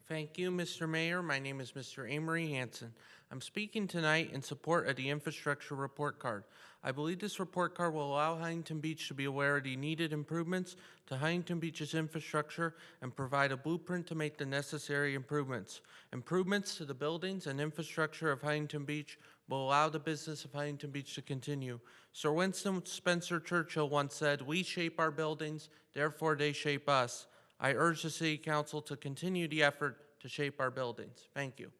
Thank you, Mr. Mayor. My name is Mr. Amory Hanson. I'm speaking tonight in support of the infrastructure report card. I believe this report card will allow Huntington Beach to be aware of the needed improvements to Huntington Beach's infrastructure and provide a blueprint to make the necessary improvements. Improvements to the buildings and infrastructure of Huntington Beach will allow the business of Huntington Beach to continue. Sir Winston Spencer Churchill once said, "We shape our buildings, therefore they shape us." I urge the City Council to continue the effort to shape our buildings. Thank you.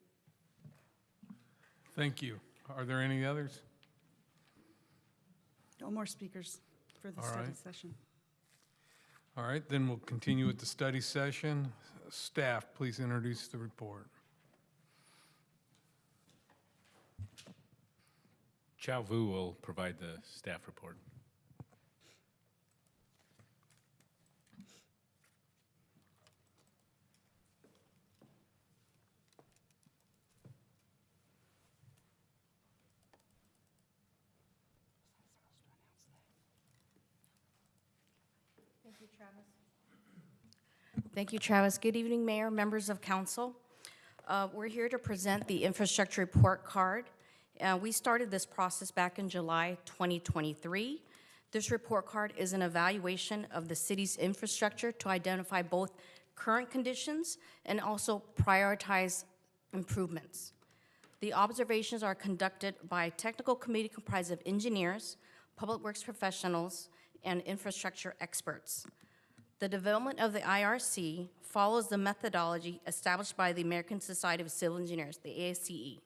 Thank you. Are there any others? No more speakers for the All study right. session. All right, then we'll continue with the study session. Staff, please introduce the report. Chow Vu will provide the staff report. Thank you, Travis. Thank you, Travis. Good evening, Mayor, members of council. We're here to present the infrastructure report card. We started this process back in July 2023. This report card is an evaluation of the city's infrastructure to identify both current conditions and also prioritize improvements. The observations are conducted by a technical committee comprised of engineers, public works professionals, and infrastructure experts. The development of the IRC follows the methodology established by the American Society of Civil Engineers, the ASCE.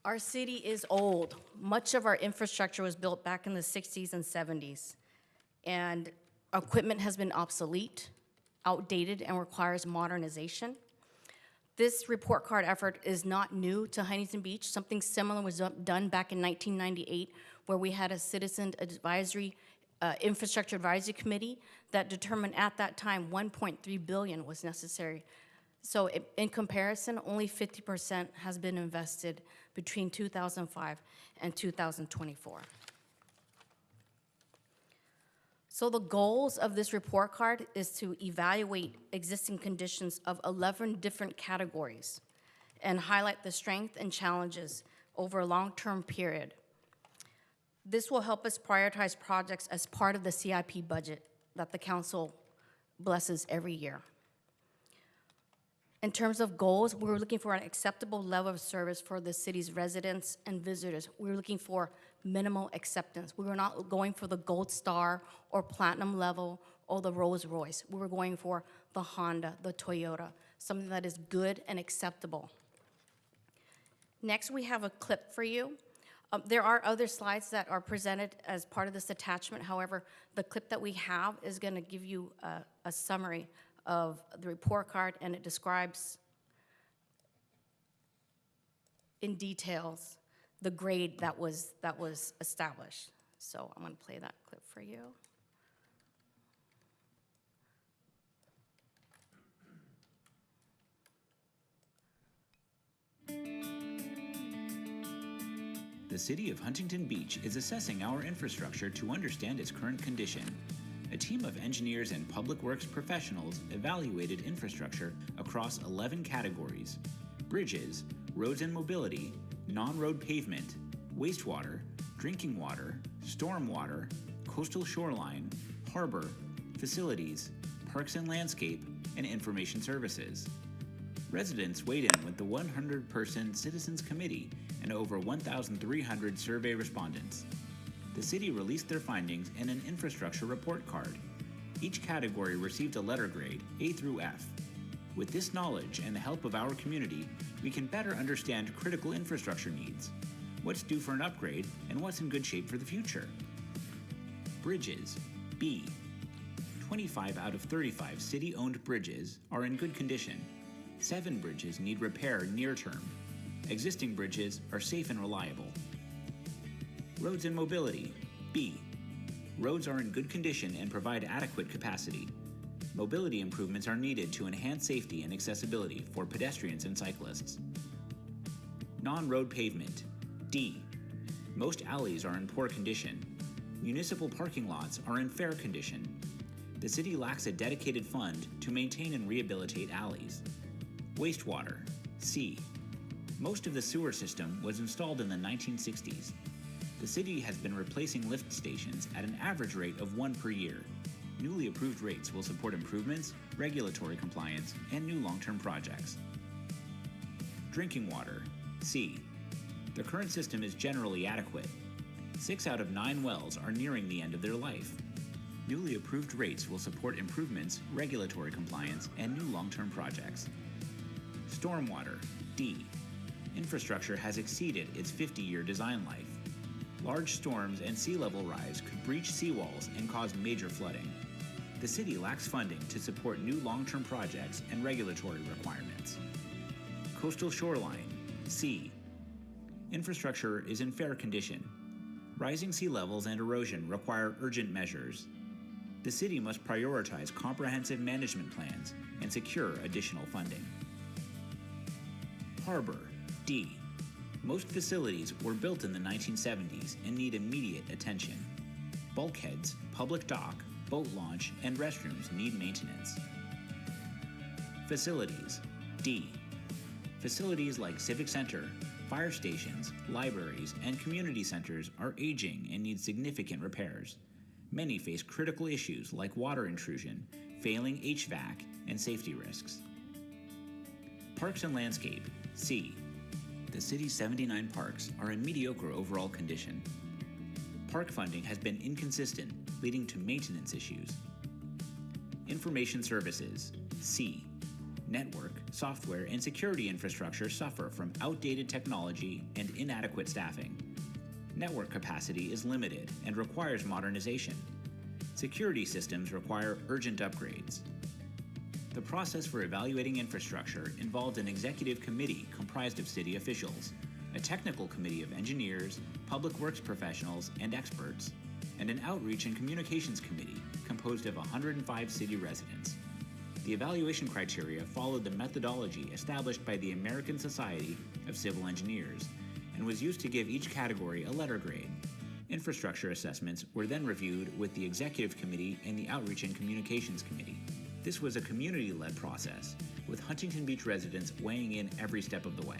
Our city is old. Much of our infrastructure was built back in the 60s and 70s, and equipment has been obsolete, outdated, and requires modernization. This report card effort is not new to Huntington Beach. Something similar was done back in 1998, where we had a citizen advisory, infrastructure advisory committee that determined at that time 1.3 billion was necessary. So in comparison, only 50% has been invested between 2005 and 2024. So the goals of this report card is to evaluate existing conditions of 11 different categories and highlight the strengths and challenges over a long-term period. This will help us prioritize projects as part of the CIP budget that the council blesses every year. In terms of goals, we're looking for an acceptable level of service for the city's residents and visitors. We're looking for minimal acceptance. We were not going for the gold star or platinum level or the Rolls Royce. We were going for the Honda, the Toyota, something that is good and acceptable. Next, we have a clip for you. There are other slides that are presented as part of this attachment. However, the clip that we have is going to give you a summary of the report card, and it describes in details the grade that was established. So I'm going to play that clip for you. The City of Huntington Beach is assessing our infrastructure to understand its current condition. A team of engineers and public works professionals evaluated infrastructure across 11 categories: bridges, roads and mobility, non-road pavement, wastewater, drinking water, stormwater, coastal shoreline, harbor, facilities, parks and landscape, and information services. Residents weighed in with the 100-person Citizens Committee and over 1,300 survey respondents. The city released their findings in an infrastructure report card. Each category received a letter grade, A through F. With this knowledge and the help of our community, we can better understand critical infrastructure needs, what's due for an upgrade, and what's in good shape for the future. Bridges, B. 25 out of 35 city-owned bridges are in good condition. 7 bridges need repair near term. Existing bridges are safe and reliable. Roads and mobility, B. Roads are in good condition and provide adequate capacity. Mobility improvements are needed to enhance safety and accessibility for pedestrians and cyclists. Non-road pavement, D. Most alleys are in poor condition. Municipal parking lots are in fair condition. The city lacks a dedicated fund to maintain and rehabilitate alleys. Wastewater. C. Most of the sewer system was installed in the 1960s. The city has been replacing lift stations at an average rate of 1 per year. Newly approved rates will support improvements, regulatory compliance, and new long-term projects. Drinking water. C. The current system is generally adequate. 6 out of 9 wells are nearing the end of their life. Newly approved rates will support improvements, regulatory compliance, and new long-term projects. Stormwater. D. Infrastructure has exceeded its 50-year design life. Large storms and sea level rise could breach seawalls and cause major flooding. The city lacks funding to support new long-term projects and regulatory requirements. Coastal shoreline. C. Infrastructure is in fair condition. Rising sea levels and erosion require urgent measures. The city must prioritize comprehensive management plans and secure additional funding. Harbor. D. Most facilities were built in the 1970s and need immediate attention. Bulkheads, public dock, boat launch, and restrooms need maintenance. Facilities. D. Facilities like Civic Center, fire stations, libraries, and community centers are aging and need significant repairs. Many face critical issues like water intrusion, failing HVAC, and safety risks. Parks and landscape. C. The city's 79 parks are in mediocre overall condition. Park funding has been inconsistent, leading to maintenance issues. Information services. C. Network, software, and security infrastructure suffer from outdated technology and inadequate staffing. Network capacity is limited and requires modernization. Security systems require urgent upgrades. The process for evaluating infrastructure involved an executive committee comprised of city officials, a technical committee of engineers, public works professionals, and experts, and an outreach and communications committee composed of 105 city residents. The evaluation criteria followed the methodology established by the American Society of Civil Engineers and was used to give each category a letter grade. Infrastructure assessments were then reviewed with the executive committee and the outreach and communications committee. This was a community-led process, with Huntington Beach residents weighing in every step of the way.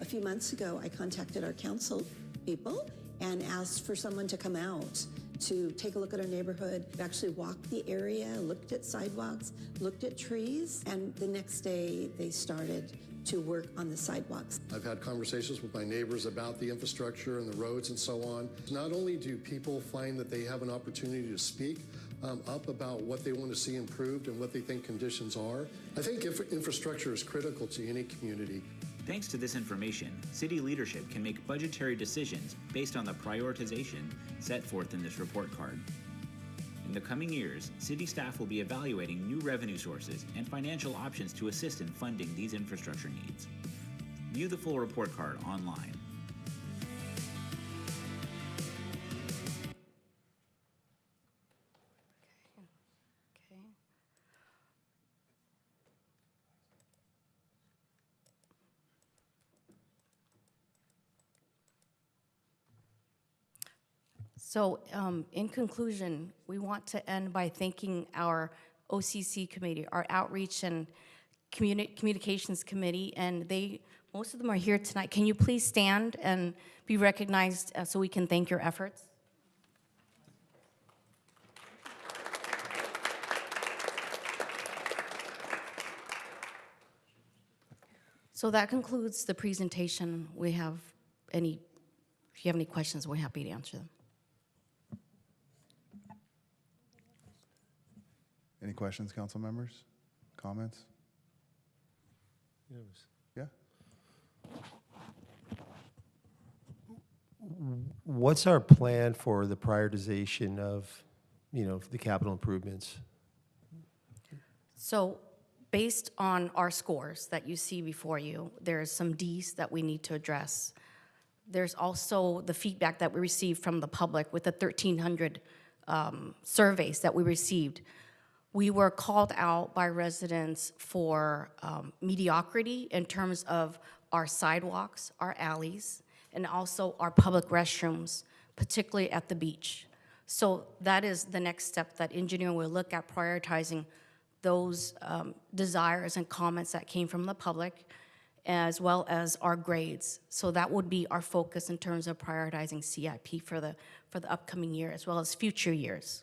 A few months ago, I contacted our council people and asked for someone to come out to take a look at our neighborhood, actually walked the area, looked at sidewalks, looked at trees, and the next day they started to work on the sidewalks. I've had conversations with my neighbors about the infrastructure and the roads and so on. Not only do people find that they have an opportunity to speak up about what they want to see improved and what they think conditions are, I think infrastructure is critical to any community. Thanks to this information, city leadership can make budgetary decisions based on the prioritization set forth in this report card. In the coming years, city staff will be evaluating new revenue sources and financial options to assist in funding these infrastructure needs. View the full report card online. Okay. So in conclusion, we want to end by thanking our OCC committee, our Outreach and Communications Committee, and most of them are here tonight. Can you please stand and be recognized so we can thank your efforts? So that concludes the presentation. If you have any questions, we're happy to answer them. Any questions, council members? Comments? Yeah? What's our plan for the prioritization of, the capital improvements? So based on our scores that you see before you, there's some Ds that we need to address. There's also the feedback that we received from the public with the 1,300 surveys that we received. We were called out by residents for mediocrity in terms of our sidewalks, our alleys, and also our public restrooms, particularly at the beach. So that is the next step, that engineering will look at prioritizing those desires and comments that came from the public, as well as our grades. So that would be our focus in terms of prioritizing CIP for the upcoming year, as well as future years.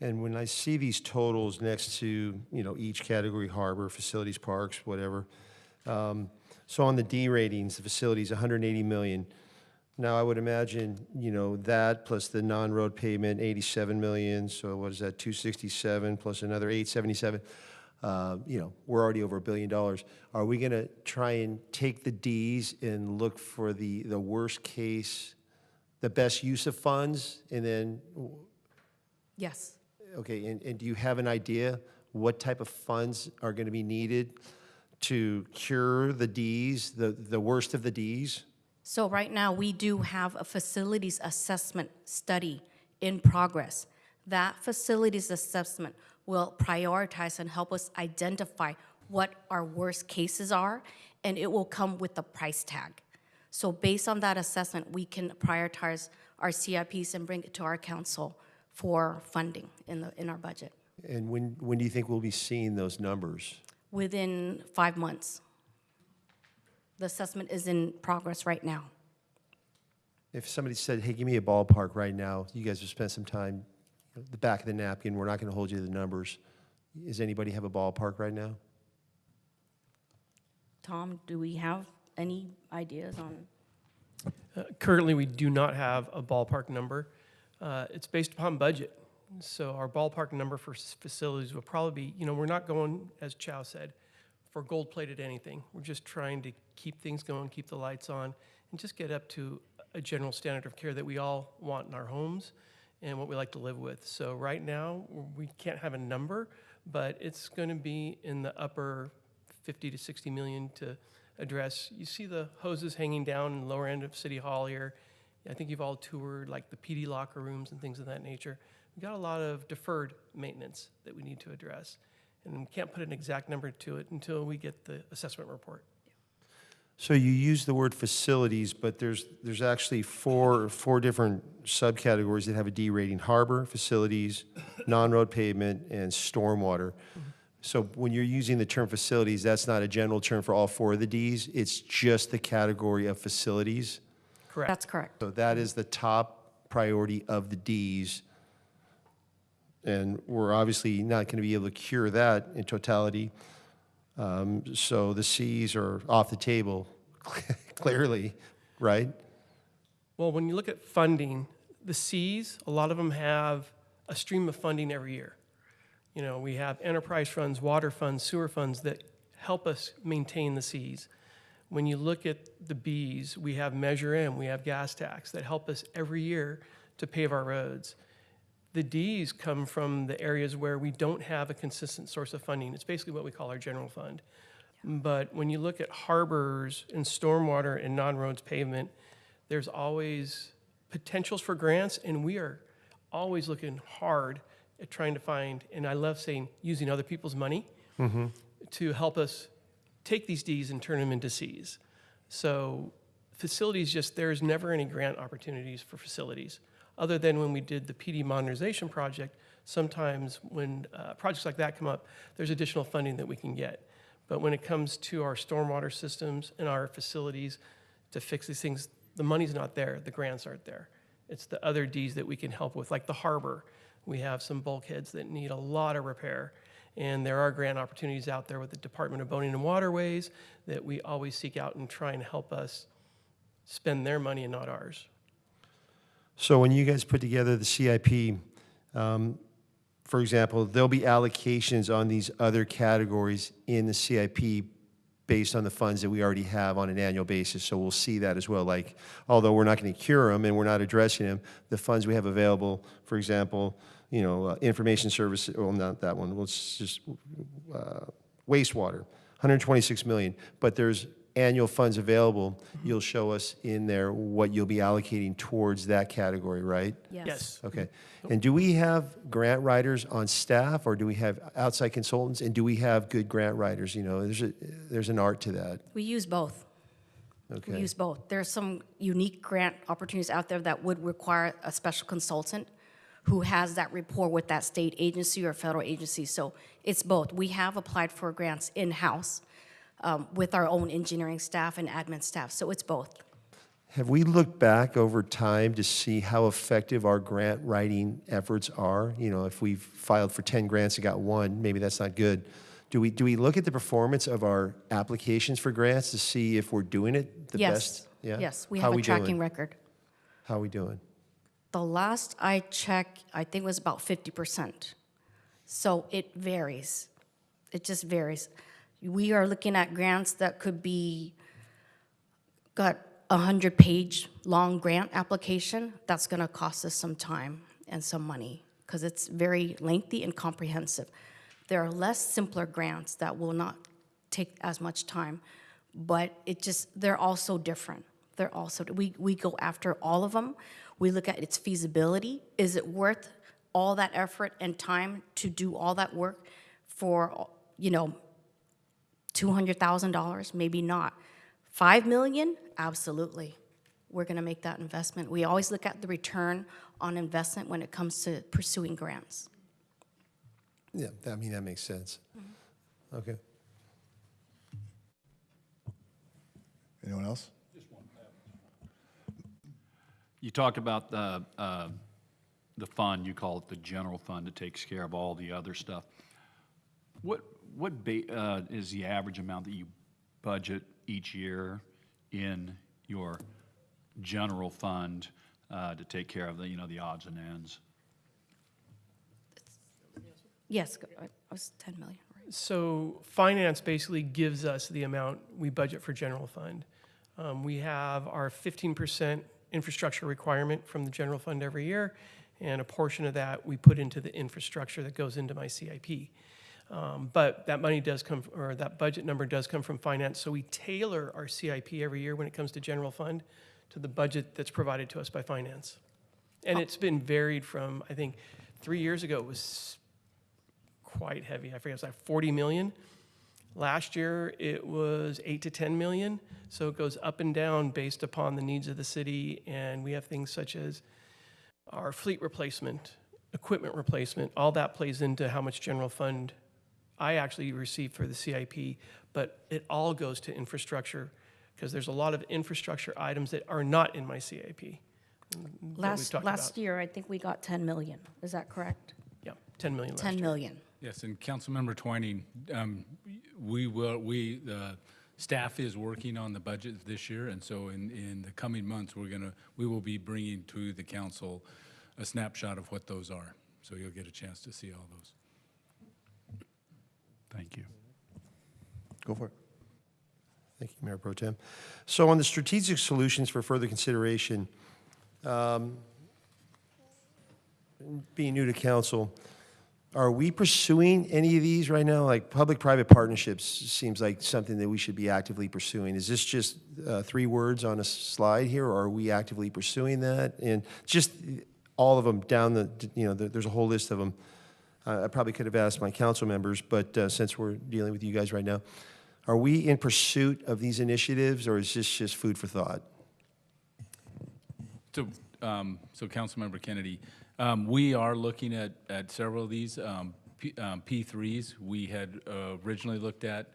And when I see these totals next to, each category, harbor, facilities, parks, whatever, so on the D ratings, the facilities, 180 million. Now, I would imagine, that plus the non-road pavement, 87 million, so what is that, 267 plus another 877? We're already over $1 billion. Are we going to try and take the Ds and look for the worst case, the best use of funds, and then, Yes. okay, and do you have an idea what type of funds are going to be needed to cure the Ds, the worst of the Ds? So right now, we do have a facilities assessment study in progress. That facilities assessment will prioritize and help us identify what our worst cases are, and it will come with a price tag. So based on that assessment, we can prioritize our CIPs and bring it to our council for funding in our budget And when do you think we'll be seeing those numbers? within 5 months. The assessment is in progress right now. If somebody said, hey, give me a ballpark right now, you guys have spent some time, the back of the napkin, we're not going to hold you to the numbers. Does anybody have a ballpark right now? Tom, do we have any ideas on? Currently, we do not have a ballpark number. It's based upon budget. So our ballpark number for facilities will probably be, we're not going, as Chow said, for gold-plated anything. We're just trying to keep things going, keep the lights on, and just get up to a general standard of care that we all want in our homes and what we like to live with. So right now, we can't have a number, but it's going to be in the upper 50 to 60 million to address. You see the hoses hanging down in the lower end of City Hall here. I think you've all toured like the PD locker rooms and things of that nature. We've got a lot of deferred maintenance that we need to address. And we can't put an exact number to it until we get the assessment report. So you use the word facilities, but there's actually four different subcategories that have a D rating: harbor, facilities, non-road pavement, and stormwater. So when you're using the term facilities, that's not a general term for all four of the Ds. It's just the category of facilities. Correct. That's correct. So that is the top priority of the Ds. And we're obviously not going to be able to cure that in totality. So the Cs are off the table, clearly, right? Well, when you look at funding, the Cs, a lot of them have a stream of funding every year. We have enterprise funds, water funds, sewer funds that help us maintain the Cs. When you look at the Bs, we have Measure M, we have gas tax that help us every year to pave our roads. The Ds come from the areas where we don't have a consistent source of funding. It's basically what we call our general fund. But when you look at harbors and stormwater and non-roads pavement, there's always potentials for grants, and we are always looking hard at trying to find, and I love saying, using other people's money to help us take these Ds and turn them into Cs. So facilities, there's never any grant opportunities for facilities. Other than when we did the PD modernization project, sometimes when projects like that come up, there's additional funding that we can get. But when it comes to our stormwater systems and our facilities to fix these things, the money's not there, the grants aren't there. It's the other Ds that we can help with, like the harbor. We have some bulkheads that need a lot of repair. And there are grant opportunities out there with the Department of Boating and Waterways that we always seek out and try and help us spend their money and not ours. So when you guys put together the CIP, for example, there'll be allocations on these other categories in the CIP based on the funds that we already have on an annual basis. So we'll see that as well. Like, although we're not going to cure them and we're not addressing them, the funds we have available, for example, information service, well, not that one, let's just wastewater, 126 million. But there's annual funds available. You'll show us in there what you'll be allocating towards that category, right? Yes. Okay. And do we have grant writers on staff, or do we have outside consultants, and do we have good grant writers? There's an art to that. We use both. Okay. We use both. There's some unique grant opportunities out there that would require a special consultant who has that rapport with that state agency or federal agency. So it's both. We have applied for grants in-house with our own engineering staff and admin staff, so it's both. Have we looked back over time to see how effective our grant writing efforts are? You know, if we've filed for 10 grants and got one, maybe that's not good. Do we look at the performance of our applications for grants to see if we're doing it the Yes. best? Yeah? Yes, we How have a we tracking doing? record. How are we doing? The last I checked, I think it was about 50%. So it varies. It just varies. We are looking at grants that could be, got a 100-page long grant application. That's gonna cost us some time and some money because it's very lengthy and comprehensive. There are less simpler grants that will not take as much time, but they're also different. They're also, we go after all of them. We look at its feasibility. Is it worth all that effort and time to do all that work for, you know, $200,000? Maybe not. $5 million? Absolutely. We're gonna make that investment. We always look at the return on investment when it comes to pursuing grants. Yeah, I mean, that makes sense. Okay. Anyone else? You talked about the fund, you call it the general fund that takes care of all the other stuff. What is the average amount that you budget each year in your general fund to take care of the, you know, the odds and ends? Yes, it was 10 million, right? So finance basically gives us the amount we budget for general fund. We have our 15% infrastructure requirement from the general fund every year, and a portion of that we put into the infrastructure that goes into my CIP. But that money does come, or that budget number does come from finance, so we tailor our CIP every year when it comes to general fund to the budget that's provided to us by finance. And it's been varied from, I think, 3 years ago it was quite heavy. I forget, it was like 40 million. Last year, it was 8 to 10 million. So it goes up and down based upon the needs of the city. And we have things such as our fleet replacement, equipment replacement, all that plays into how much general fund I actually receive for the CIP. But it all goes to infrastructure because there's a lot of infrastructure items that are not in my CIP. Last year, I think we got 10 million. Is that correct? Yeah, 10 million last 10 year. million. Yes, and Councilmember Twining, the staff is working on the budget this year, and so in the coming months, we will be bringing to the council a snapshot of what those are. So you'll get a chance to see all those. Thank you. Go for it. Thank you, Mayor Pro Tem. So on the strategic solutions for further consideration, being new to council, are we pursuing any of these right now? Like public-private partnerships seems like something that we should be actively pursuing. Is this just 3 words on a slide here, or are we actively pursuing that? And just all of them down there's a whole list of them. I probably could have asked my council members, but since we're dealing with you guys right now, are we in pursuit of these initiatives, or is this just food for thought? So, Councilmember Kennedy, we are looking at several of these P3s. We had originally looked at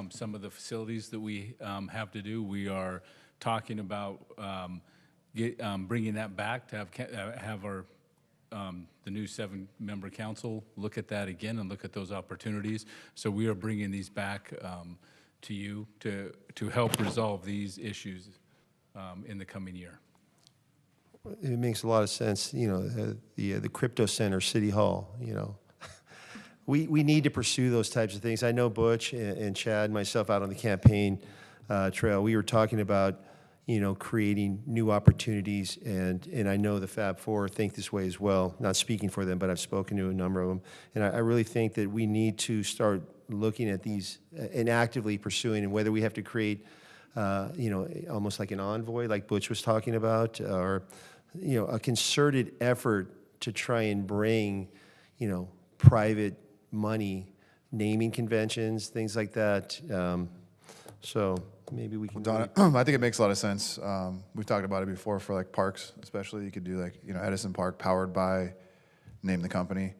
some of the facilities that we have to do. We are talking about bringing that back to have our the new 7-member council look at that again and look at those opportunities. So we are bringing these back to you to help resolve these issues in the coming year. It makes a lot of sense, the crypto center, City Hall, We need to pursue those types of things. I know Butch and Chad and myself out on the campaign trail, we were talking about, creating new opportunities, and I know the Fab Four think this way as well. Not speaking for them, but I've spoken to a number of them. And I really think that we need to start looking at these and actively pursuing, and whether we have to create, almost like an envoy, like Butch was talking about, or, a concerted effort to try and bring, private money, naming conventions, things like that. So maybe we can. Donna, I think it makes a lot of sense. We've talked about it before for like parks, especially. You could do like, Edison Park powered by, name the company.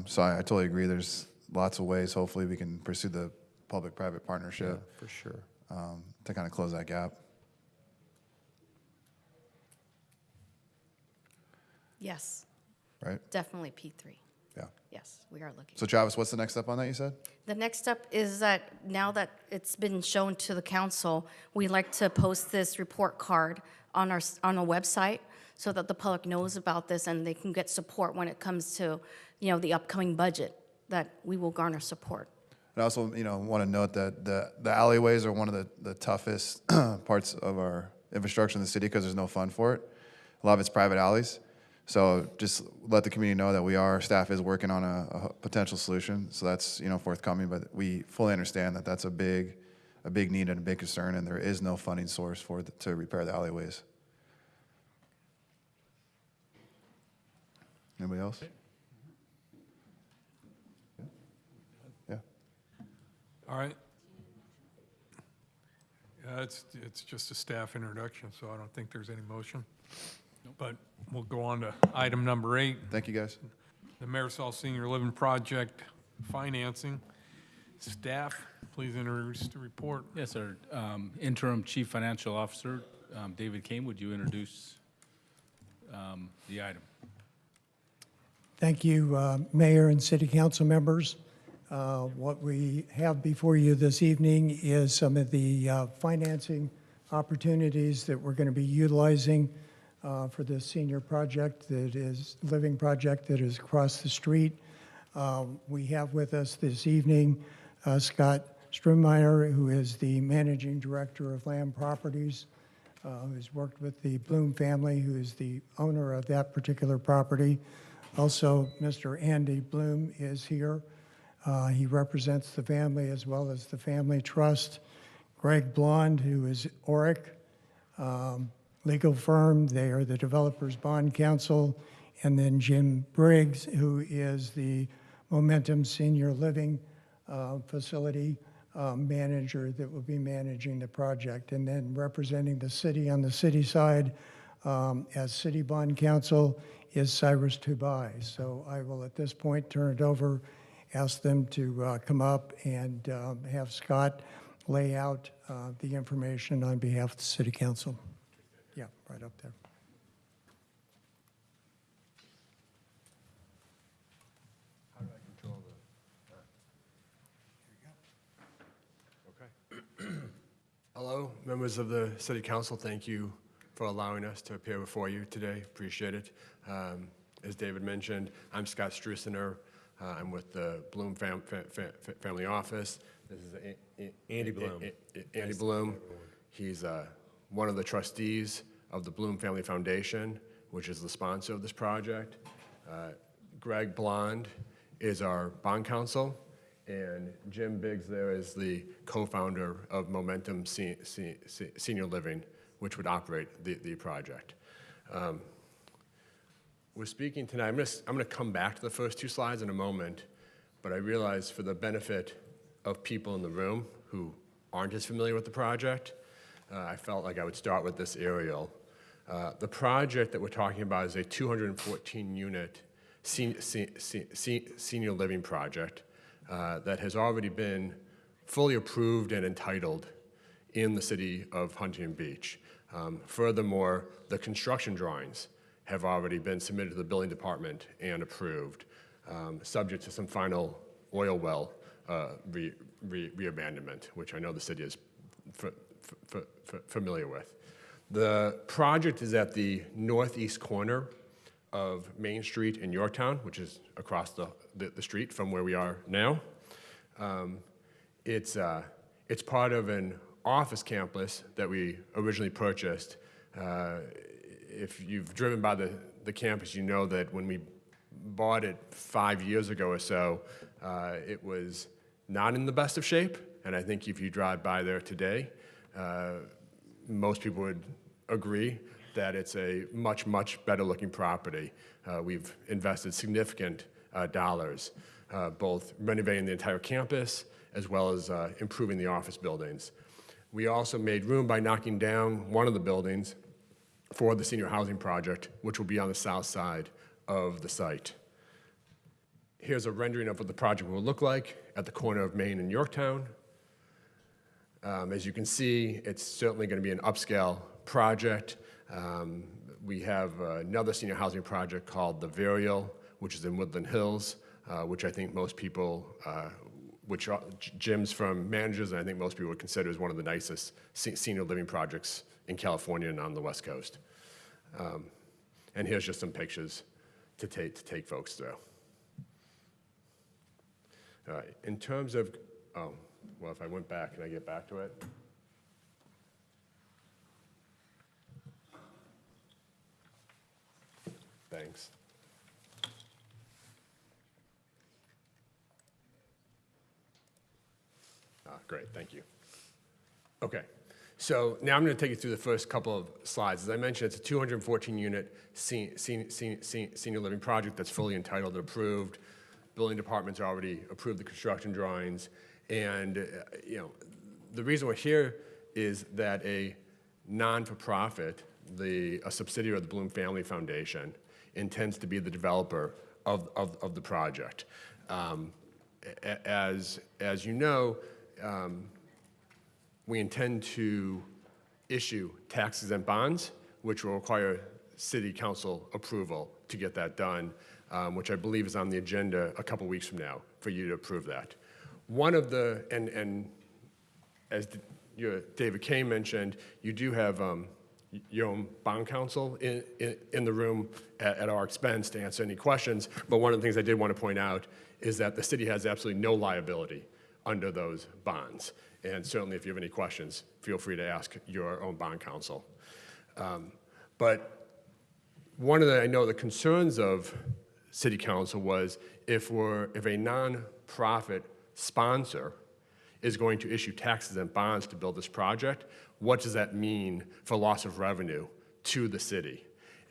So I totally agree. There's lots of ways. Hopefully we can pursue the public-private partnership For sure. to kind of close that gap. Yes, Right? definitely P3. Yeah. Yes, we are looking. So Travis, what's the next step on that you said? The next step is that now that it's been shown to the council, we like to post this report card on our website so that the public knows about this and they can get support when it comes to, the upcoming budget, that we will garner support. And I also, want to note that the alleyways are one of the toughest parts of our infrastructure in the city because there's no fund for it. A lot of it's private alleys. So just let the community know that staff is working on a potential solution. So that's, forthcoming, but we fully understand that that's a big need and a big concern, and there is no funding source to repair the alleyways. Anybody else? Yeah. All right. Yeah, it's just a staff introduction, so I don't think there's any motion. But we'll go on to item number 8. Thank you, guys. The Marisol Senior Living Project financing. Staff, please introduce the report. Yes, sir. Interim Chief Financial Officer, David Kane, would you introduce the item? Thank you, Mayor and City Council members. What we have before you this evening is some of the financing opportunities that we're going to be utilizing for this senior project living project that is across the street. We have with us this evening Scott Strummeyer, who is the Managing Director of Land Properties, who's worked with the Bloom family, who is the owner of that particular property. Also, Mr. Andy Bloom is here. He represents the family as well as the family trust. Greg Blond, who is Oric legal firm. They are the Developers Bond Counsel. And then Jim Briggs, who is the Momentum Senior Living Facility manager that will be managing the project. And then representing the city on the city side as City Bond Counsel is Cyrus Tubai. So I will at this point turn it over, ask them to come up and have Scott lay out the information on behalf of the City Council. Yeah, right up there. How do I control the... Okay. Hello, members of the City Council. Thank you for allowing us to appear before you today. Appreciate it. As David mentioned, I'm Scott Strussener. I'm with the Bloom family office. This is Andy Bloom. Andy Bloom. He's one of the trustees of the Bloom Family Foundation, which is the sponsor of this project. Greg Blond is our bond counsel, and Jim Biggs there is the co-founder of Momentum Senior Living, which would operate the project. We're speaking tonight, I'm going to come back to the first 2 slides in a moment, but I realize for the benefit of people in the room who aren't as familiar with the project, I felt like I would start with this aerial. The project that we're talking about is a 214-unit senior living project that has already been fully approved and entitled in the city of Huntington Beach. Furthermore, the construction drawings have already been submitted to the building department and approved, subject to some final oil well reabandonment, which I know the city is familiar with. The project is at the northeast corner of Main Street in Yorktown, which is across the street from where we are now. It's part of an office campus that we originally purchased. If you've driven by the campus, you know that when we bought it 5 years ago or so, it was not in the best of shape. And I think if you drive by there today, most people would agree that it's a much, much better looking property. We've invested significant dollars, both renovating the entire campus as well as improving the office buildings. We also made room by knocking down one of the buildings for the senior housing project, which will be on the south side of the site. Here's a rendering of what the project will look like at the corner of Main and Yorktown. As you can see, it's certainly going to be an upscale project. We have another senior housing project called the Varial, which is in Woodland Hills, which I think most people, which are Jim's from managers, and I think most people would consider as one of the nicest senior living projects in California and on the West Coast. And here's just some pictures to take folks through. All right, in terms of, oh, well, if I went back, can I get back to it? Thanks. Great, thank you. Okay, so now I'm going to take you through the first couple of slides. As I mentioned, it's a 214-unit senior living project that's fully entitled and approved. Building department's already approved the construction drawings. And the reason we're here is that a non-for-profit, a subsidiary of the Bloom Family Foundation, intends to be the developer of the project. As you know, we intend to issue tax-exempt bonds, which will require city council approval to get that done, which I believe is on the agenda a couple weeks from now for you to approve that. One of the, and as David Kay mentioned, you do have your own bond counsel in the room at our expense to answer any questions, but one of the things I did want to point out is that the city has absolutely no liability under those bonds. And certainly if you have any questions, feel free to ask your own bond counsel. But one of the, I know the concerns of city council was if a non-profit sponsor is going to issue tax-exempt bonds to build this project, what does that mean for loss of revenue to the city?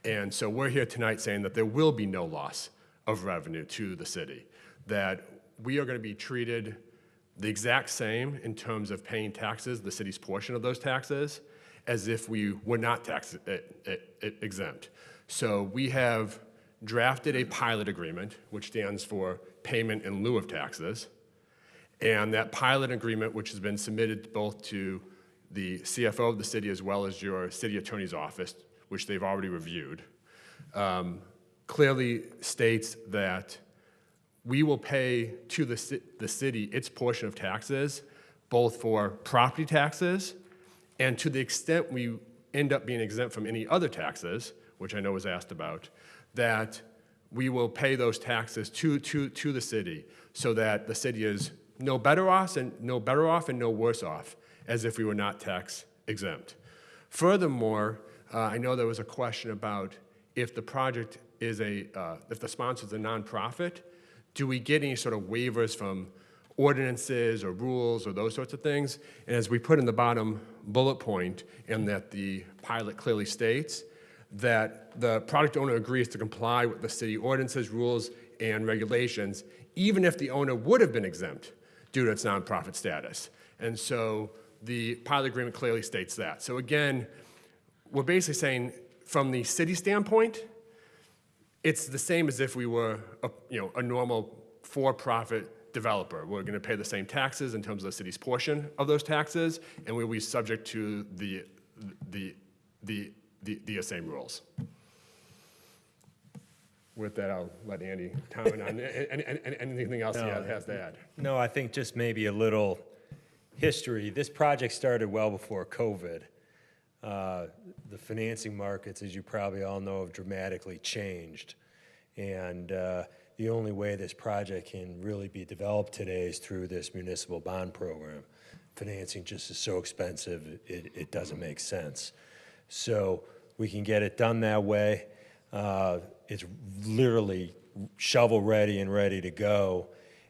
And so we're here tonight saying that there will be no loss of revenue to the city, that we are going to be treated the exact same in terms of paying taxes, the city's portion of those taxes, as if we were not tax exempt. So we have drafted a pilot agreement, which stands for payment in lieu of taxes. And that pilot agreement, which has been submitted both to the CFO of the city as well as your city attorney's office, which they've already reviewed, clearly states that we will pay to the city its portion of taxes, both for property taxes and to the extent we end up being exempt from any other taxes, which I know was asked about, that we will pay those taxes to the city so that the city is no better off and no worse off as if we were not tax exempt. Furthermore, I know there was a question about if the project is if the sponsor is a nonprofit, do we get any sort of waivers from ordinances or rules or those sorts of things? And as we put in the bottom bullet point, and that the pilot clearly states, that the project owner agrees to comply with the city ordinances, rules, and regulations, even if the owner would have been exempt due to its nonprofit status. And so the pilot agreement clearly states that. So again, we're basically saying from the city standpoint, it's the same as if we were a normal for-profit developer. We're going to pay the same taxes in terms of the city's portion of those taxes, and we'll be subject to the same rules. With that, I'll let Andy comment on anything else he has to add. No, I think just maybe a little history. This project started well before COVID. The financing markets, as you probably all know, have dramatically changed. And the only way this project can really be developed today is through this municipal bond program. Financing just is so expensive, it doesn't make sense. So we can get it done that way. It's literally shovel ready and ready to go.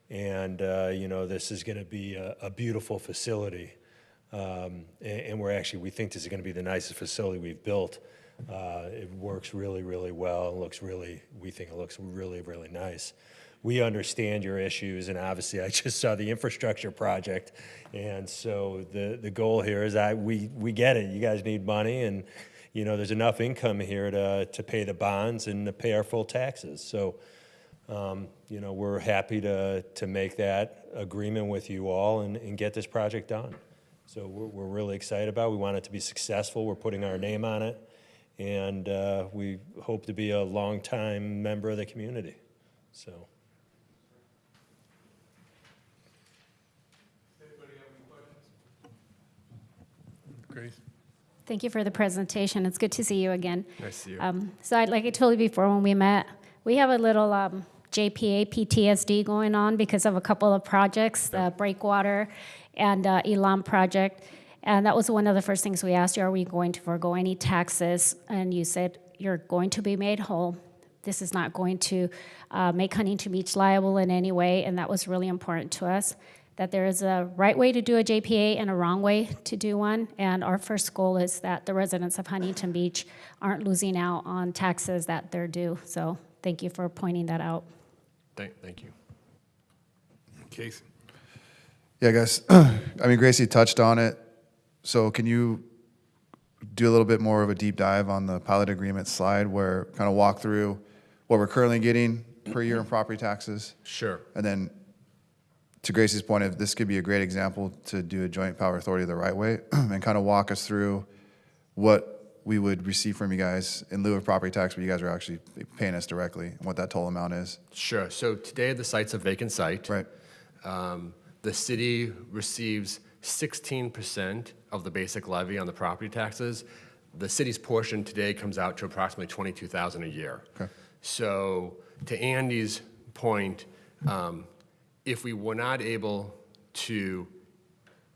And, this is going to be a beautiful facility. And we think this is going to be the nicest facility we've built. It works really, really well. We think it looks really, really nice. we understand your issues, and obviously I just saw the infrastructure project. And so the goal here is that we get it. You guys need money, and, you know, there's enough income here to pay the bonds and to pay our full taxes. So, you know, we're happy to make that agreement with you all and get this project done. So we're really excited about it. We want it to be successful. We're putting our name on it, and we hope to be a longtime member of the community. So. Grace? Thank you for the presentation. It's good to see you again. Nice to see you. So like I told you before when we met, we have a little JPA PTSD going on because of a couple of projects, the Breakwater and Elam project. And that was one of the first things we asked you, are we going to forego any taxes? And you said you're going to be made whole. This is not going to make Huntington Beach liable in any way, and that was really important to us, that there is a right way to do a JPA and a wrong way to do one. And our first goal is that the residents of Huntington Beach aren't losing out on taxes that they're due. So thank you for pointing that out. Thank you. Casey? Yeah, guys. I mean, Gracie touched on it. So can you do a little bit more of a deep dive on the pilot agreement slide where kind of walk through what we're currently getting per year in property taxes? Sure. And then to Gracie's point, if this could be a great example to do a joint power authority the right way and kind of walk us through what we would receive from you guys in lieu of property tax, but you guys are actually paying us directly, and what that total amount is. Sure. So today the site's a vacant site. Right. The city receives 16% of the basic levy on the property taxes. The city's portion today comes out to approximately $22,000 a year. Okay. So to Andy's point, if we were not able to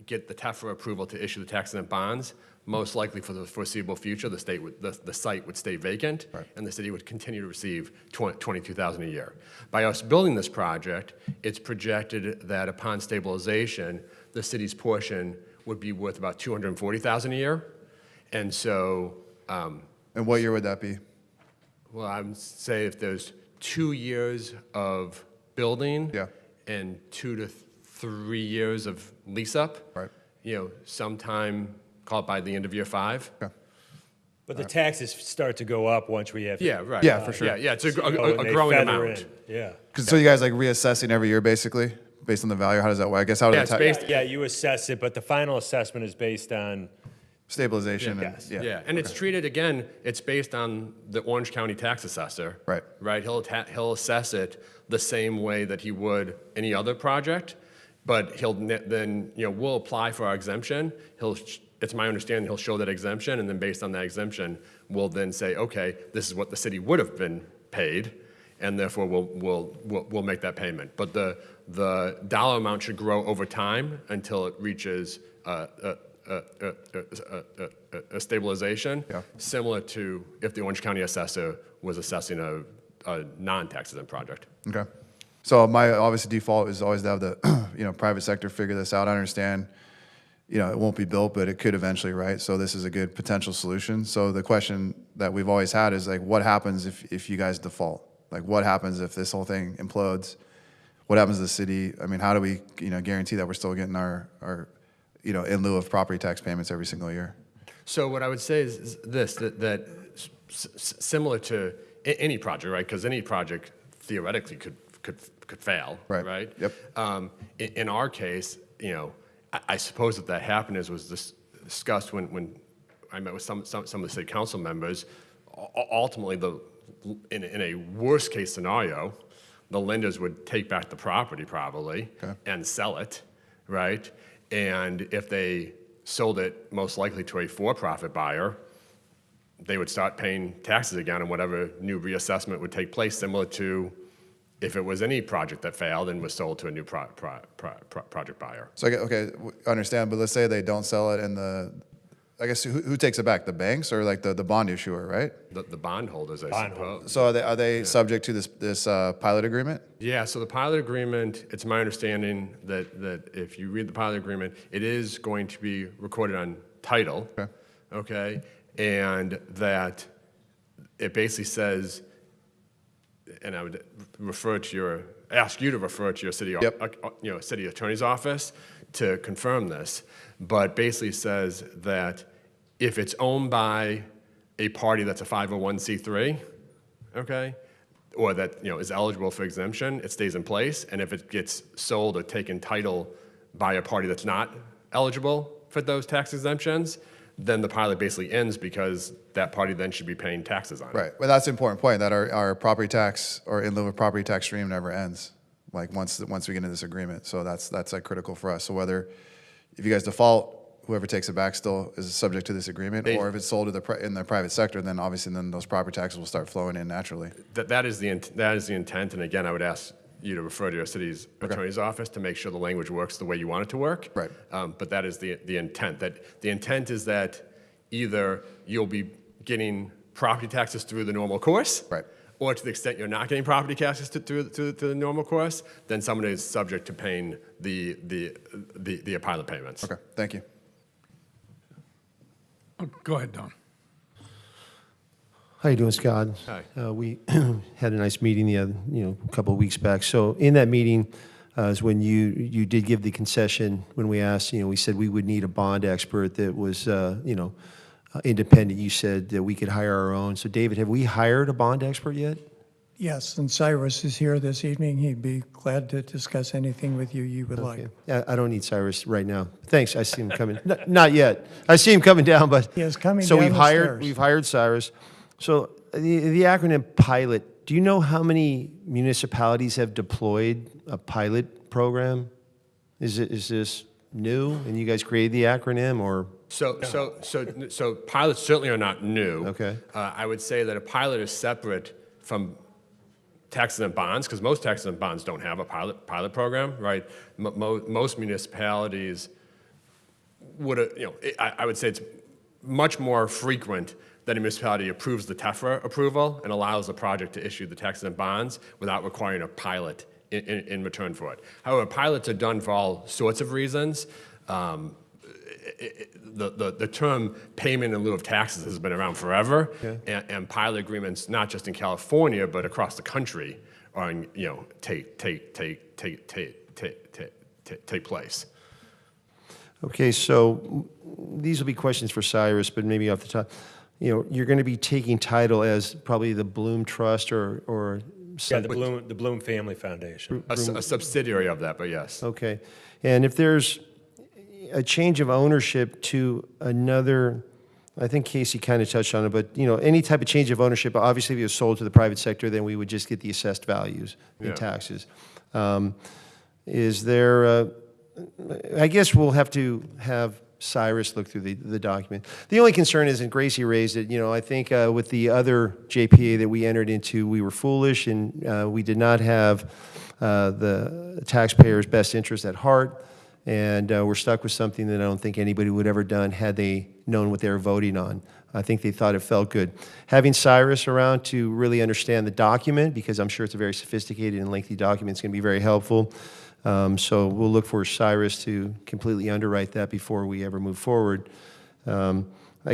get the TEFRA approval to issue the tax exempt bonds, most likely for the foreseeable future, the site would stay vacant, right, and the city would continue to receive $22,000 a year. By us building this project, it's projected that upon stabilization, the city's portion would be worth about $240,000 a year, and so. And what year would that be? Well, I would say if there's 2 years of building, yeah, and 2 to 3 years of lease up, right, you know, sometime, call it by the end of year 5. Okay. But the taxes start to go up once we have. Yeah, right. Yeah, for sure. Yeah, it's a and they growing feather amount. in. Yeah. So you guys like reassessing every year basically based on the value? How does that work? I guess how does Yeah, you assess it, but the final assessment is based on stabilization? Yeah. And, Yeah, and it's treated, again, it's based on the Orange County tax assessor. Right. Right, he'll assess it the same way that he would any other project, but he'll then, you know, we'll apply for our exemption. It's my understanding he'll show that exemption, and then based on that exemption, we'll then say, okay, this is what the city would have been paid, and therefore we'll make that payment. But the dollar amount should grow over time until it reaches a stabilization, yeah, similar to if the Orange County assessor was assessing a non-tax exempt project. Okay. So my obviously default is always to have the private sector figure this out. I understand, it won't be built, but it could eventually, right? So this is a good potential solution. So the question that we've always had is like, what happens if you guys default? Like, what happens if this whole thing implodes? What happens to the city? I mean, how do we, guarantee that we're still getting our in lieu of property tax payments every single year? So what I would say is this, that similar to any project, right? Because any project theoretically could fail, right? Yep. In our case, I suppose that happened was discussed when I met with some of the city council members. Ultimately, in a worst case scenario, the lenders would take back the property probably, okay, and sell it, right? And if they sold it most likely to a for-profit buyer, they would start paying taxes again on whatever new reassessment would take place, similar to if it was any project that failed and was sold to a new project buyer. So, okay, I understand, but let's say they don't sell it, and I guess who takes it back? The banks or like the bond issuer, right? The bondholders, I suppose. So are they subject to this pilot agreement? Yeah, so the pilot agreement, it's my understanding that if you read the pilot agreement, it is going to be recorded on title, okay? And that it basically says, and I would refer to your ask you to refer to your city, city attorney's office to confirm this, but basically says that if it's owned by a party that's a 501c3, okay, or that is eligible for exemption, it stays in place. And if it gets sold or taken title by a party that's not eligible for those tax exemptions, then the pilot basically ends because that party then should be paying taxes on it. Right, but that's an important point, that our property tax or in lieu of property tax stream never ends, like once we get into this agreement. So that's like critical for us. So whether, if you guys default, whoever takes it back still is subject to this agreement, or if it's sold to in the private sector, then obviously those property taxes will start flowing in naturally. That is the intent, and again, I would ask you to refer to your city's attorney's office to make sure the language works the way you want it to work. Right. But that is the intent. The intent is that either you'll be getting property taxes through the normal course, right, or to the extent you're not getting property taxes through the normal course, then someone is subject to paying the pilot payments. Okay, thank you. Oh, go ahead, Don. How you doing, Scott? Hi. We had a nice meeting a couple of weeks back. So in that meeting is when you did give the concession when we asked, we said we would need a bond expert that was, independent. You said that we could hire our own. So David, have we hired a bond expert yet? Yes, and Cyrus is here this evening. He'd be glad to discuss anything with you would like. Yeah, I don't need Cyrus right now. Thanks. I see him coming. Not yet. I see him coming down, but He is coming so down we've the hired stairs. we've hired Cyrus. So the acronym PILOT. Do you know how many municipalities have deployed a pilot program? Is this new, and you guys created the acronym, or? So pilots certainly are not new. Okay. I would say that a pilot is separate from taxes and bonds, because most taxes and bonds don't have a pilot program, right? Most municipalities would, I would say it's much more frequent that a municipality approves the TEFRA approval and allows the project to issue the taxes and bonds without requiring a pilot in return for it. However, pilots are done for all sorts of reasons. The term payment in lieu of taxes has been around forever, and pilot agreements, not just in California but across the country, are take place. Okay, so these will be questions for Cyrus, but maybe off the top. You're going to be taking title as probably the Bloom Trust or Yeah, the Bloom Family Foundation. A subsidiary of that, but yes. Okay, and if there's a change of ownership to another, I think Casey kind of touched on it, but any type of change of ownership, obviously if it was sold to the private sector, then we would just get the assessed values in taxes. Is there, I guess we'll have to have Cyrus look through the document. The only concern is, and Gracie raised it, I think with the other JPA that we entered into, we were foolish and we did not have the taxpayers' best interest at heart. And we're stuck with something that I don't think anybody would ever done had they known what they were voting on. I think they thought it felt good. Having Cyrus around to really understand the document, because I'm sure it's a very sophisticated and lengthy document, is going to be very helpful. So we'll look for Cyrus to completely underwrite that before we ever move forward. I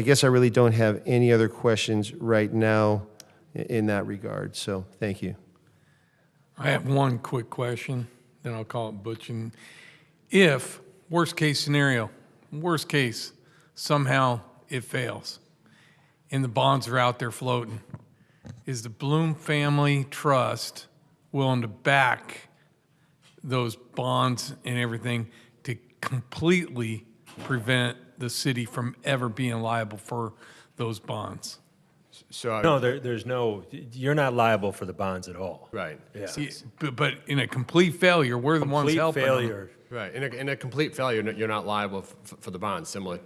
guess I really don't have any other questions right now in that regard. So thank you. I have one quick question, then I'll call it butching. If, worst case scenario, somehow it fails, and the bonds are out there floating, is the Bloom Family Trust willing to back those bonds and everything to completely prevent the city from ever being liable for those bonds? So No, there's no, you're not liable for the bonds at all. Right. Yeah. See, but in a complete failure, we're the ones Complete helping them. failure. Right. In a complete failure, you're not liable for the bonds. Similar,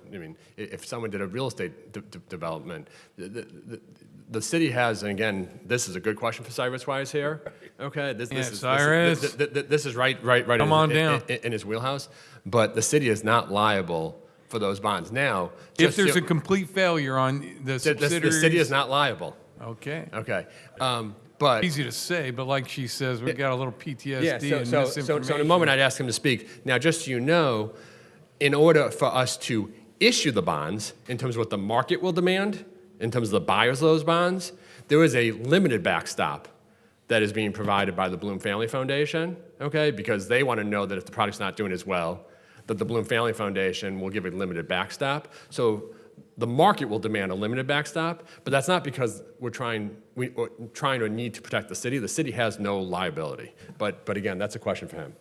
if someone did a real estate development, the city has, and again, this is a good question for Cyrus Wise here. Okay. This is right Come on down. in his wheelhouse. But the city is not liable for those bonds. Now, If there's a complete failure on the subsidiaries. the city is not liable. Okay. Okay. But Easy to say, but like she says, we've got a little PTSD yeah, and so misinformation. in a moment I'd ask him to speak. Now, just so you know, in order for us to issue the bonds, in terms of what the market will demand, in terms of the buyers of those bonds, there is a limited backstop that is being provided by the Bloom Family Foundation, okay? Because they want to know that if the project's not doing as well, that the Bloom Family Foundation will give a limited backstop. So the market will demand a limited backstop, but that's not because we're trying or need to protect the city. The city has no liability. But again, that's a question for him.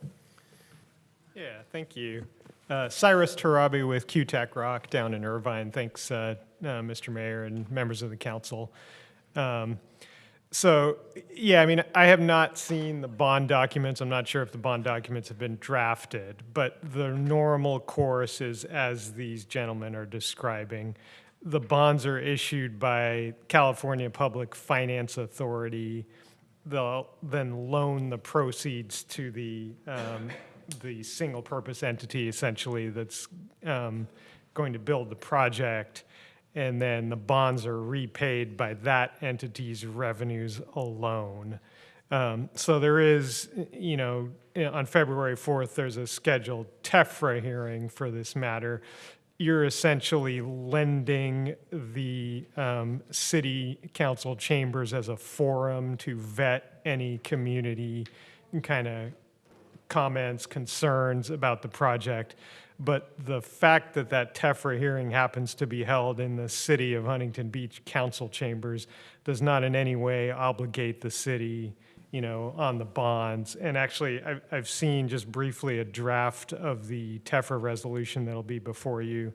Yeah, thank you. Cyrus Tarabi with QTech Rock down in Irvine. Thanks, Mr. Mayor and members of the council. So, yeah, I mean, I have not seen the bond documents. I'm not sure if the bond documents have been drafted, but the normal course is as these gentlemen are describing. The bonds are issued by California Public Finance Authority. They'll then loan the proceeds to the single-purpose entity, essentially, that's going to build the project. And then the bonds are repaid by that entity's revenues alone. So there is, you know, on February 4th, there's a scheduled TEFRA hearing for this matter. You're essentially lending the city council chambers as a forum to vet any community kind of comments, concerns about the project. But the fact that that TEFRA hearing happens to be held in the city of Huntington Beach council chambers does not in any way obligate the city, you know, on the bonds. And actually, I've seen just briefly a draft of the TEFRA resolution that'll be before you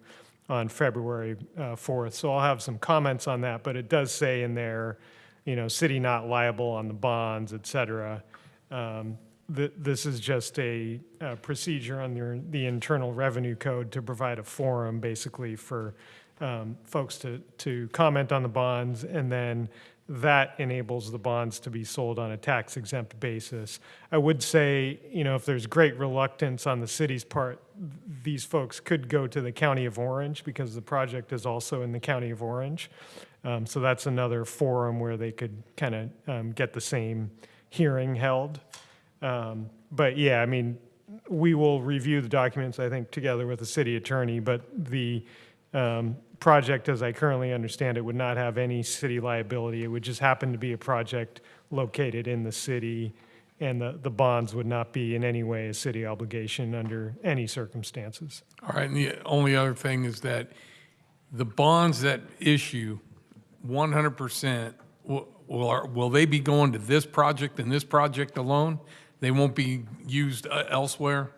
on February 4th. So I'll have some comments on that, but it does say in there, you know, city not liable on the bonds, et cetera. This is just a procedure under the Internal Revenue Code to provide a forum, basically, for folks to comment on the bonds, and then that enables the bonds to be sold on a tax-exempt basis. I would say, you know, if there's great reluctance on the city's part, these folks could go to the County of Orange, because the project is also in the County of Orange. So that's another forum where they could kind of get the same hearing held. But yeah, I mean, we will review the documents, I think, together with the city attorney, but the project, as I currently understand it, would not have any city liability. It would just happen to be a project located in the city, and the bonds would not be in any way a city obligation under any circumstances. All right, and the only other thing is that the bonds that issue, 100%, will they be going to this project and this project alone? They won't be used elsewhere?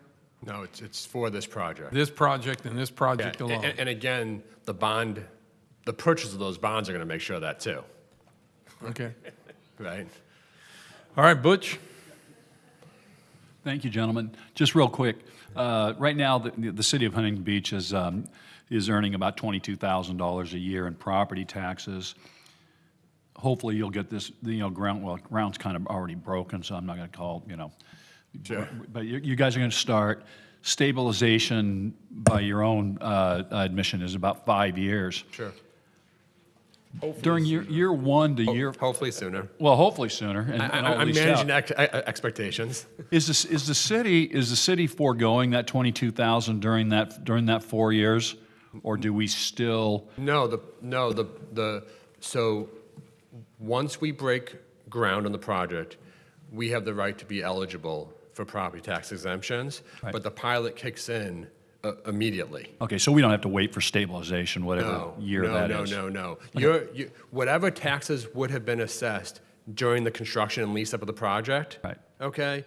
No, it's for this project. This project and this project Yeah, alone? and again, the purchase of those bonds are going to make sure of that too. Okay. Right? All right, Butch? Thank you, gentlemen. Just real quick, right now, the city of Huntington Beach is earning about $22,000 a year in property taxes. Hopefully, you'll get this, you know, ground's kind of already broken, so I'm not going to call, you know. Sure. But you guys are going to start. Stabilization, by your own admission, is about 5 years. Sure. During year one to year... Hopefully sooner. Well, hopefully sooner. And all I'm these managing stuff. expectations. Is the city foregoing that 22,000 during that 4 years, or do we still? So once we break ground on the project, we have the right to be eligible for property tax exemptions, Right. but the pilot kicks in immediately. Okay, so we don't have to wait for stabilization, whatever year that is. No. Okay. Whatever taxes would have been assessed during the construction and lease up of the project, Right. okay,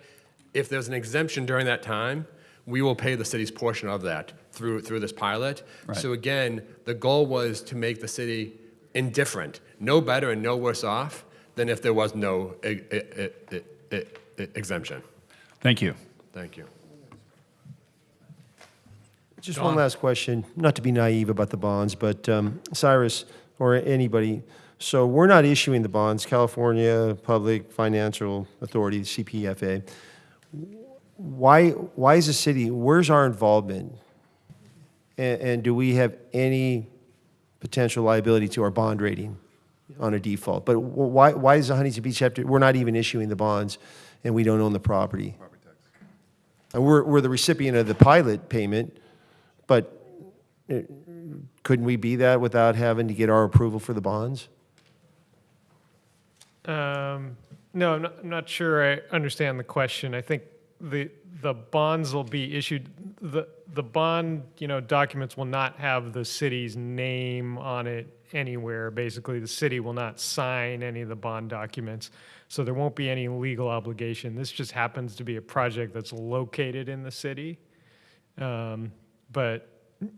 if there's an exemption during that time, we will pay the city's portion of that through this pilot. Right. So again, the goal was to make the city indifferent, no better and no worse off than if there was no exemption. Thank you. Thank you. Just one last question, not to be naive about the bonds, but Cyrus or anybody, so we're not issuing the bonds, California Public Financial Authority, CPFA. Why is the city, where's our involvement? And do we have any potential liability to our bond rating on a default? But why does the Huntington Beach have to, we're not even issuing the bonds and we don't own the property? And we're the recipient of the pilot payment, but couldn't we be that without having to get our approval for the bonds? No, I'm not sure I understand the question. I think the bonds will be issued, the bond, documents will not have the city's name on it anywhere. Basically, the city will not sign any of the bond documents, so there won't be any legal obligation. This just happens to be a project that's located in the city. But,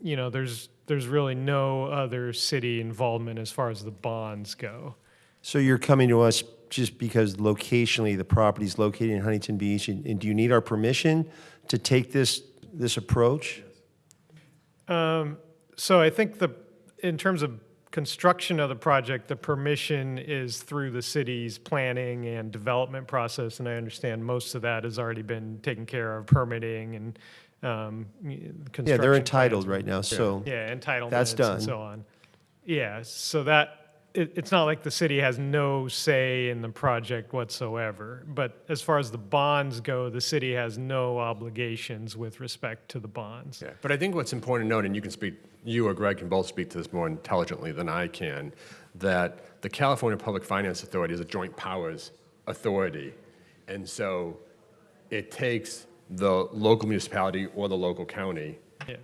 there's really no other city involvement as far as the bonds go. So you're coming to us just because locationally the property is located in Huntington Beach, and do you need our permission to take this approach? So I think in terms of construction of the project, the permission is through the city's planning and development process, and I understand most of that has already been taken care of, permitting and construction. Yeah, they're entitled plans. right now, so Yeah, entitlements that's done. and so on. Yeah, so it's not like the city has no say in the project whatsoever, but as far as the bonds go, the city has no obligations with respect to the bonds. Yeah, but I think what's important to note, and you or Greg can both speak to this more intelligently than I can, that the California Public Finance Authority is a joint powers authority. And so it takes the local municipality or the local county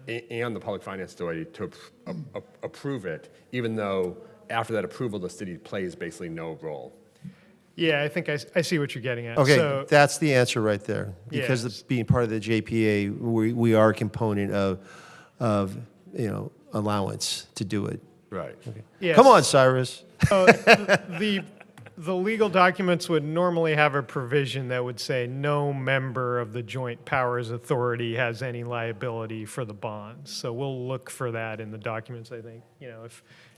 and the Public Finance Authority to approve it, even though after that approval, the city plays basically no role. Yeah, I think I see what you're getting at. Okay, So, that's the answer right there. Because Yes. being part of the JPA, we are a component of allowance to do it. Right. Okay. Yes. Come on, Cyrus. The legal documents would normally have a provision that would say no member of the Joint Powers Authority has any liability for the bonds. So we'll look for that in the documents, I think.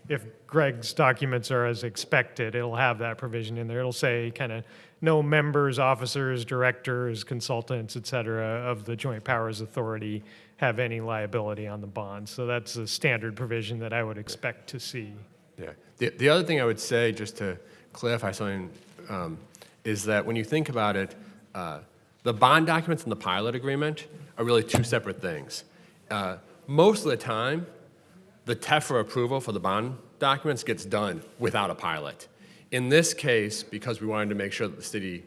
If Greg's documents are as expected, it'll have that provision in there. It'll say kind of no members, officers, directors, consultants, et cetera, of the Joint Powers Authority have any liability on the bonds. So that's a standard provision that I would expect to see. Yeah. The other thing I would say, just to clarify something, is that when you think about it, the bond documents and the pilot agreement are really two separate things. Most of the time, the TEFRA approval for the bond documents gets done without a pilot. In this case, because we wanted to make sure that the city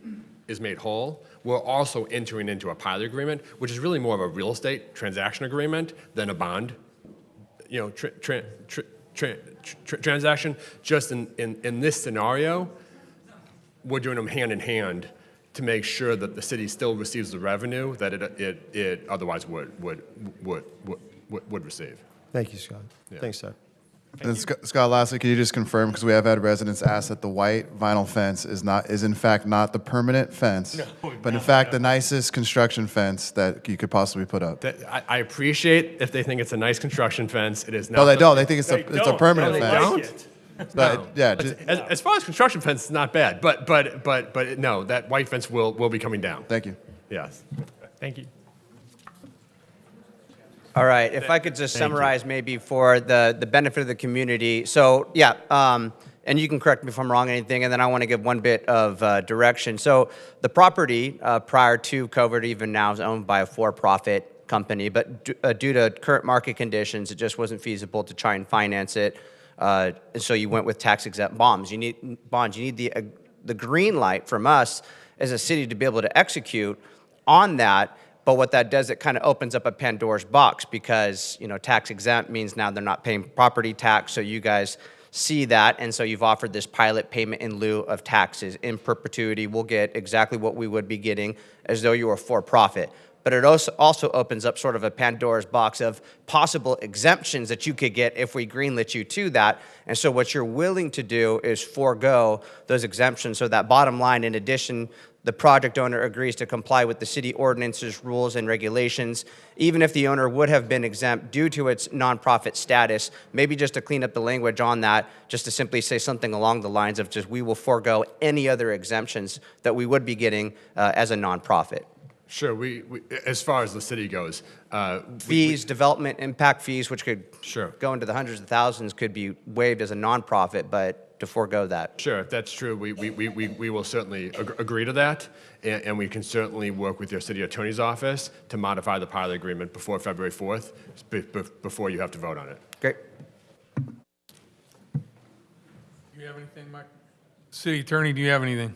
is made whole, we're also entering into a pilot agreement, which is really more of a real estate transaction agreement than a bond, transaction. Just in this scenario, we're doing them hand in hand to make sure that the city still receives the revenue that it otherwise would receive. Thank you, Scott. Yeah. Thanks, Doug. And Scott, lastly, could you just confirm, because we have had residents ask that the white vinyl fence is in fact not the permanent fence, but in fact the nicest construction fence that you could possibly put up? I appreciate if they think it's a nice construction fence. It is not. No, they don't. They think it's a permanent they fence. don't? But yeah, As far as construction fence, it's not bad. But no, that white fence will be coming down. Thank you. Yes. Thank you. All right, if I could just summarize maybe for the benefit of the community. So yeah, and you can correct me if I'm wrong or anything, and then I want to give one bit of direction. So the property prior to COVID, even now, is owned by a for-profit company, but due to current market conditions, it just wasn't feasible to try and finance it. And so you went with tax-exempt bonds. You need the green light from us as a city to be able to execute on that. But what that does, it kind of opens up a Pandora's box because, tax exempt means now they're not paying property tax. So you guys see that. And so you've offered this pilot payment in lieu of taxes. In perpetuity, we'll get exactly what we would be getting as though you were for profit. But it also opens up sort of a Pandora's box of possible exemptions that you could get if we greenlit you to that. And so what you're willing to do is forego those exemptions. So that bottom line, in addition, the project owner agrees to comply with the city ordinances, rules, and regulations, even if the owner would have been exempt due to its nonprofit status. Maybe just to clean up the language on that, just to simply say something along the lines of just we will forego any other exemptions that we would be getting as a nonprofit. Sure. We as far as the city goes, fees, development impact fees, which could sure go into the hundreds of thousands, could be waived as a nonprofit, but to forego that. Sure, if that's true, we will certainly agree to that, and we can certainly work with your city attorney's office to modify the pilot agreement before February 4th, before you have to vote on it. Great. You have anything, Mike? City Attorney, do you have anything?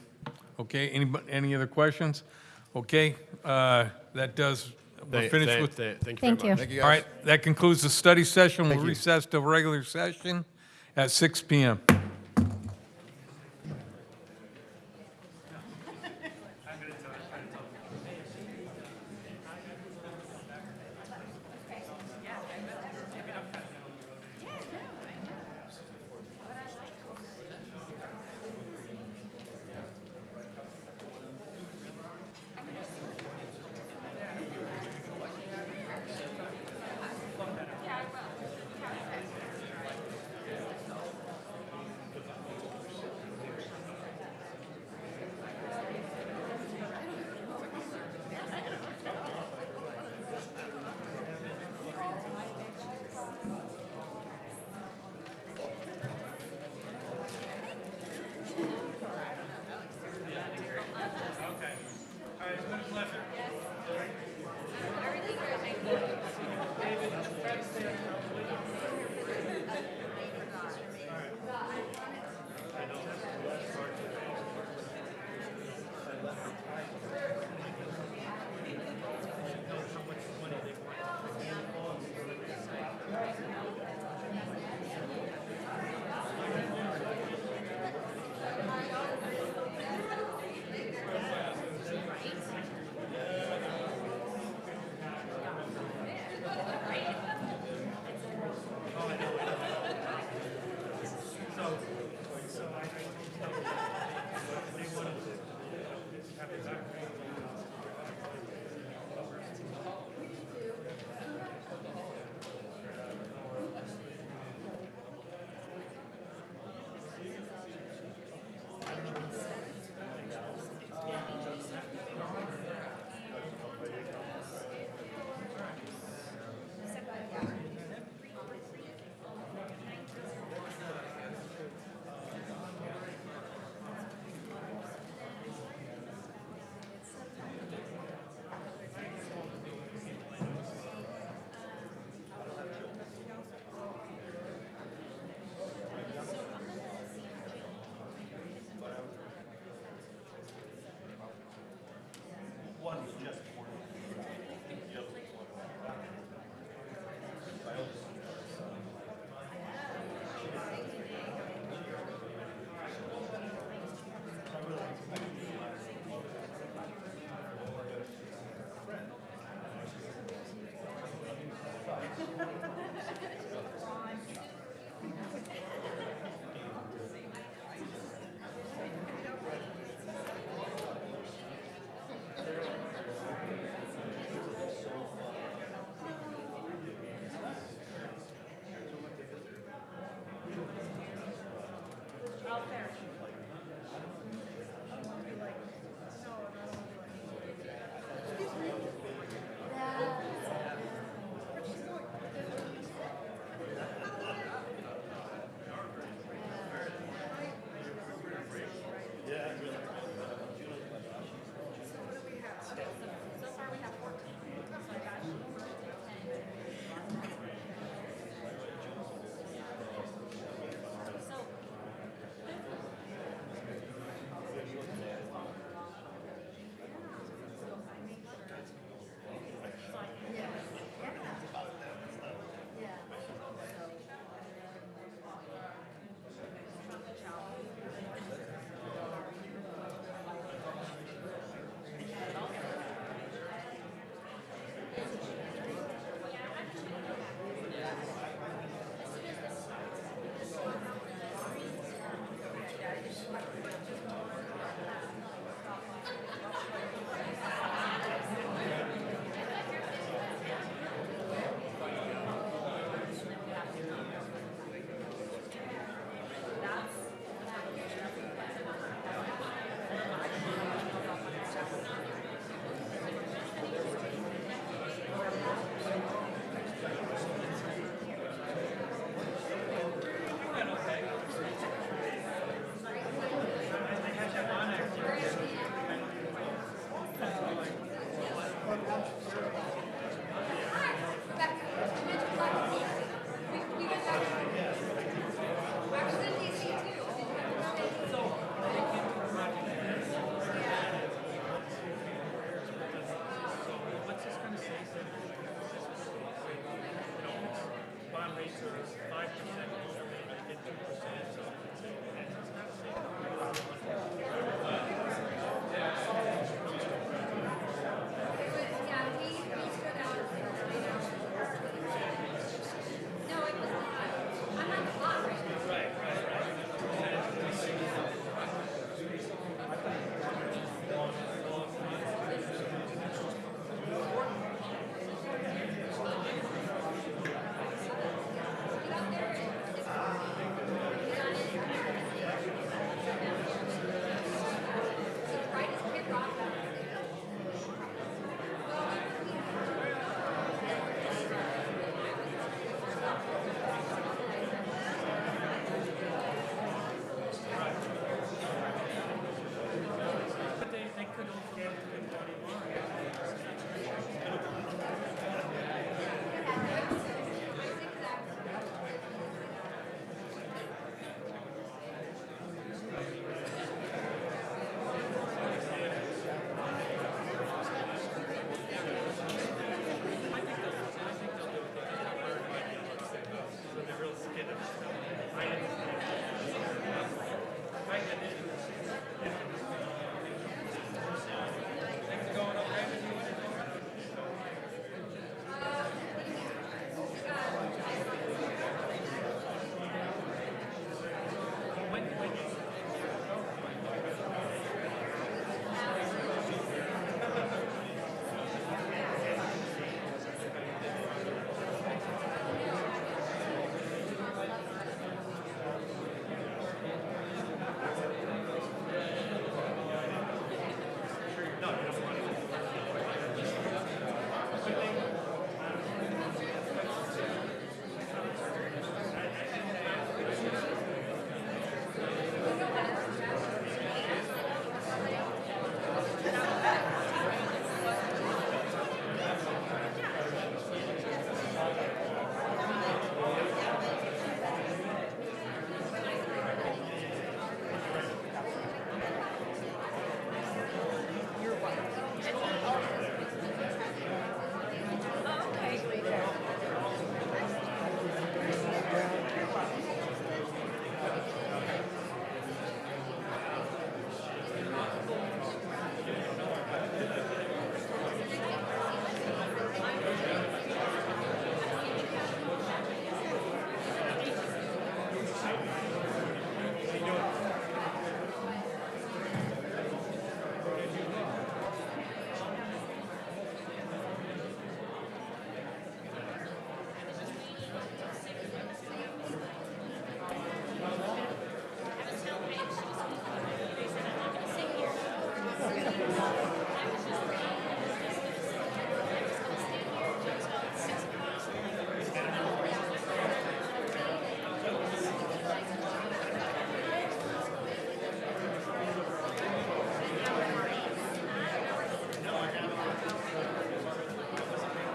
Okay, any other questions? Okay, that does, we're finished with. Thank you very much. All right, that concludes the study session. We'll recess to regular session at 6 PM.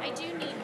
I do need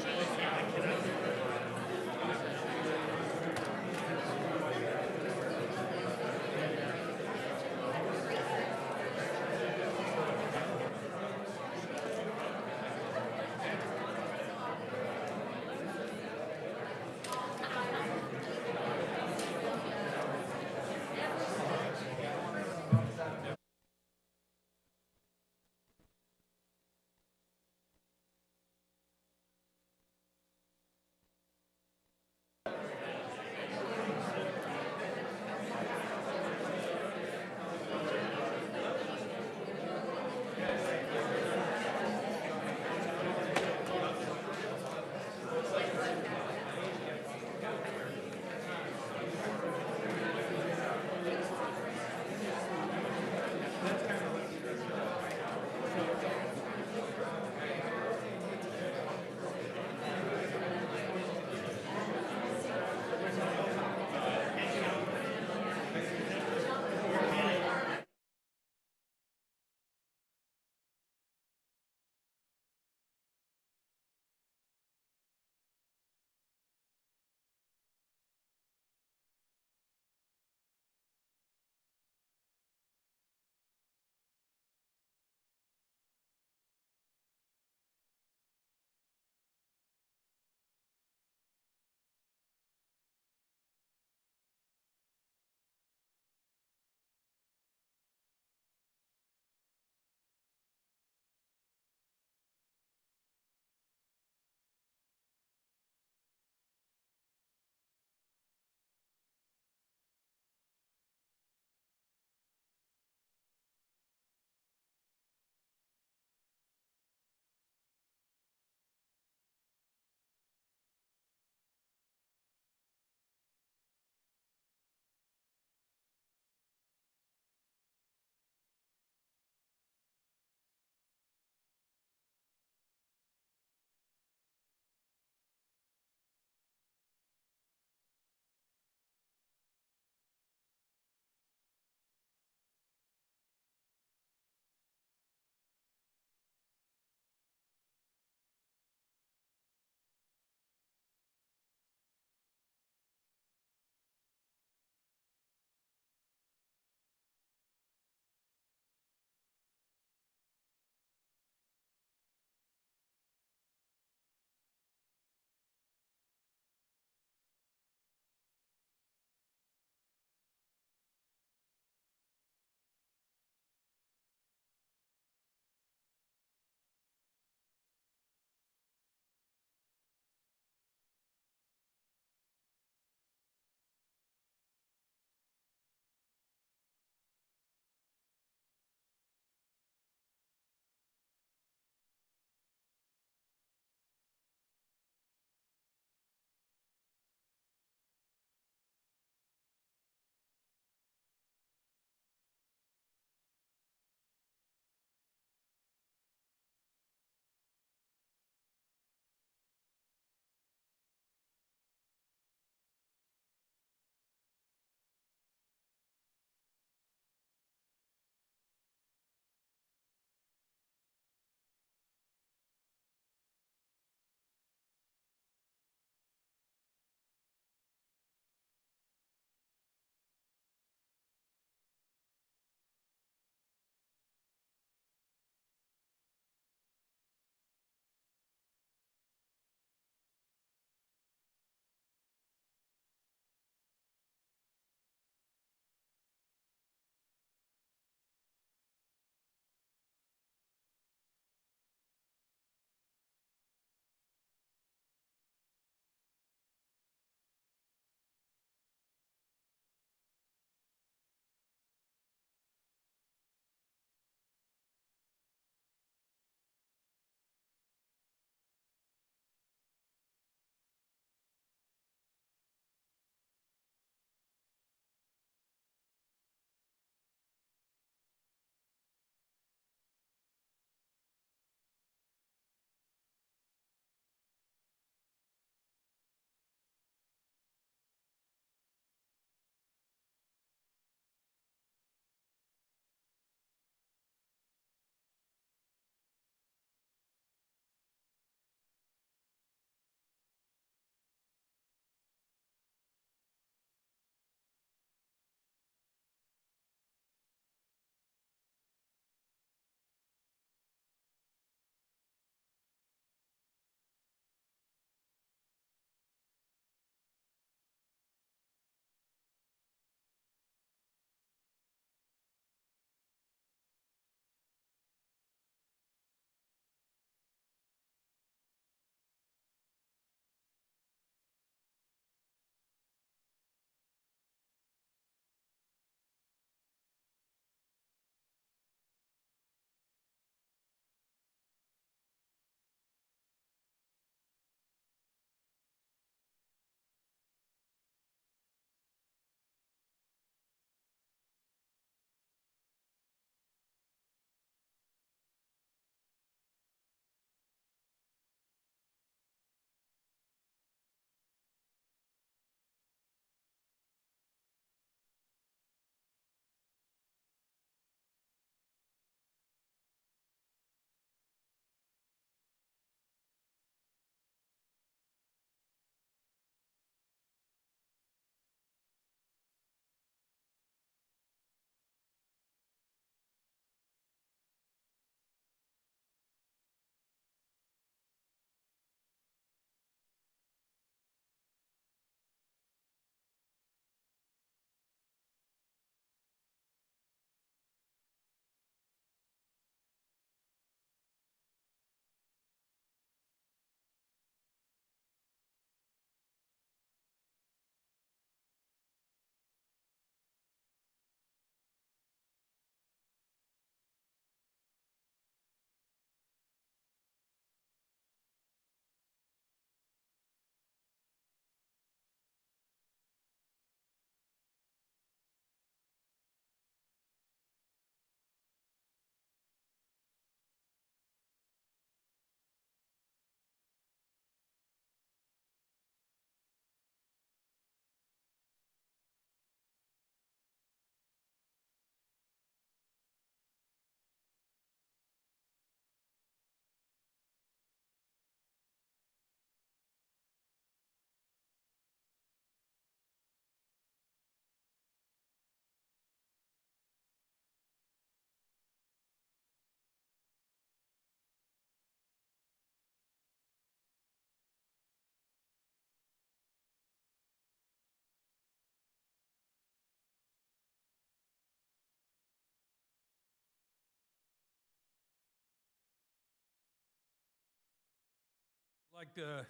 I'd like to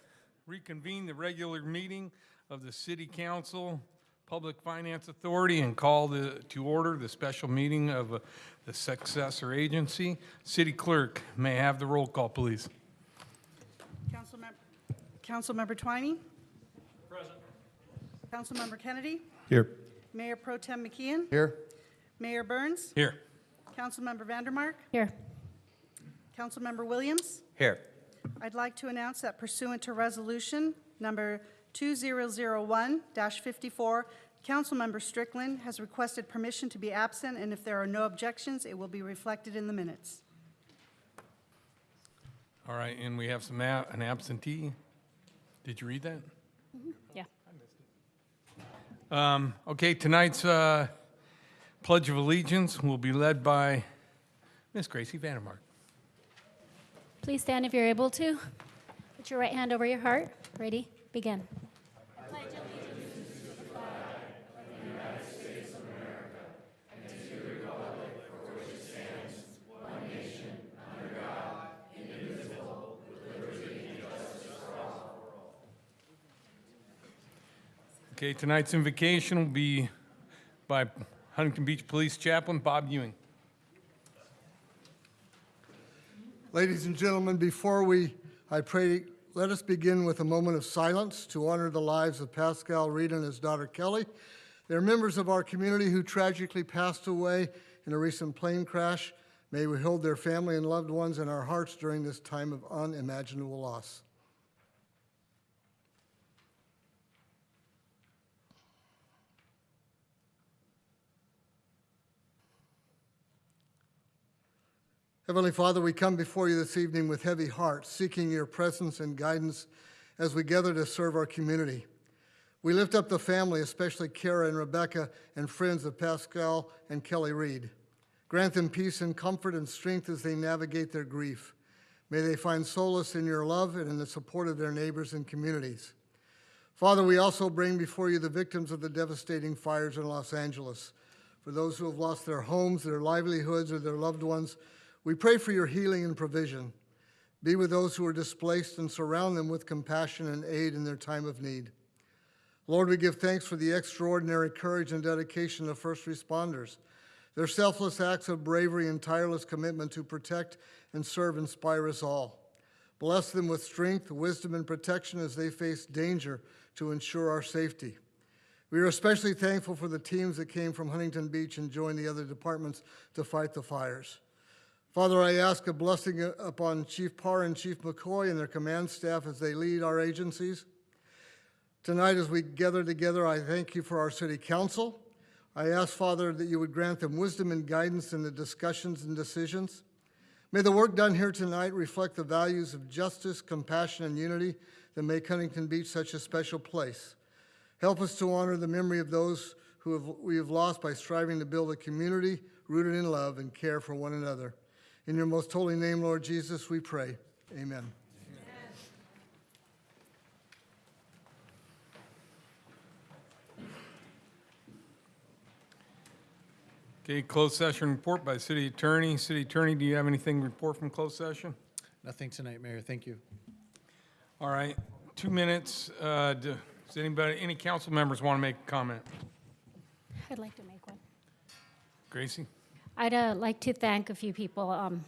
reconvene the regular meeting of the City Council Public Finance Authority and call to order the special meeting of the successor agency. City Clerk, may I have the roll call, please? Councilmember Twining? Present. Councilmember Kennedy? Here. Mayor Pro Tem McKeon? Here? Mayor Burns? Here. Councilmember Vandermark? Here. Councilmember Williams? Here. I'd like to announce that pursuant to Resolution Number 2001-54, Councilmember Strickland has requested permission to be absent, and if there are no objections, it will be reflected in the minutes. All right, and we have an absentee. Did you read that? Yeah. Okay, tonight's Pledge of Allegiance will be led by Miss Gracie Vandermark. Please stand if you're able to. Put your right hand over your heart. Ready? Begin. Okay, tonight's invocation will be by Huntington Beach Police Chaplain Bob Ewing. Ladies and gentlemen, before I pray, let us begin with a moment of silence to honor the lives of Pascal Reed and his daughter Kelly. They're members of our community who tragically passed away in a recent plane crash. May we hold their family and loved ones in our hearts during this time of unimaginable loss. Heavenly Father, we come before you this evening with heavy hearts, seeking your presence and guidance as we gather to serve our community. We lift up the family, especially Kara and Rebecca and friends of Pascal and Kelly Reed. Grant them peace and comfort and strength as they navigate their grief. May they find solace in your love and in the support of their neighbors and communities. Father, we also bring before you the victims of the devastating fires in Los Angeles. For those who have lost their homes, their livelihoods, or their loved ones, we pray for your healing and provision. Be with those who are displaced and surround them with compassion and aid in their time of need. Lord, we give thanks for the extraordinary courage and dedication of first responders. Their selfless acts of bravery and tireless commitment to protect and serve inspire us all. Bless them with strength, wisdom, and protection as they face danger to ensure our safety. We are especially thankful for the teams that came from Huntington Beach and joined the other departments to fight the fires. Father, I ask a blessing upon Chief Parr and Chief McCoy and their command staff as they lead our agencies. Tonight, as we gather together, I thank you for our city council. I ask, Father, that you would grant them wisdom and guidance in the discussions and decisions. May the work done here tonight reflect the values of justice, compassion, and unity that make Huntington Beach such a special place. Help us to honor the memory of those we have lost by striving to build a community rooted in love and care for one another. In your most holy name, Lord Jesus, we pray. Amen. Okay, closed session report by City Attorney. City Attorney, do you have anything to report from closed session? Nothing tonight, Mayor. Thank you. All right, 2 minutes. Does any council members want to make a comment? I'd like to make one. Gracie? I'd like to thank a few people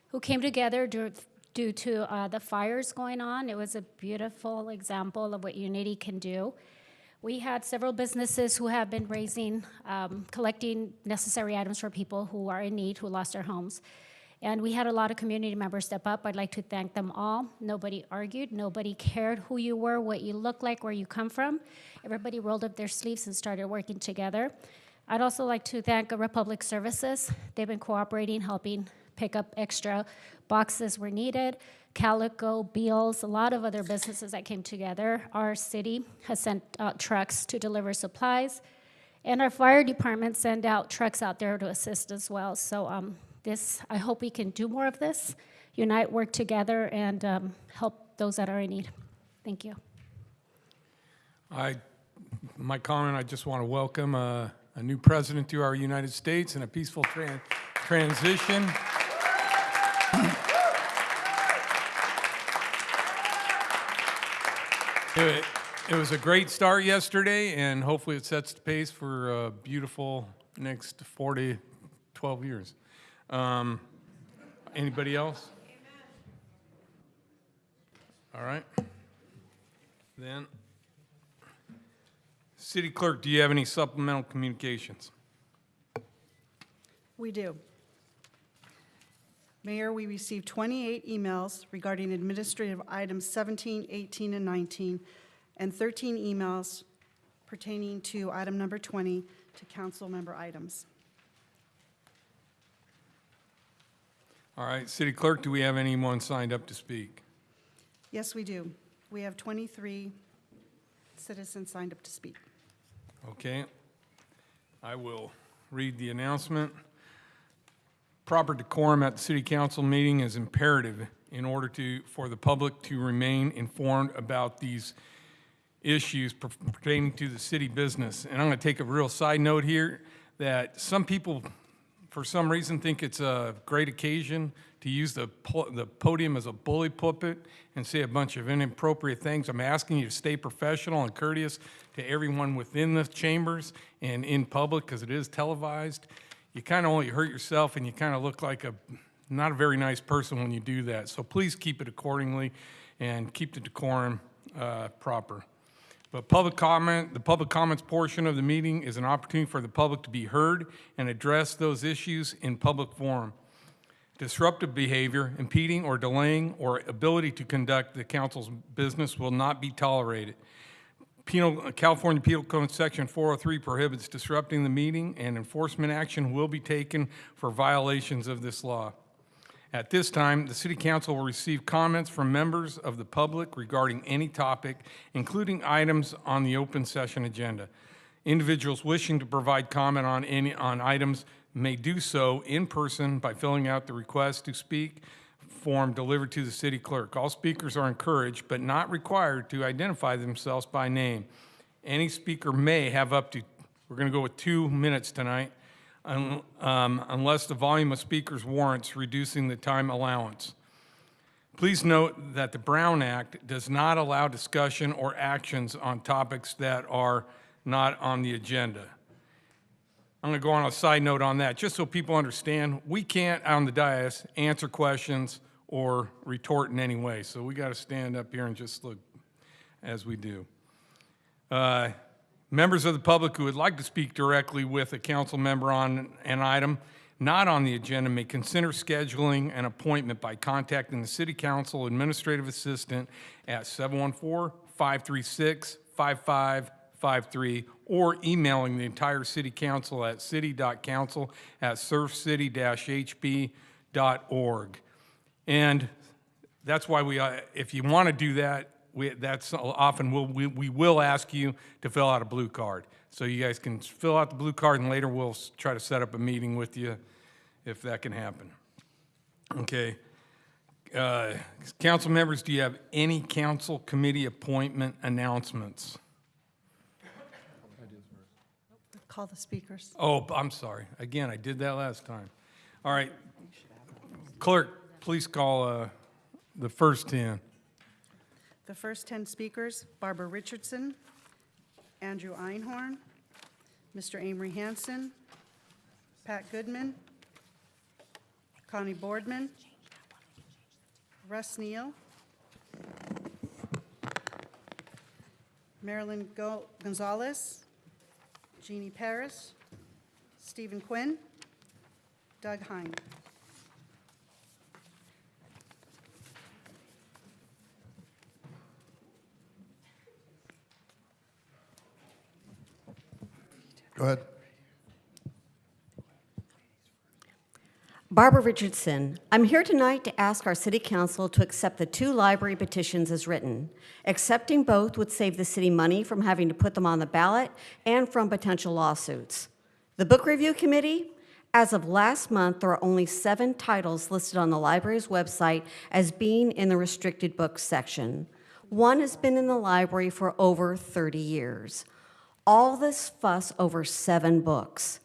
who came together due to the fires going on. It was a beautiful example of what unity can do. We had several businesses who have been collecting necessary items for people who are in need, who lost their homes. And we had a lot of community members step up. I'd like to thank them all. Nobody argued. Nobody cared who you were, what you look like, where you come from. Everybody rolled up their sleeves and started working together. I'd also like to thank Republic Services. They've been cooperating, helping pick up extra boxes where needed. Calico, Beals, a lot of other businesses that came together. Our city has sent out trucks to deliver supplies. And our fire department sent out trucks out there to assist as well. So I hope we can do more of this, unite, work together, and help those that are in need. Thank you. My comment, I just want to welcome a new president to our United States and a peaceful transition. It was a great start yesterday, and hopefully it sets the pace for a beautiful next 4 to 12 years. Anybody else? All right. Then, City Clerk, do you have any supplemental communications? We do. Mayor, we received 28 emails regarding administrative items 17, 18, and 19, and 13 emails pertaining to item number 20 to council member items. All right, City Clerk, do we have anyone signed up to speak? Yes, we do. We have 23 citizens signed up to speak. Okay. I will read the announcement. Proper decorum at the City Council meeting is imperative in order for the public to remain informed about these issues pertaining to the city business. And I'm going to take a real side note here that some people, for some reason, think it's a great occasion to use the podium as a bully pulpit and say a bunch of inappropriate things. I'm asking you to stay professional and courteous to everyone within the chambers and in public, because it is televised. You kind of only hurt yourself, and you kind of look like not a very nice person when you do that. So please keep it accordingly and keep the decorum proper. But public comment, the public comments portion of the meeting is an opportunity for the public to be heard and address those issues in public forum. Disruptive behavior, impeding or delaying or ability to conduct the council's business will not be tolerated. California Penal Code Section 403 prohibits disrupting the meeting, and enforcement action will be taken for violations of this law. At this time, the City Council will receive comments from members of the public regarding any topic, including items on the open session agenda. Individuals wishing to provide comment on items may do so in person by filling out the request to speak form delivered to the city clerk. All speakers are encouraged, but not required, to identify themselves by name. Any speaker may have up to, we're going to go with 2 minutes tonight, unless the volume of speakers warrants reducing the time allowance. Please note that the Brown Act does not allow discussion or actions on topics that are not on the agenda. I'm going to go on a side note on that, just so people understand. We can't, on the dais, answer questions or retort in any way. So we got to stand up here and just look as we do. Members of the public who would like to speak directly with a council member on an item not on the agenda may consider scheduling an appointment by contacting the City Council Administrative Assistant at 714-536-5553 or emailing the entire City Council at city.council@surfcity-hb.org. And that's why if you want to do that, that's often we will ask you to fill out a blue card. So you guys can fill out the blue card, and later we'll try to set up a meeting with you if that can happen. Okay. Council members, do you have any council committee appointment announcements? Call the speakers. Oh, I'm sorry. Again, I did that last time. All right. Clerk, please call the first 10. The first 10 speakers: Barbara Richardson, Andrew Einhorn, Mr. Amory Hanson, Pat Goodman, Connie Boardman, Russ Neal, Marilyn Gonzalez, Jeannie Paris, Stephen Quinn, Doug Hine. Go ahead. Barbara Richardson. I'm here tonight to ask our City Council to accept the 2 library petitions as written. Accepting both would save the city money from having to put them on the ballot and from potential lawsuits. The Book Review Committee, as of last month, there are only 7 titles listed on the library's website as being in the restricted books section. One has been in the library for over 30 years. All this fuss over 7 books.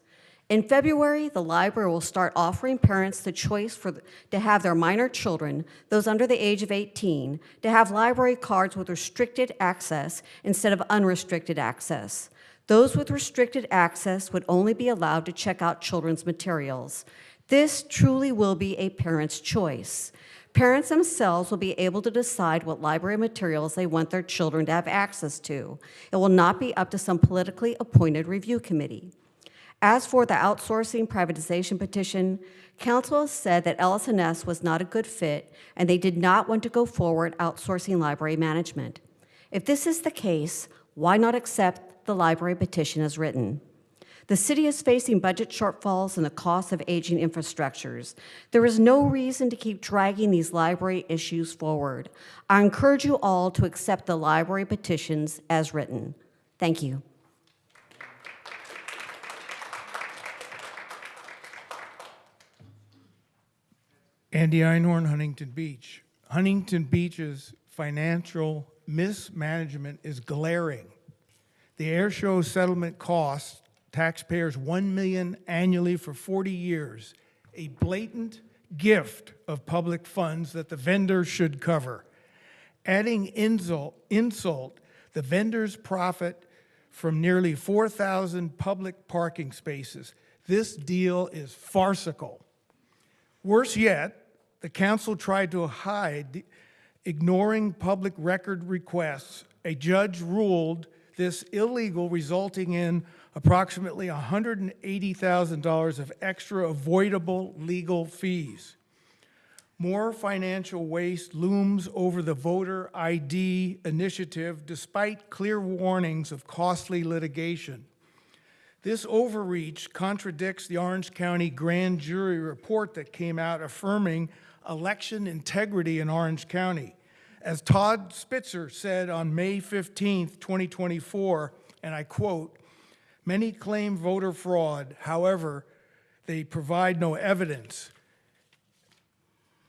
In February, the library will start offering parents the choice to have their minor children, those under the age of 18, to have library cards with restricted access instead of unrestricted access. Those with restricted access would only be allowed to check out children's materials. This truly will be a parent's choice. Parents themselves will be able to decide what library materials they want their children to have access to. It will not be up to some politically appointed review committee. As for the outsourcing privatization petition, council has said that LS&S was not a good fit and they did not want to go forward outsourcing library management. If this is the case, why not accept the library petition as written? The city is facing budget shortfalls and the cost of aging infrastructures. There is no reason to keep dragging these library issues forward. I encourage you all to accept the library petitions as written. Thank you. Andy Einhorn, Huntington Beach. Huntington Beach's financial mismanagement is glaring. The air show settlement costs taxpayers $1 million annually for 40 years, a blatant gift of public funds that the vendors should cover. Adding insult, the vendors profit from nearly 4,000 public parking spaces. This deal is farcical. Worse yet, the council tried to hide, ignoring public record requests. A judge ruled this illegal, resulting in approximately $180,000 of extra avoidable legal fees. More financial waste looms over the voter ID initiative despite clear warnings of costly litigation. This overreach contradicts the Orange County grand jury report that came out affirming election integrity in Orange County. As Todd Spitzer said on May 15, 2024, and I quote, "Many claim voter fraud, however, they provide no evidence.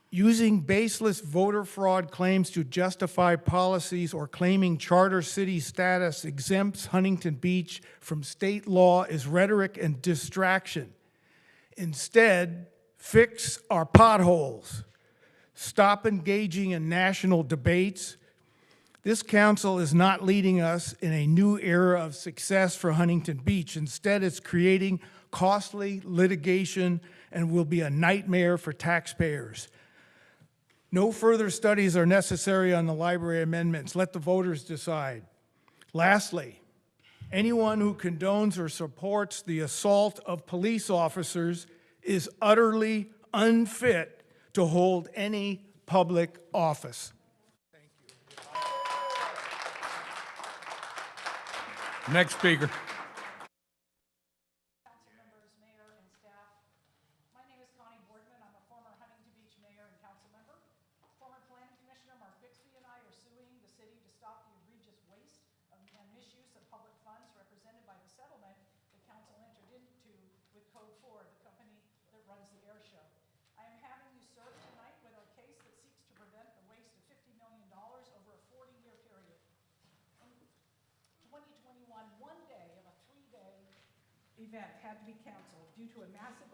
Using baseless voter fraud claims to justify policies or claiming charter city status exempts Huntington Beach from state law is rhetoric and distraction. Instead, fix our potholes. Stop engaging in national debates. This council is not leading us in a new era of success for Huntington Beach. Instead, it's creating costly litigation and will be a nightmare for taxpayers. No further studies are necessary on the library amendments. Let the voters decide. Lastly, anyone who condones or supports the assault of police officers is utterly unfit to hold any public office. Next speaker. Event had to be canceled due to a massive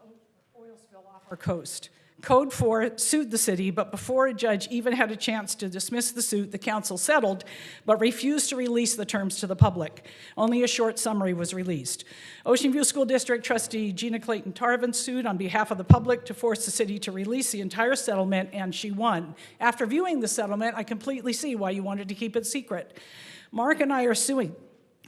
oil spill off our coast. Code 4 sued the city, but before a judge even had a chance to dismiss the suit, the council settled, but refused to release the terms to the public. Only a short summary was released. Ocean View School District trustee Gina Clayton Tarvin sued on behalf of the public to force the city to release the entire settlement, and she won. After viewing the settlement, I completely see why you wanted to keep it secret. Mark and I are suing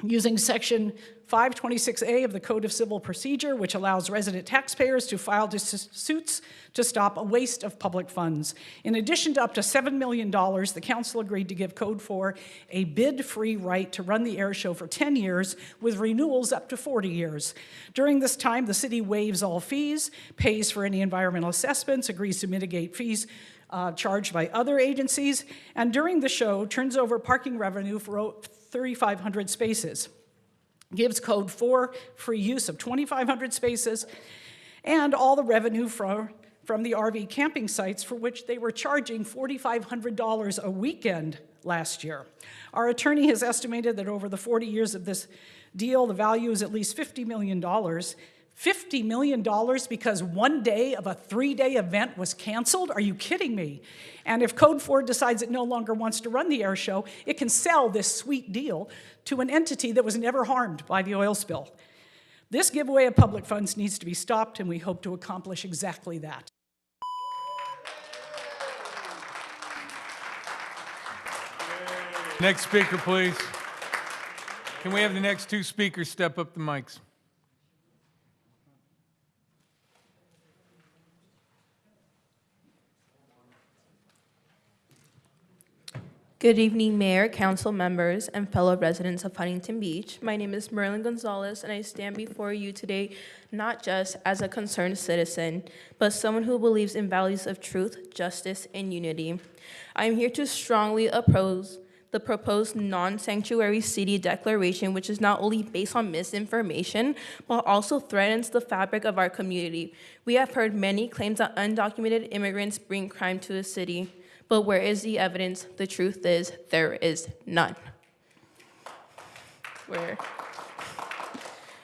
using Section 526A of the Code of Civil Procedure, which allows resident taxpayers to file suits to stop a waste of public funds. In addition to up to $7 million, the council agreed to give Code 4 a bid-free right to run the air show for 10 years with renewals up to 40 years. During this time, the city waives all fees, pays for any environmental assessments, agrees to mitigate fees charged by other agencies, and during the show, turns over parking revenue for 3,500 spaces. Gives Code 4 free use of 2,500 spaces and all the revenue from the RV camping sites for which they were charging $4,500 a weekend last year. Our attorney has estimated that over the 40 years of this deal, the value is at least $50 million. $50 million because one day of a 3-day event was canceled? Are you kidding me? And if Code 4 decides it no longer wants to run the air show, it can sell this sweet deal to an entity that was never harmed by the oil spill. This giveaway of public funds needs to be stopped, and we hope to accomplish exactly that. Next speaker, please. Can we have the next two speakers step up the mics? Good evening, Mayor, council members, and fellow residents of Huntington Beach. My name is Merlin Gonzalez, and I stand before you today not just as a concerned citizen, but someone who believes in values of truth, justice, and unity. I am here to strongly oppose the proposed non-sanctuary city declaration, which is not only based on misinformation, but also threatens the fabric of our community. We have heard many claims that undocumented immigrants bring crime to the city. But where is the evidence? The truth is, there is none.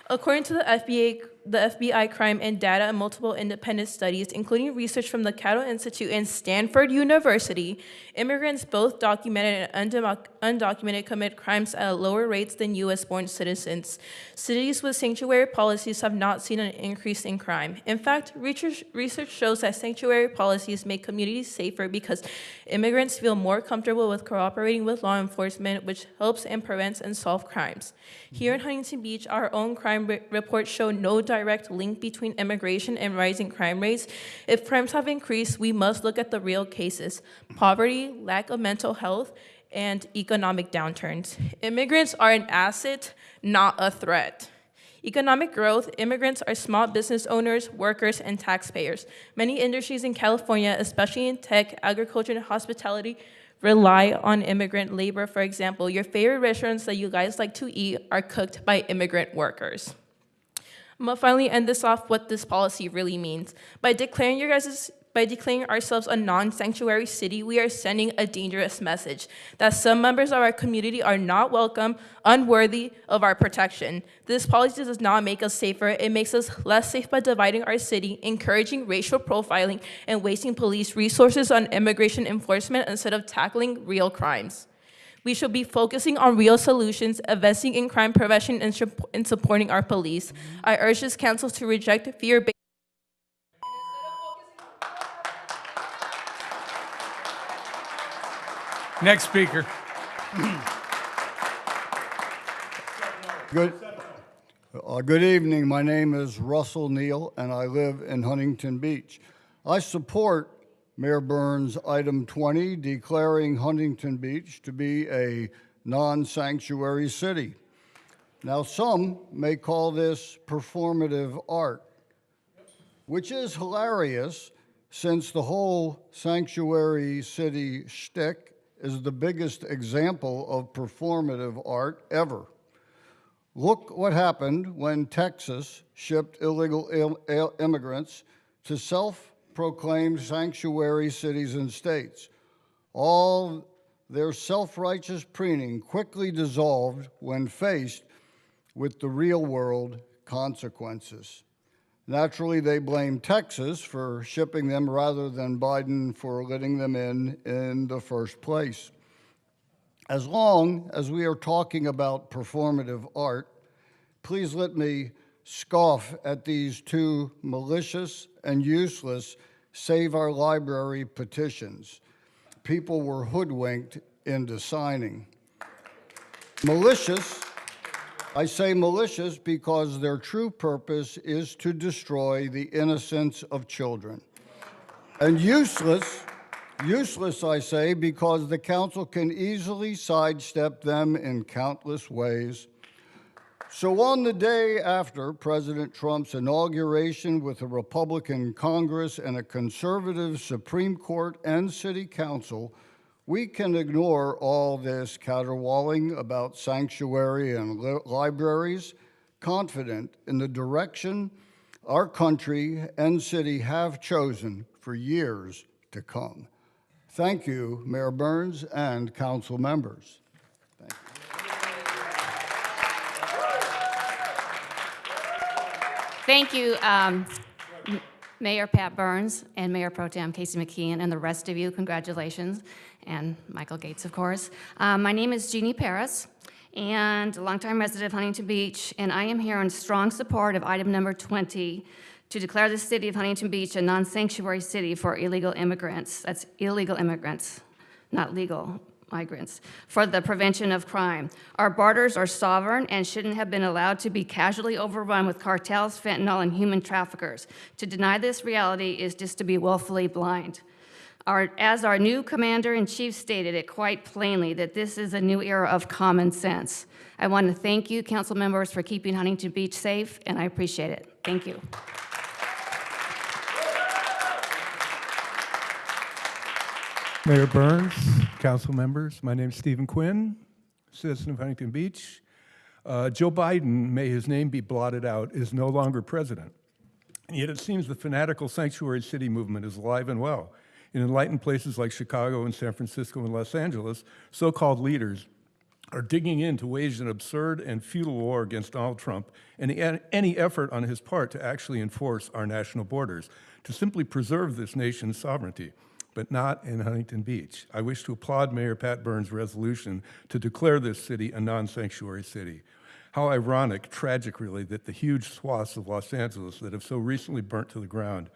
According to the FBI crime and data and multiple independent studies, including research from the Cato Institute and Stanford University, immigrants, both documented and undocumented, commit crimes at lower rates than U.S.-born citizens. Cities with sanctuary policies have not seen an increase in crime. In fact, research shows that sanctuary policies make communities safer because immigrants feel more comfortable with cooperating with law enforcement, which helps and prevents and solves crimes. Here in Huntington Beach, our own crime reports show no direct link between immigration and rising crime rates. If crimes have increased, we must look at the real cases: poverty, lack of mental health, and economic downturns. Immigrants are an asset, not a threat. Economic growth: immigrants are small business owners, workers, and taxpayers. Many industries in California, especially in tech, agriculture, and hospitality, rely on immigrant labor. For example, your favorite restaurants that you guys like to eat are cooked by immigrant workers. I'm gonna finally end this off what this policy really means. By declaring ourselves a non-sanctuary city, we are sending a dangerous message that some members of our community are not welcome, unworthy of our protection. This policy does not make us safer. It makes us less safe by dividing our city, encouraging racial profiling, and wasting police resources on immigration enforcement instead of tackling real crimes. We should be focusing on real solutions, investing in crime prevention, and supporting our police. I urge this council to reject fear-based. Next speaker. Good evening. My name is Russell Neal, and I live in Huntington Beach. I support Mayor Burns' item 20, declaring Huntington Beach to be a non-sanctuary city. Now, some may call this performative art, which is hilarious since the whole sanctuary city shtick is the biggest example of performative art ever. Look what happened when Texas shipped illegal immigrants to self-proclaimed sanctuary cities and states. All their self-righteous preening quickly dissolved when faced with the real-world consequences. Naturally, they blamed Texas for shipping them rather than Biden for letting them in the first place. As long as we are talking about performative art, please let me scoff at these two malicious and useless Save Our Library petitions. People were hoodwinked into signing. Malicious, I say malicious because their true purpose is to destroy the innocence of children. And useless, I say, because the council can easily sidestep them in countless ways. So on the day after President Trump's inauguration with a Republican Congress and a conservative Supreme Court and City Council, we can ignore all this caterwauling about sanctuary and libraries, confident in the direction our country and city have chosen for years to come. Thank you, Mayor Burns and council members. Thank you. Thank you, Mayor Pat Burns and Mayor Pro Tem Casey McKeon and the rest of you. Congratulations. And Michael Gates, of course. My name is Jeannie Paris, and a longtime resident of Huntington Beach, and I am here in strong support of item number 20 to declare the city of Huntington Beach a non-sanctuary city for illegal immigrants. That's illegal immigrants, not legal migrants, for the prevention of crime. Our borders are sovereign and shouldn't have been allowed to be casually overrun with cartels, fentanyl, and human traffickers. To deny this reality is just to be willfully blind. As our new commander-in-chief stated it quite plainly, that this is a new era of common sense. I want to thank you, council members, for keeping Huntington Beach safe, and I appreciate it. Thank you. Mayor Burns, council members, my name is Stephen Quinn, citizen of Huntington Beach. Joe Biden, may his name be blotted out, is no longer president. And yet it seems the fanatical sanctuary city movement is alive and well. In enlightened places like Chicago and San Francisco and Los Angeles, so-called leaders are digging in to wage an absurd and futile war against Donald Trump and any effort on his part to actually enforce our national borders, to simply preserve this nation's sovereignty, but not in Huntington Beach. I wish to applaud Mayor Pat Burns' resolution to declare this city a non-sanctuary city. How ironic, tragic really, that the huge swaths of Los Angeles that have so recently burnt to the ground,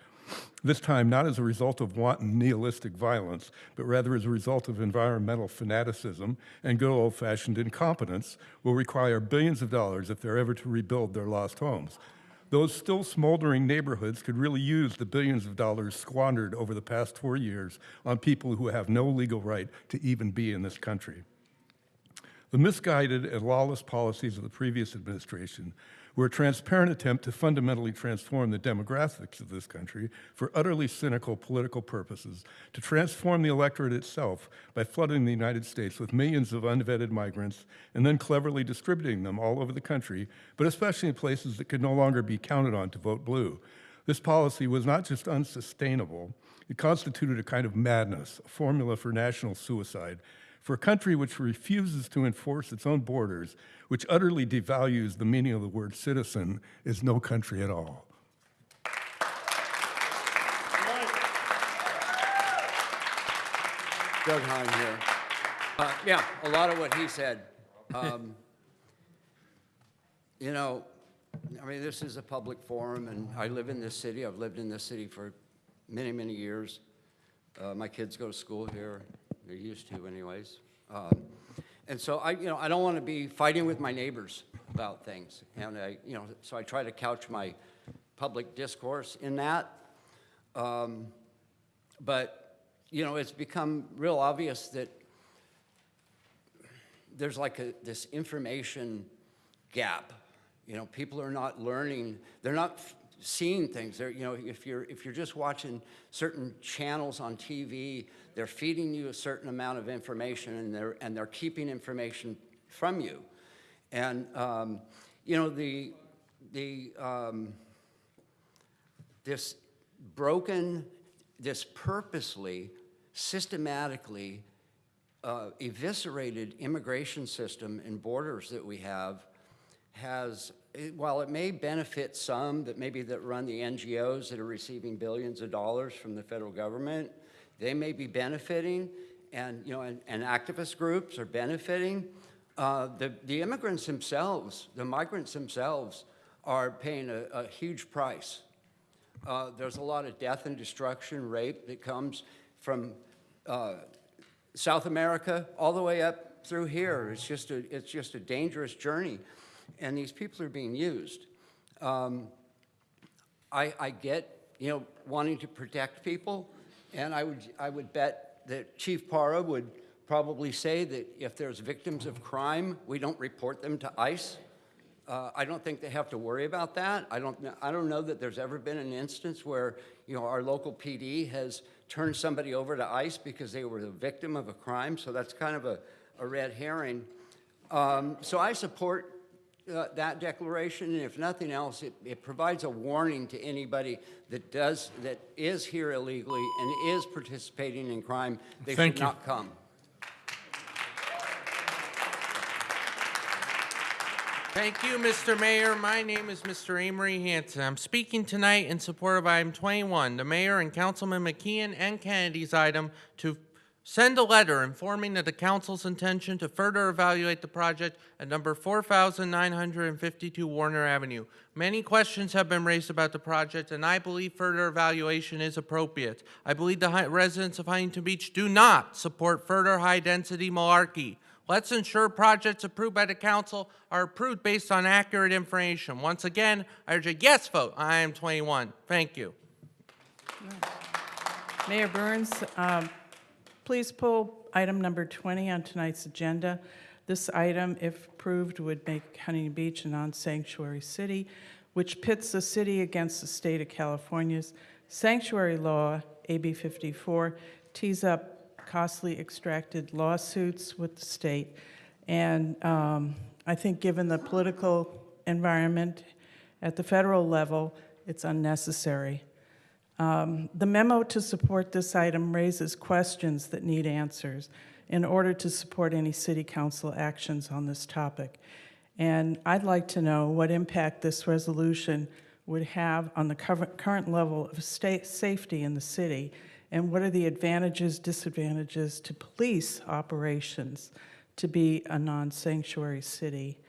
this time not as a result of wanton nihilistic violence, but rather as a result of environmental fanaticism and good old-fashioned incompetence, will require billions of dollars if they're ever to rebuild their lost homes. Those still smoldering neighborhoods could really use the billions of dollars squandered over the past 4 years on people who have no legal right to even be in this country. The misguided and lawless policies of the previous administration were a transparent attempt to fundamentally transform the demographics of this country for utterly cynical political purposes, to transform the electorate itself by flooding the United States with millions of unvetted migrants and then cleverly distributing them all over the country, but especially in places that could no longer be counted on to vote blue. This policy was not just unsustainable, it constituted a kind of madness, a formula for national suicide. For a country which refuses to enforce its own borders, which utterly devalues the meaning of the word citizen, is no country at all. Doug Hine here. Yeah, a lot of what he said. You know, I mean, this is a public forum, and I live in this city. I've lived in this city for many, many years. My kids go to school here. They're used to, anyways. And so I don't want to be fighting with my neighbors about things, and so I try to couch my public discourse in that. But it's become real obvious that there's like this information gap. People are not learning. They're not seeing things. They're, if you're just watching certain channels on TV, they're feeding you a certain amount of information, and they're keeping information from you. And this purposely, systematically eviscerated immigration system and borders that we have has, while it may benefit some that run the NGOs that are receiving billions of dollars from the federal government, they may be benefiting, and activist groups are benefiting. The immigrants themselves, the migrants themselves, are paying a huge price. There's a lot of death and destruction, rape that comes from South America all the way up through here. It's just a dangerous journey, and these people are being used. I get wanting to protect people, and I would bet that Chief Parra would probably say that if there's victims of crime, we don't report them to ICE. I don't think they have to worry about that. I don't know that there's ever been an instance where our local PD has turned somebody over to ICE because they were the victim of a crime. So that's kind of a red herring. So I support that declaration, and if nothing else, it provides a warning to anybody that is here illegally and is participating in crime. They should not come. Thank you, Mr. Mayor. My name is Mr. Amory Hanson. I'm speaking tonight in support of item 21, the mayor and Councilman McKeon and Kennedy's item to send a letter informing of the council's intention to further evaluate the project at number 4952 Warner Avenue. Many questions have been raised about the project, and I believe further evaluation is appropriate. I believe the residents of Huntington Beach do not support further high-density malarkey. Let's ensure projects approved by the council are approved based on accurate information. Once again, I urge a yes vote on item 21. Thank you. Mayor Burns, please pull item number 20 on tonight's agenda. This item, if approved, would make Huntington Beach a non-sanctuary city, which pits the city against the state of California's sanctuary law, AB 54, tees up costly extracted lawsuits with the state. And I think given the political environment at the federal level, it's unnecessary. The memo to support this item raises questions that need answers in order to support any city council actions on this topic. And I'd like to know what impact this resolution would have on the current level of state safety in the city, and what are the advantages, disadvantages to police operations to be a non-sanctuary city?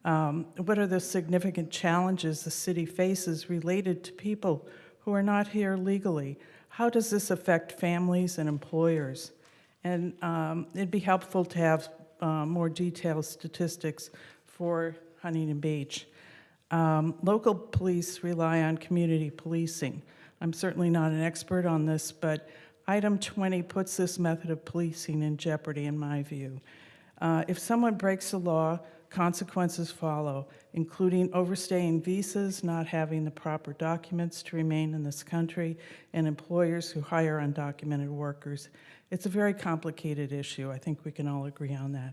What are the significant challenges the city faces related to people who are not here legally? How does this affect families and employers? And it'd be helpful to have more detailed statistics for Huntington Beach. Local police rely on community policing. I'm certainly not an expert on this, but item 20 puts this method of policing in jeopardy in my view. If someone breaks the law, consequences follow, including overstaying visas, not having the proper documents to remain in this country, and employers who hire undocumented workers. It's a very complicated issue. I think we can all agree on that.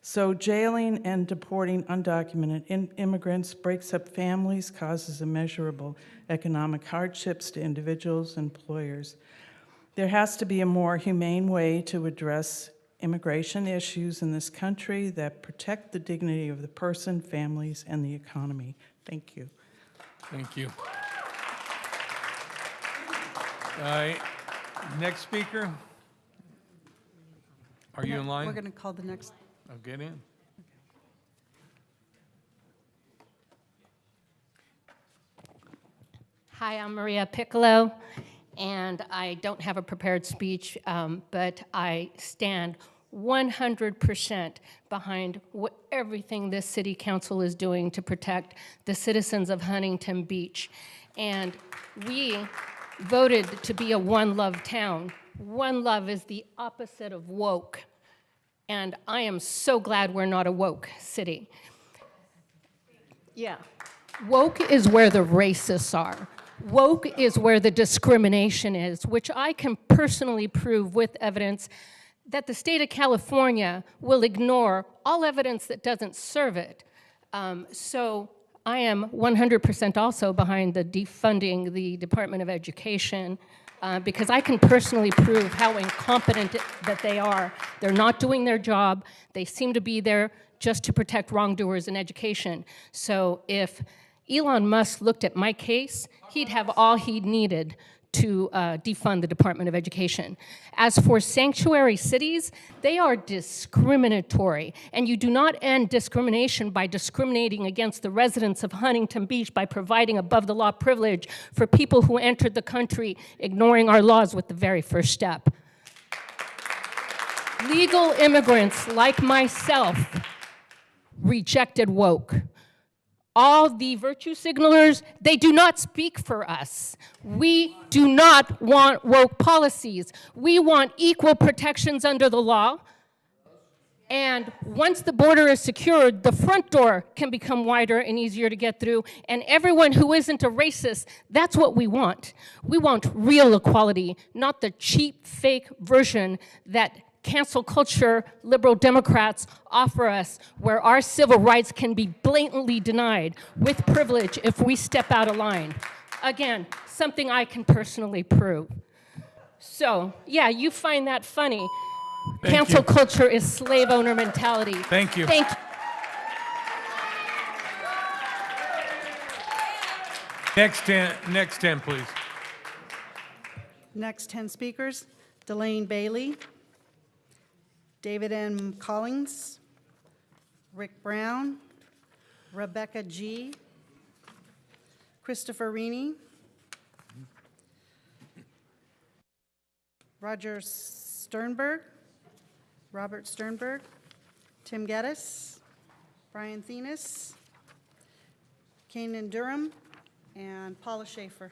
So jailing and deporting undocumented immigrants breaks up families, causes immeasurable economic hardships to individuals and employers. There has to be a more humane way to address immigration issues in this country that protect the dignity of the person, families, and the economy. Thank you. Thank you. Next speaker. Are you in line? We're going to call the next. Oh, get in. Hi, I'm Maria Piccolo, and I don't have a prepared speech, but I stand 100% behind everything this city council is doing to protect the citizens of Huntington Beach. And we voted to be a One Love town. One Love is the opposite of woke. And I am so glad we're not a woke city. Yeah. Woke is where the racists are. Woke is where the discrimination is, which I can personally prove with evidence that the state of California will ignore all evidence that doesn't serve it. So I am 100% also behind the defunding the Department of Education, because I can personally prove how incompetent that they are. They're not doing their job. They seem to be there just to protect wrongdoers in education. So if Elon Musk looked at my case, he'd have all he needed to defund the Department of Education. As for sanctuary cities, they are discriminatory, and you do not end discrimination by discriminating against the residents of Huntington Beach by providing above-the-law privilege for people who entered the country ignoring our laws with the very first step. Legal immigrants like myself rejected woke. All the virtue signalers, they do not speak for us. We do not want woke policies. We want equal protections under the law. And once the border is secured, the front door can become wider and easier to get through. And everyone who isn't a racist, that's what we want. We want real equality, not the cheap, fake version that cancel culture liberal Democrats offer us, where our civil rights can be blatantly denied with privilege if we step out of line. Again, something I can personally prove. So, yeah, you find that funny. Cancel culture is slave owner mentality. Thank you. Thank you. Next 10, please. Next 10 speakers: Delane Bailey, David M. Collins, Rick Brown, Rebecca G., Christopher Rini, Robert Sternberg, Tim Geddes, Brian Thenis, Kanan Durham, and Paula Schaefer.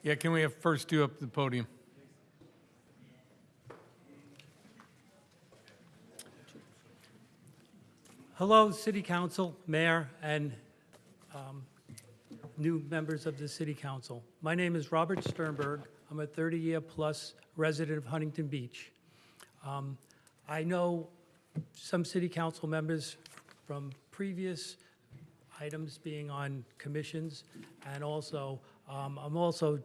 Yeah, can we have first two up to the podium? Hello, City Council, Mayor, and new members of the City Council. My name is Robert Sternberg. I'm a 30-year-plus resident of Huntington Beach. I know some City Council members from previous items being on commissions, and also I'm also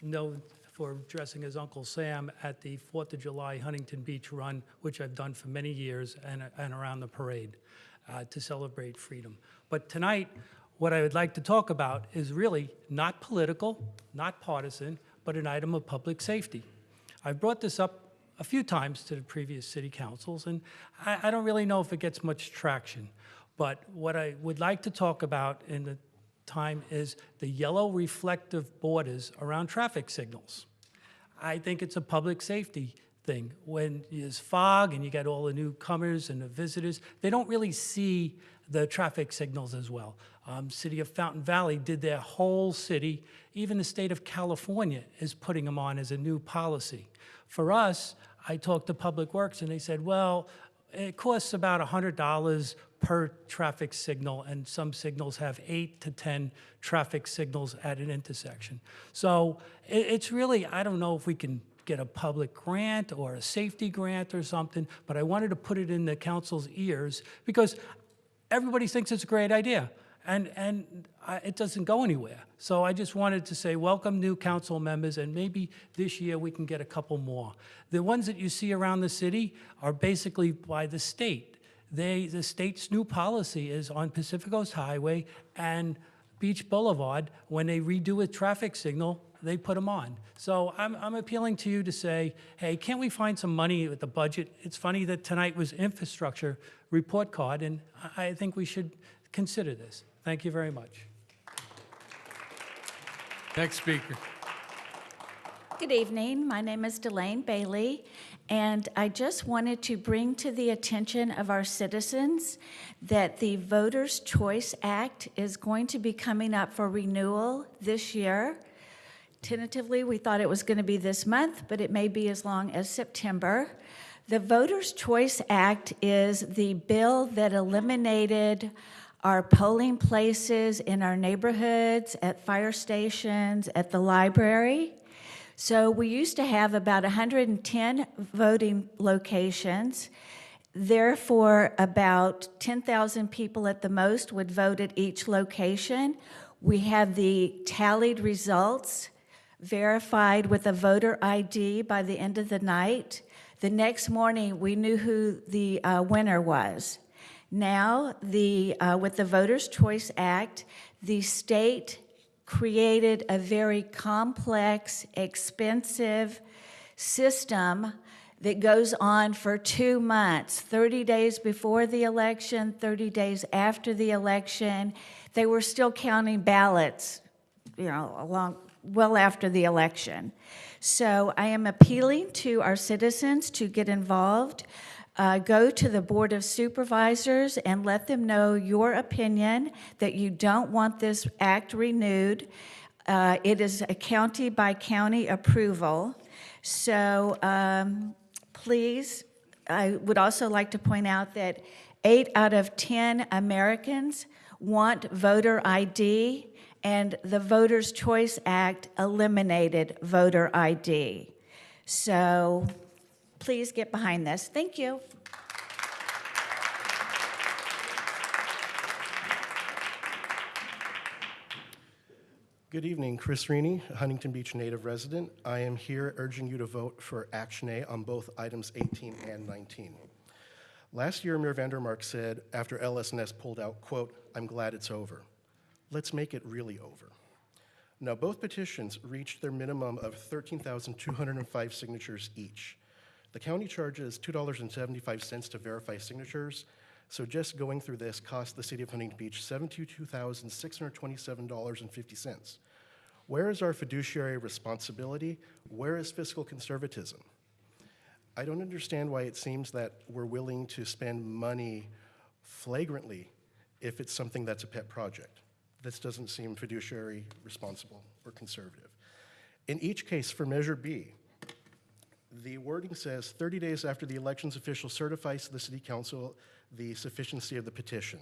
known for dressing as Uncle Sam at the 4th of July Huntington Beach Run, which I've done for many years, and around the parade to celebrate freedom. But tonight, what I would like to talk about is really not political, not partisan, but an item of public safety. I've brought this up a few times to the previous city councils, and I don't really know if it gets much traction. But what I would like to talk about in the time is the yellow reflective borders around traffic signals. I think it's a public safety thing. When there's fog and you get all the newcomers and the visitors, they don't really see the traffic signals as well. City of Fountain Valley did their whole city. Even the state of California is putting them on as a new policy. For us, I talked to Public Works and they said, well, it costs about $100 per traffic signal, and some signals have 8 to 10 traffic signals at an intersection. So it's really, I don't know if we can get a public grant or a safety grant or something, but I wanted to put it in the council's ears because everybody thinks it's a great idea, and it doesn't go anywhere. So I just wanted to say welcome new council members, and maybe this year we can get a couple more. The ones that you see around the city are basically by the state. The state's new policy is on Pacific Coast Highway and Beach Boulevard. When they redo a traffic signal, they put them on. So I'm appealing to you to say, hey, can't we find some money with the budget? It's funny that tonight was infrastructure report card, and I think we should consider this. Thank you very much. Next speaker. Good evening. My name is Delane Bailey, and I just wanted to bring to the attention of our citizens that the Voters' Choice Act is going to be coming up for renewal this year. Tentatively, we thought it was going to be this month, but it may be as long as September. The Voters' Choice Act is the bill that eliminated our polling places in our neighborhoods, at fire stations, at the library. So we used to have about 110 voting locations. Therefore, about 10,000 people at the most would vote at each location. We have the tallied results verified with a voter ID by the end of the night. The next morning, we knew who the winner was. Now, with the Voters' Choice Act, the state created a very complex, expensive system that goes on for 2 months, 30 days before the election, 30 days after the election. They were still counting ballots, well after the election. So I am appealing to our citizens to get involved. Go to the Board of Supervisors and let them know your opinion, that you don't want this act renewed. It is a county-by-county approval. So please, I would also like to point out that 8 out of 10 Americans want voter ID, and the Voters' Choice Act eliminated voter ID. So please get behind this. Thank you. Good evening, Chris Rini, Huntington Beach native resident. I am here urging you to vote for Action A on both items 18 and 19. Last year, Mayor Vandermark said after LSNS pulled out, quote, "I'm glad it's over." Let's make it really over. Now, both petitions reached their minimum of 13,205 signatures each. The county charges $2.75 to verify signatures, so just going through this cost the city of Huntington Beach $72,627.50. Where is our fiduciary responsibility? Where is fiscal conservatism? I don't understand why it seems that we're willing to spend money flagrantly if it's something that's a pet project. This doesn't seem fiduciary responsible or conservative. In each case, for Measure B, the wording says 30 days after the elections official certifies to the City Council the sufficiency of the petition.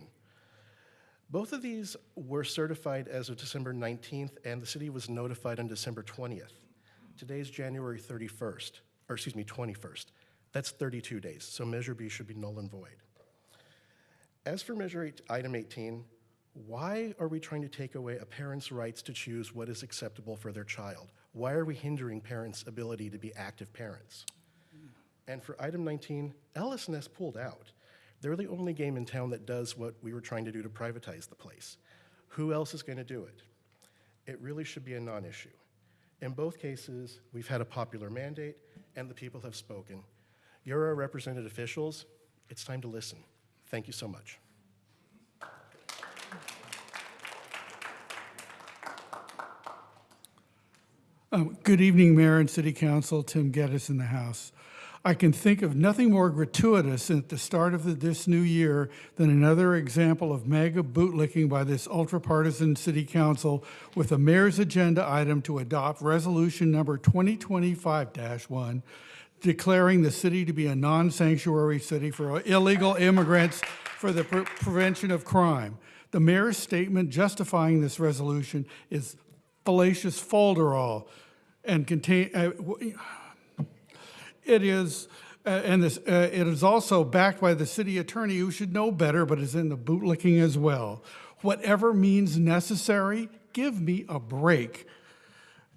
Both of these were certified as of December 19th, and the city was notified on December 20th. Today's January 31st, or excuse me, 21st. That's 32 days, so Measure B should be null and void. As for Item 18, why are we trying to take away a parent's rights to choose what is acceptable for their child? Why are we hindering parents' ability to be active parents? And for Item 19, LSNS pulled out. They're the only game in town that does what we were trying to do to privatize the place. Who else is going to do it? It really should be a non-issue. In both cases, we've had a popular mandate, and the people have spoken. You're our represented officials. It's time to listen. Thank you so much. Good evening, Mayor and City Council. Tim Geddes in the House. I can think of nothing more gratuitous at the start of this new year than another example of mega bootlicking by this ultra-partisan City Council with a mayor's agenda item to adopt resolution number 2025-1, declaring the city to be a non-sanctuary city for illegal immigrants for the prevention of crime. The mayor's statement justifying this resolution is fallacious folderol and it is also backed by the city attorney, who should know better, but is in the bootlicking as well. Whatever means necessary, give me a break.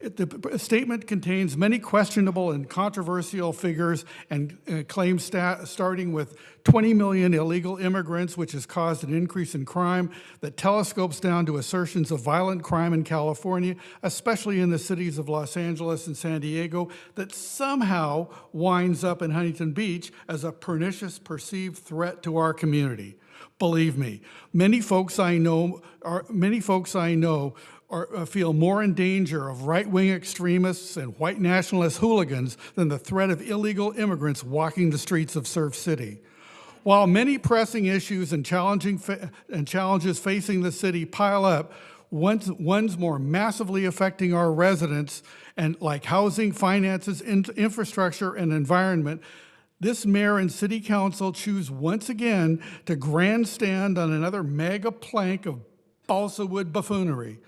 The statement contains many questionable and controversial figures and claims starting with 20 million illegal immigrants, which has caused an increase in crime, that telescopes down to assertions of violent crime in California, especially in the cities of Los Angeles and San Diego, that somehow winds up in Huntington Beach as a pernicious perceived threat to our community. Believe me, many folks I know feel more in danger of right-wing extremists and white nationalist hooligans than the threat of illegal immigrants walking the streets of Surf City. While many pressing issues and challenges facing the city pile up, ones more massively affecting our residents, and like housing, finances, infrastructure, and environment, this mayor and city council choose once again to grandstand on another mega plank of balsa wood buffoonery.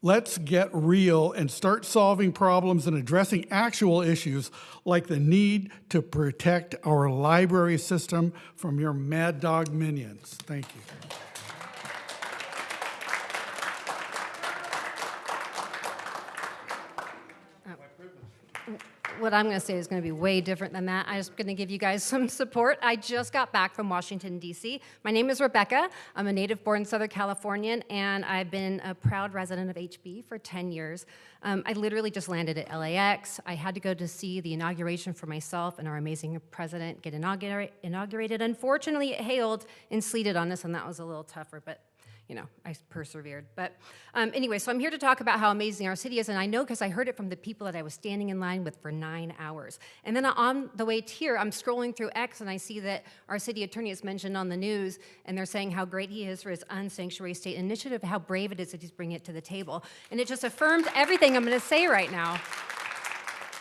Let's get real and start solving problems and addressing actual issues like the need to protect our library system from your mad dog minions. Thank you. What I'm going to say is going to be way different than that. I'm just going to give you guys some support. I just got back from Washington, D.C. My name is Rebecca. I'm a native-born Southern Californian, and I've been a proud resident of HB for 10 years. I literally just landed at LAX. I had to go to see the inauguration for myself and our amazing president get inaugurated. Unfortunately, it hailed and sleeted on us, and that was a little tougher, but you know, I persevered. But anyway, so I'm here to talk about how amazing our city is, and I know because I heard it from the people that I was standing in line with for 9 hours. And then on the way here, I'm scrolling through X, and I see that our city attorney is mentioned on the news, and they're saying how great he is for his unsanctuary state initiative, how brave it is that he's bringing it to the table. And it just affirmed everything I'm going to say right now.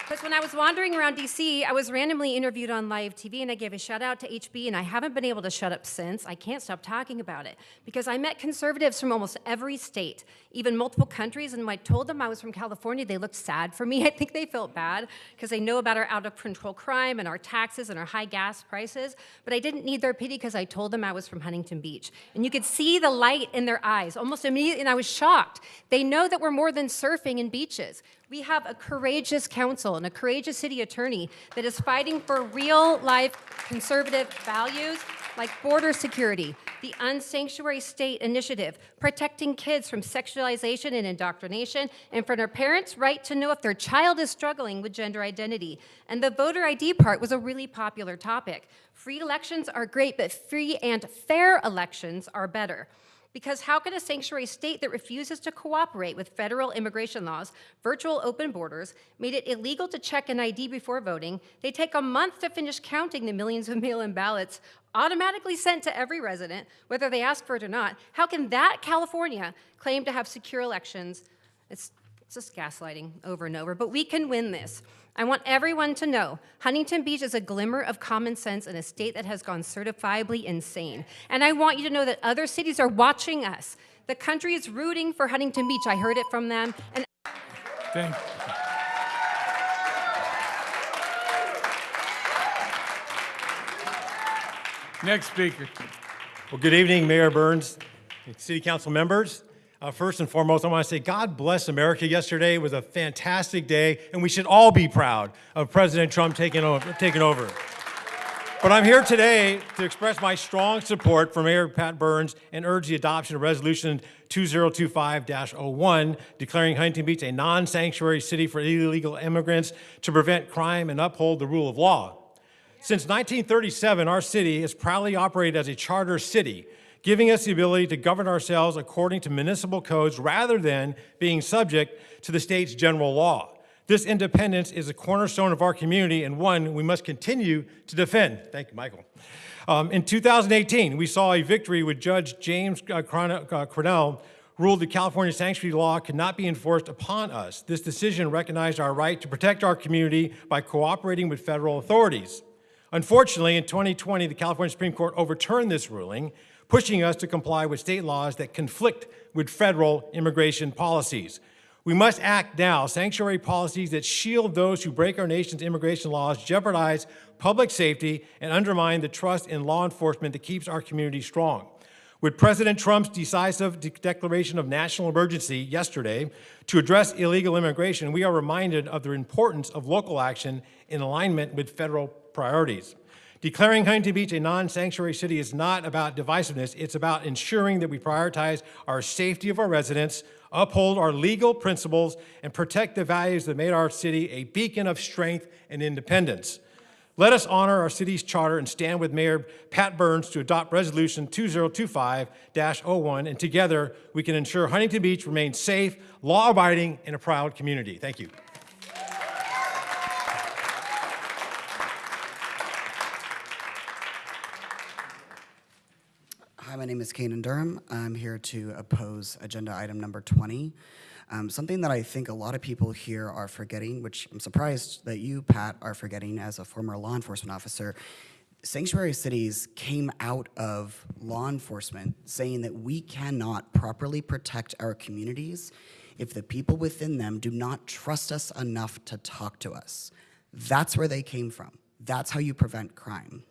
Because when I was wandering around D.C., I was randomly interviewed on live TV, and I gave a shout out to HB, and I haven't been able to shut up since. I can't stop talking about it. Because I met conservatives from almost every state, even multiple countries, and when I told them I was from California, they looked sad for me. I think they felt bad, because they know about our out-of-control crime and our taxes and our high gas prices. But I didn't need their pity, because I told them I was from Huntington Beach. And you could see the light in their eyes almost immediately, and I was shocked. They know that we're more than surfing and beaches. We have a courageous council and a courageous city attorney that is fighting for real-life conservative values like border security, the Unsanctuary State Initiative, protecting kids from sexualization and indoctrination, and from their parents' right to know if their child is struggling with gender identity. And the voter ID part was a really popular topic. Free elections are great, but free and fair elections are better. Because how can a sanctuary state that refuses to cooperate with federal immigration laws, virtual open borders, made it illegal to check an ID before voting, they take a month to finish counting the millions of mail-in ballots automatically sent to every resident, whether they ask for it or not, how can that California claim to have secure elections? It's just gaslighting over and over, but we can win this. I want everyone to know Huntington Beach is a glimmer of common sense in a state that has gone certifiably insane. And I want you to know that other cities are watching us. The country is rooting for Huntington Beach. I heard it from them. And Thank you. Next speaker. Well, good evening, Mayor Burns, City Council members. First and foremost, I want to say God bless America. Yesterday was a fantastic day, and we should all be proud of President Trump taking over. But I'm here today to express my strong support for Mayor Pat Burns and urge the adoption of Resolution 2025-01, declaring Huntington Beach a non-sanctuary city for illegal immigrants to prevent crime and uphold the rule of law. Since 1937, our city has proudly operated as a charter city, giving us the ability to govern ourselves according to municipal codes rather than being subject to the state's general law. This independence is a cornerstone of our community and one we must continue to defend. Thank you, Michael. In 2018, we saw a victory with Judge James Cornell ruled that California sanctuary law could not be enforced upon us. This decision recognized our right to protect our community by cooperating with federal authorities. Unfortunately, in 2020, the California Supreme Court overturned this ruling, pushing us to comply with state laws that conflict with federal immigration policies. We must act now. Sanctuary policies that shield those who break our nation's immigration laws jeopardize public safety and undermine the trust in law enforcement that keeps our community strong. With President Trump's decisive declaration of national emergency yesterday to address illegal immigration, we are reminded of the importance of local action in alignment with federal priorities. Declaring Huntington Beach a non-sanctuary city is not about divisiveness. It's about ensuring that we prioritize our safety of our residents, uphold our legal principles, and protect the values that made our city a beacon of strength and independence. Let us honor our city's charter and stand with Mayor Pat Burns to adopt Resolution 2025-01, and together we can ensure Huntington Beach remains safe, law-abiding, and a proud community. Thank you. Hi, my name is Kanan Durham. I'm here to oppose agenda item number 20. Something that I think a lot of people here are forgetting, which I'm surprised that you, Pat, are forgetting as a former law enforcement officer. Sanctuary cities came out of law enforcement saying that we cannot properly protect our communities if the people within them do not trust us enough to talk to us. That's where they came from. That's how you prevent crime.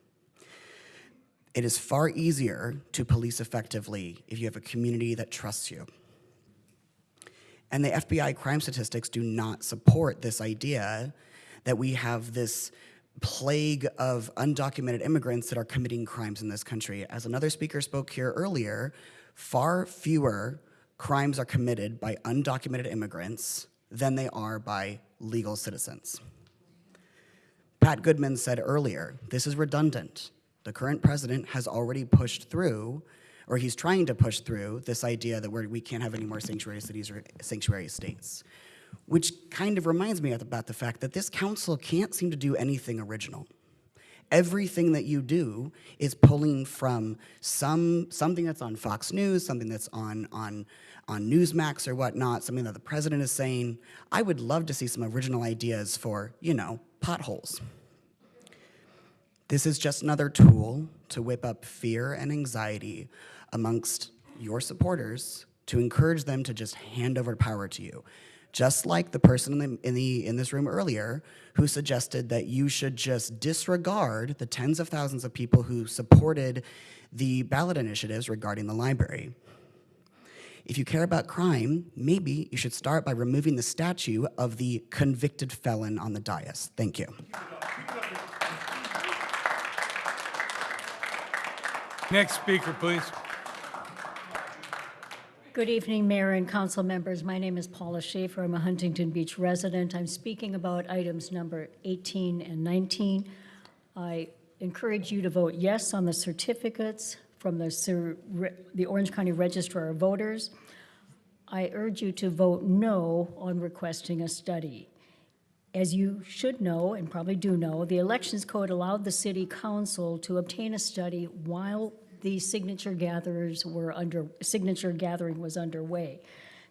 It is far easier to police effectively if you have a community that trusts you. And the FBI crime statistics do not support this idea that we have this plague of undocumented immigrants that are committing crimes in this country. As another speaker spoke here earlier, far fewer crimes are committed by undocumented immigrants than they are by legal citizens. Pat Goodman said earlier, this is redundant. The current president has already pushed through, or he's trying to push through, this idea that we can't have any more sanctuary cities or sanctuary states, which kind of reminds me about the fact that this council can't seem to do anything original. Everything that you do is pulling from something that's on Fox News, something that's on Newsmax or whatnot, something that the president is saying. I would love to see some original ideas for, potholes. This is just another tool to whip up fear and anxiety amongst your supporters to encourage them to just hand over power to you. Just like the person in this room earlier who suggested that you should just disregard the tens of thousands of people who supported the ballot initiatives regarding the library. If you care about crime, maybe you should start by removing the statue of the convicted felon on the dais. Thank you. Next speaker, please. Good evening, Mayor and council members. My name is Paula Schaefer. I'm a Huntington Beach resident. I'm speaking about items number 18 and 19. I encourage you to vote yes on the certificates from the Orange County Registrar of Voters. I urge you to vote no on requesting a study. As you should know, and probably do know, the Elections Code allowed the City Council to obtain a study while the signature gathering was underway.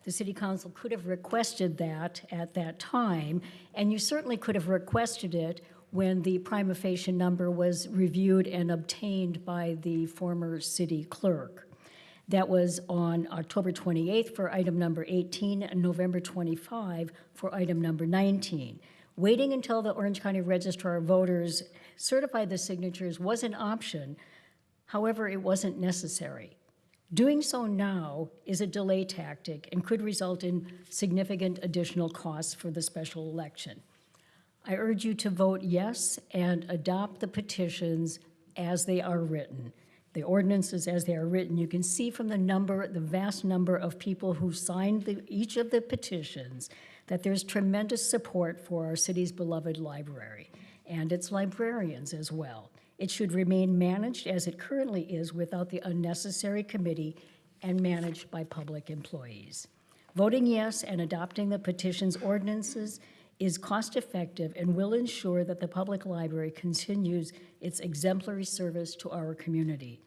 The City Council could have requested that at that time, and you certainly could have requested it when the prima facie number was reviewed and obtained by the former city clerk. That was on October 28th for item number 18 and November 25 for item number 19. Waiting until the Orange County Registrar of Voters certified the signatures was an option. However, it wasn't necessary. Doing so now is a delay tactic and could result in significant additional costs for the special election. I urge you to vote yes and adopt the petitions as they are written. The ordinances as they are written, you can see from the vast number of people who signed each of the petitions that there's tremendous support for our city's beloved library and its librarians as well. It should remain managed as it currently is without the unnecessary committee and managed by public employees. Voting yes and adopting the petition's ordinances is cost-effective and will ensure that the public library continues its exemplary service to our community.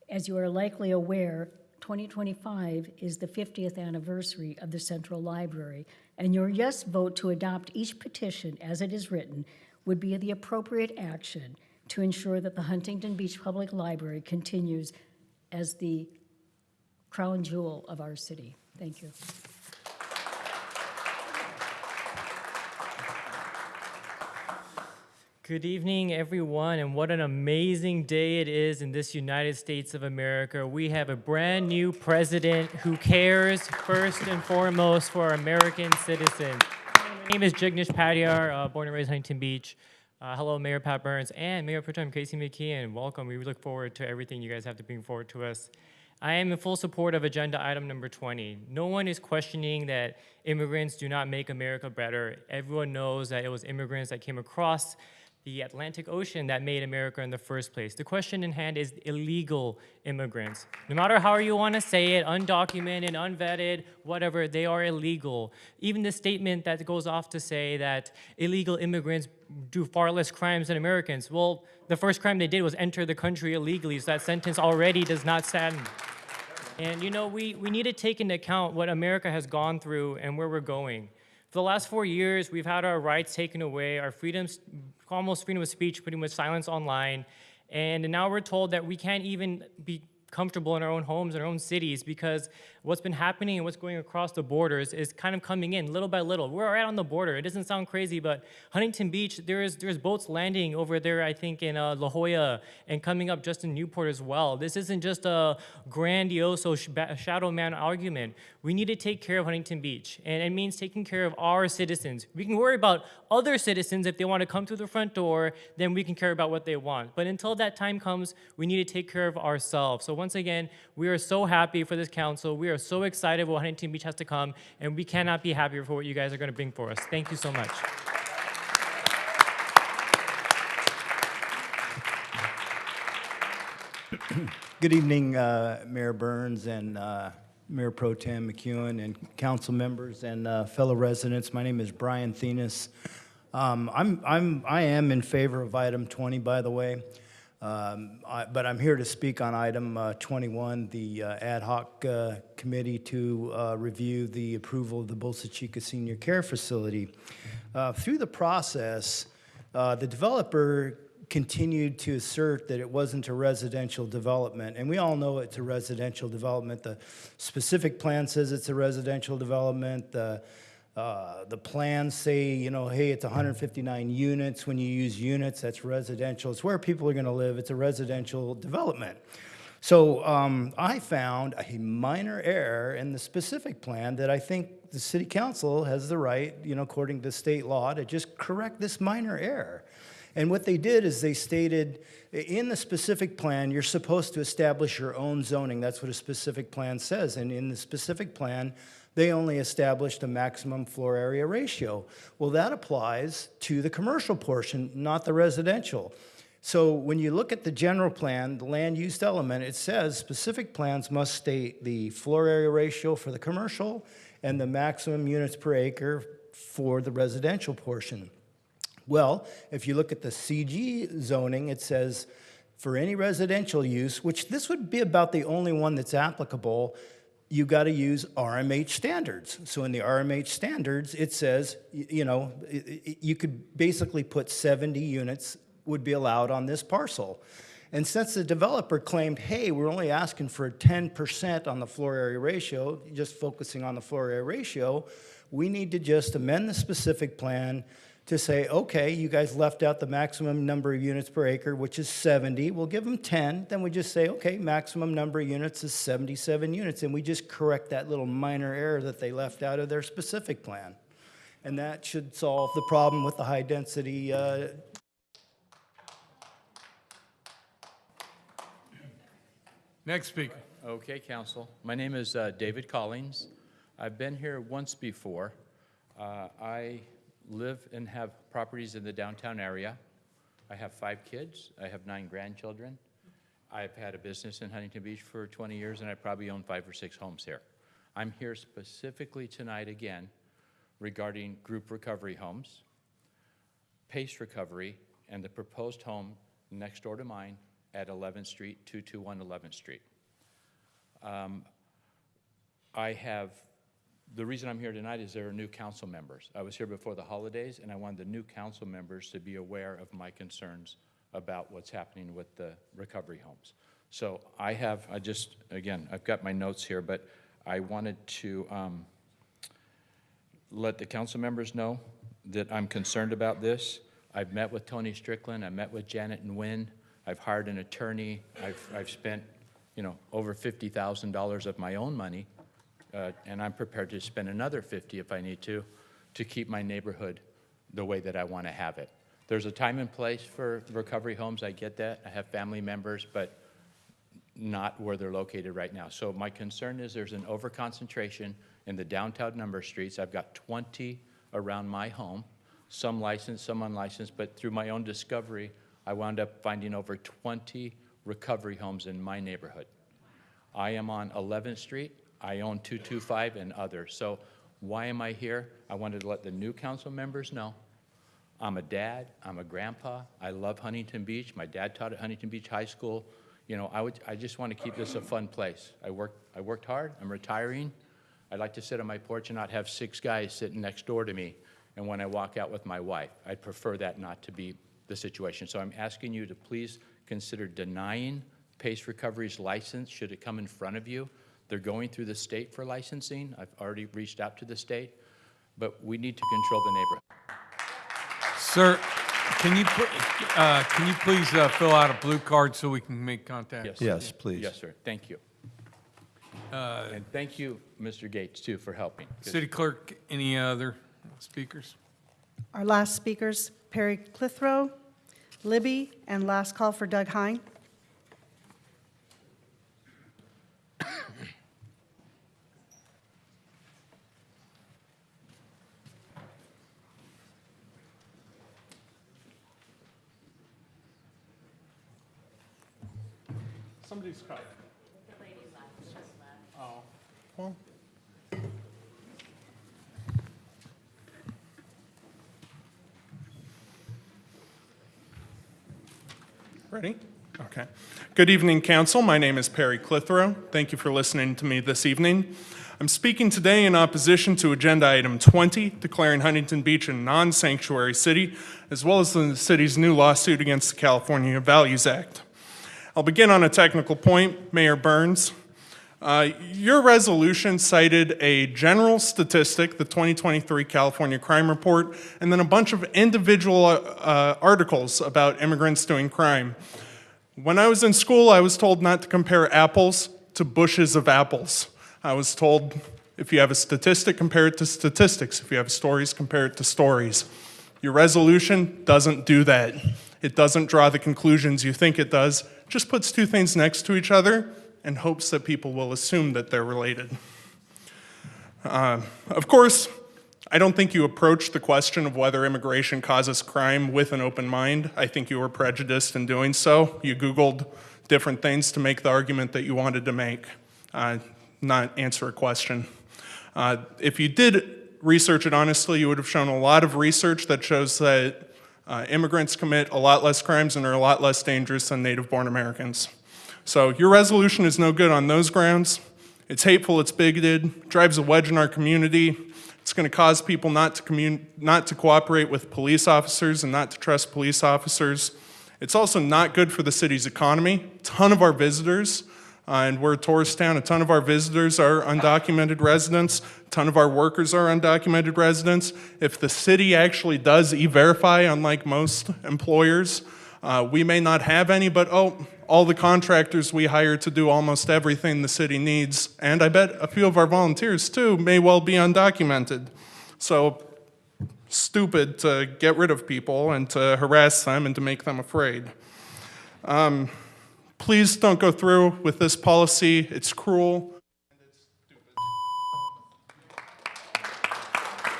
As you are likely aware, 2025 is the 50th anniversary of the Central Library, and your yes vote to adopt each petition as it is written would be the appropriate action to ensure that the Huntington Beach Public Library continues as the crown jewel of our city. Thank you. Good evening, everyone, and what an amazing day it is in this United States of America. We have a brand new president who cares first and foremost for our American citizens. My name is Jignesh Padiyar, born and raised Huntington Beach. Hello, Mayor Pat Burns and Mayor Pro Tem Casey McKeon. Welcome. We look forward to everything you guys have to bring forward to us. I am in full support of agenda item number 20. No one is questioning that immigrants do not make America better. Everyone knows that it was immigrants that came across the Atlantic Ocean that made America in the first place. The question in hand is illegal immigrants. No matter how you want to say it, undocumented, unvetted, whatever, they are illegal. Even the statement that goes off to say that illegal immigrants do far less crimes than Americans. Well, the first crime they did was enter the country illegally, so that sentence already does not stand. And you know, we need to take into account what America has gone through and where we're going. For the last 4 years, we've had our rights taken away, our freedoms, almost freedom of speech, pretty much silenced online. And now we're told that we can't even be comfortable in our own homes, in our own cities, because what's been happening and what's going across the borders is kind of coming in little by little. We're right on the border. It doesn't sound crazy, but Huntington Beach, there's boats landing over there, I think, in La Jolla and coming up just in Newport as well. This isn't just a grandiose shadow man argument. We need to take care of Huntington Beach, and it means taking care of our citizens. We can worry about other citizens if they want to come through the front door, then we can care about what they want. But until that time comes, we need to take care of ourselves. So once again, we are so happy for this council. We are so excited what Huntington Beach has to come, and we cannot be happier for what you guys are going to bring for us. Thank you so much. Good evening, Mayor Burns and Mayor Pro Tem McEwen and council members and fellow residents. My name is Brian Thenis. I am in favor of item 20, by the way, but I'm here to speak on item 21, the ad hoc committee to review the approval of the Bolsa Chica Senior Care Facility. Through the process, the developer continued to assert that it wasn't a residential development, and we all know it's a residential development. The specific plan says it's a residential development. The plans say, you know, hey, it's 159 units. When you use units, that's residential. It's where people are going to live. It's a residential development. So I found a minor error in the specific plan that I think the city council has the right, you know, according to state law, to just correct this minor error. And what they did is they stated, in the specific plan, you're supposed to establish your own zoning. That's what a specific plan says. And in the specific plan, they only established a maximum floor area ratio. Well, that applies to the commercial portion, not the residential. So when you look at the general plan, the land use element, it says specific plans must state the floor area ratio for the commercial and the maximum units per acre for the residential portion. Well, if you look at the CG zoning, it says for any residential use, which this would be about the only one that's applicable, you got to use RMH standards. So in the RMH standards, it says, you could basically put 70 units would be allowed on this parcel. And since the developer claimed, hey, we're only asking for 10% on the floor area ratio, just focusing on the floor area ratio, we need to just amend the specific plan to say, okay, you guys left out the maximum number of units per acre, which is 70. We'll give them 10. Then we just say, okay, maximum number of units is 77 units. And we just correct that little minor error that they left out of their specific plan. And that should solve the problem with the high density. Next speaker. Okay, Council. My name is David Collins. I've been here once before. I live and have properties in the downtown area. I have 5 kids. I have 9 grandchildren. I've had a business in Huntington Beach for 20 years, and I probably own 5 or 6 homes here. I'm here specifically tonight again regarding group recovery homes, PACE recovery, and the proposed home next door to mine at 11th Street, 221 11th Street. The reason I'm here tonight is there are new council members. I was here before the holidays, and I wanted the new council members to be aware of my concerns about what's happening with the recovery homes. So I've got my notes here, but I wanted to let the council members know that I'm concerned about this. I've met with Tony Strickland. I met with Janet and Wynn. I've hired an attorney. I've spent, over $50,000 of my own money, and I'm prepared to spend another $50 if I need to keep my neighborhood the way that I want to have it. There's a time and place for recovery homes. I get that. I have family members, but not where they're located right now. So my concern is there's an overconcentration in the downtown number streets. I've got 20 around my home, some licensed, some unlicensed, but through my own discovery, I wound up finding over 20 recovery homes in my neighborhood. I am on 11th Street. I own 225 and others. So why am I here? I wanted to let the new council members know. I'm a dad. I'm a grandpa. I love Huntington Beach. My dad taught at Huntington Beach High School. I just want to keep this a fun place. I worked hard. I'm retiring. I'd like to sit on my porch and not have 6 guys sitting next door to me. And when I walk out with my wife, I'd prefer that not to be the situation. So I'm asking you to please consider denying PACE Recovery's license should it come in front of you. They're going through the state for licensing. I've already reached out to the state, but we need to control the neighborhood. Sir, can you please fill out a blue card so we can make contact? Yes. Yes, please. Yes, sir. Thank you. And thank you, Mr. Gates, too, for helping. City Clerk, any other speakers? Our last speakers, Perry Clithrow, Libby, and last call for Doug Hine. Somebody's cut. The lady left, just left. Oh, well. Ready? Okay. Good evening, Council. My name is Perry Clithrow. Thank you for listening to me this evening. I'm speaking today in opposition to Agenda Item 20, declaring Huntington Beach a non-sanctuary city, as well as the city's new lawsuit against the California Values Act. I'll begin on a technical point. Mayor Burns, your resolution cited a general statistic, the 2023 California Crime Report, and then a bunch of individual articles about immigrants doing crime. When I was in school, I was told not to compare apples to bushes of apples. I was told if you have a statistic, compare it to statistics. If you have stories, compare it to stories. Your resolution doesn't do that. It doesn't draw the conclusions you think it does. It just puts two things next to each other and hopes that people will assume that they're related. Of course, I don't think you approached the question of whether immigration causes crime with an open mind. I think you were prejudiced in doing so. You Googled different things to make the argument that you wanted to make, not answer a question. If you did research it honestly, you would have shown a lot of research that shows that immigrants commit a lot less crimes and are a lot less dangerous than native-born Americans. So your resolution is no good on those grounds. It's hateful, it's bigoted, drives a wedge in our community. It's going to cause people not to cooperate with police officers and not to trust police officers. It's also not good for the city's economy. A ton of our visitors, and we're a tourist town, a ton of our visitors are undocumented residents. A ton of our workers are undocumented residents. If the city actually does e-verify, unlike most employers, we may not have any, but all the contractors we hire to do almost everything the city needs, and I bet a few of our volunteers too, may well be undocumented. So stupid to get rid of people and to harass them and to make them afraid. Please don't go through with this policy. It's cruel.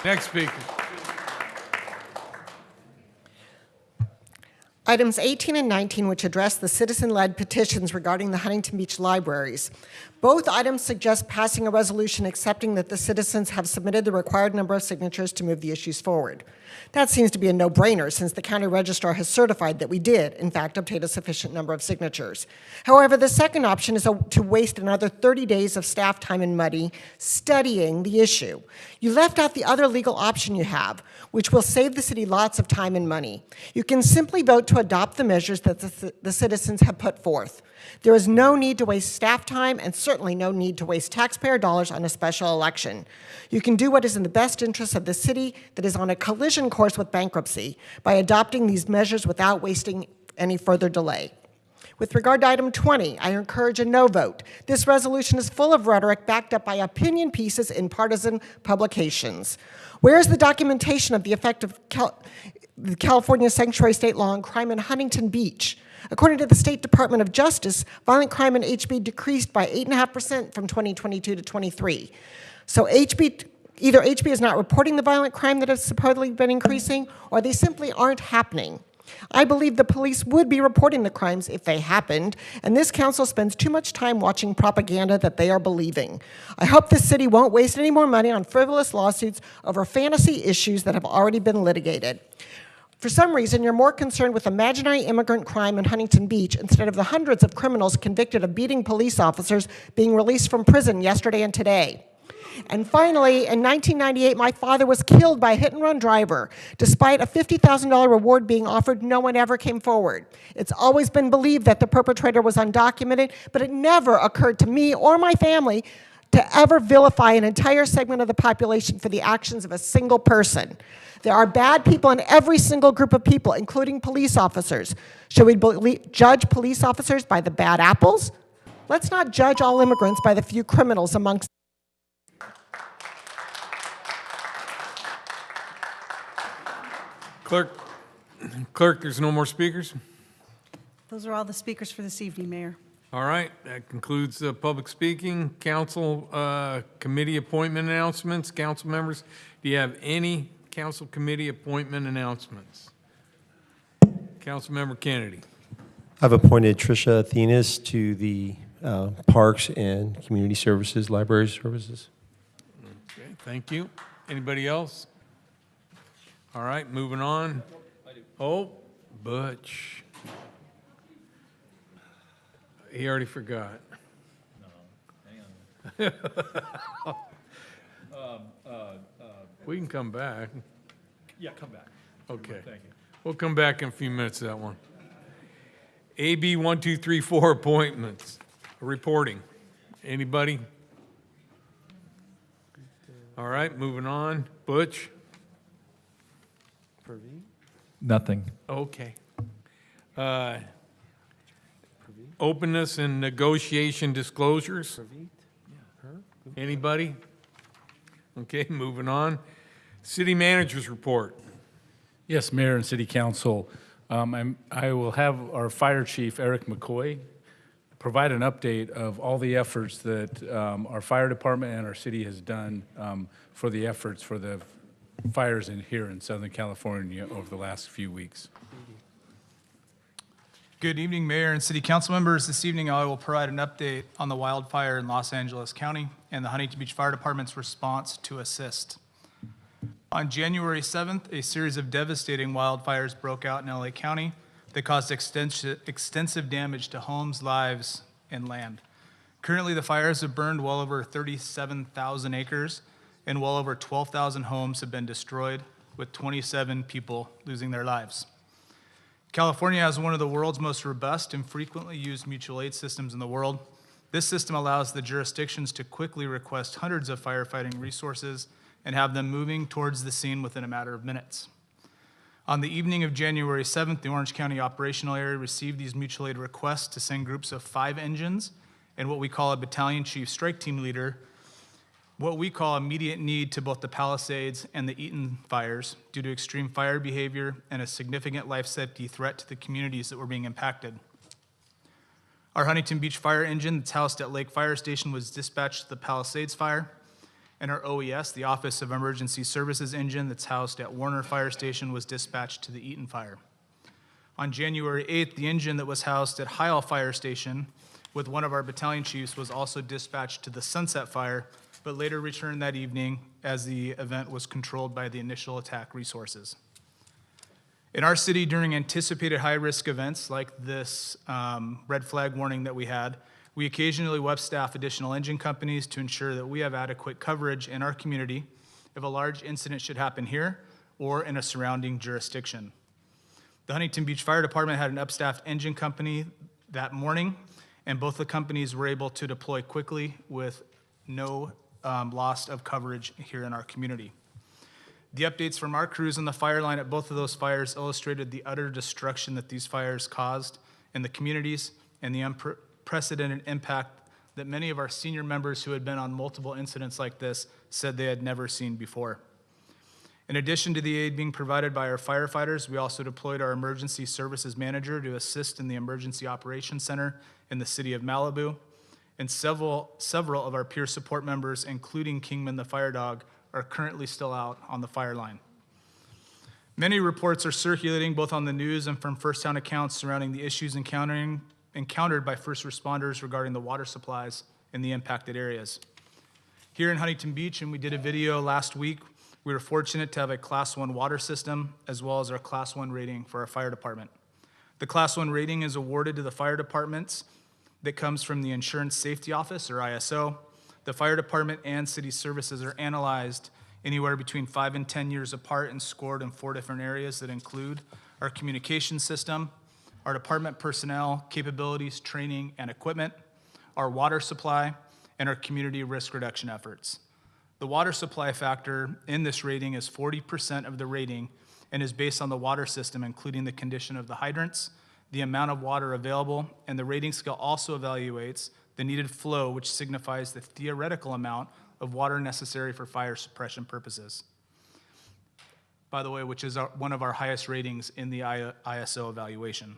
Next speaker. Items 18 and 19, which address the citizen-led petitions regarding the Huntington Beach libraries. Both items suggest passing a resolution accepting that the citizens have submitted the required number of signatures to move the issues forward. That seems to be a no-brainer since the county registrar has certified that we did, in fact, obtain a sufficient number of signatures. However, the second option is to waste another 30 days of staff time and money studying the issue. You left out the other legal option you have, which will save the city lots of time and money. You can simply vote to adopt the measures that the citizens have put forth. There is no need to waste staff time and certainly no need to waste taxpayer dollars on a special election. You can do what is in the best interest of the city that is on a collision course with bankruptcy by adopting these measures without wasting any further delay. With regard to item 20, I encourage a no vote. This resolution is full of rhetoric backed up by opinion pieces in partisan publications. Where is the documentation of the effect of the California sanctuary state law on crime in Huntington Beach? According to the State Department of Justice, violent crime in HB decreased by 8.5% from 2022 to 23. So either HB is not reporting the violent crime that has supposedly been increasing, or they simply aren't happening. I believe the police would be reporting the crimes if they happened, and this council spends too much time watching propaganda that they are believing. I hope the city won't waste any more money on frivolous lawsuits over fantasy issues that have already been litigated. For some reason, you're more concerned with imaginary immigrant crime in Huntington Beach instead of the hundreds of criminals convicted of beating police officers being released from prison yesterday and today. And finally, in 1998, my father was killed by a hit-and-run driver. Despite a $50,000 reward being offered, no one ever came forward. It's always been believed that the perpetrator was undocumented, but it never occurred to me or my family to ever vilify an entire segment of the population for the actions of a single person. There are bad people in every single group of people, including police officers. Should we judge police officers by the bad apples? Let's not judge all immigrants by the few criminals amongst Clerk, there's no more speakers? Those are all the speakers for this evening, Mayor. All right, that concludes public speaking. Council committee appointment announcements. Council members, do you have any council committee appointment announcements? Councilmember Kennedy. I've appointed Tricia Athenas to the Parks and Community Services, Library Services. Okay, thank you. Anybody else? All right, moving on. Oh, Butch. He already forgot. No, hang on. We can come back. Yeah, come back. Okay. Thank you. We'll come back in a few minutes to that one. AB 1234 appointments, reporting. Anybody? All right, moving on. Butch? Nothing. Okay. Openness and negotiation disclosures? Anybody? Okay, moving on. City managers report. Yes, Mayor and City Council. I will have our Fire Chief, Eric McCoy, provide an update of all the efforts that our fire department and our city has done for the efforts for the fires here in Southern California over the last few weeks. Good evening, Mayor and City Council members. This evening, I will provide an update on the wildfire in Los Angeles County and the Huntington Beach Fire Department's response to assist. On January 7th, a series of devastating wildfires broke out in LA County that caused extensive damage to homes, lives, and land. Currently, the fires have burned well over 37,000 acres, and well over 12,000 homes have been destroyed, with 27 people losing their lives. California has one of the world's most robust and frequently used mutual aid systems in the world. This system allows the jurisdictions to quickly request hundreds of firefighting resources and have them moving towards the scene within a matter of minutes. On the evening of January 7th, the Orange County operational area received these mutual aid requests to send groups of 5 engines and what we call a battalion chief strike team leader, what we call immediate need to both the Palisades and the Eaton fires due to extreme fire behavior and a significant life safety threat to the communities that were being impacted. Our Huntington Beach fire engine that's housed at Lake Fire Station was dispatched to the Palisades fire, and our OES, the Office of Emergency Services engine that's housed at Warner Fire Station, was dispatched to the Eaton fire. On January 8th, the engine that was housed at Highall Fire Station with one of our battalion chiefs was also dispatched to the Sunset fire, but later returned that evening as the event was controlled by the initial attack resources. In our city, during anticipated high-risk events like this red flag warning that we had, we occasionally web staff additional engine companies to ensure that we have adequate coverage in our community if a large incident should happen here or in a surrounding jurisdiction. The Huntington Beach Fire Department had an upstaffed engine company that morning, and both the companies were able to deploy quickly with no loss of coverage here in our community. The updates from our crews on the fire line at both of those fires illustrated the utter destruction that these fires caused in the communities and the unprecedented impact that many of our senior members who had been on multiple incidents like this said they had never seen before. In addition to the aid being provided by our firefighters, we also deployed our emergency services manager to assist in the emergency operations center in the city of Malibu. And several of our peer support members, including Kingman the fire dog, are currently still out on the fire line. Many reports are circulating both on the news and from first-hand accounts surrounding the issues encountered by first responders regarding the water supplies in the impacted areas. Here in Huntington Beach, and we did a video last week, we were fortunate to have a Class 1 water system as well as our Class 1 rating for our fire department. The Class 1 rating is awarded to the fire departments that comes from the Insurance Safety Office, or ISO. The fire department and city services are analyzed anywhere between 5 and 10 years apart and scored in 4 different areas that include our communication system, our department personnel, capabilities, training, and equipment, our water supply, and our community risk reduction efforts. The water supply factor in this rating is 40% of the rating and is based on the water system, including the condition of the hydrants, the amount of water available, and the rating scale also evaluates the needed flow, which signifies the theoretical amount of water necessary for fire suppression purposes. By the way, which is one of our highest ratings in the ISO evaluation.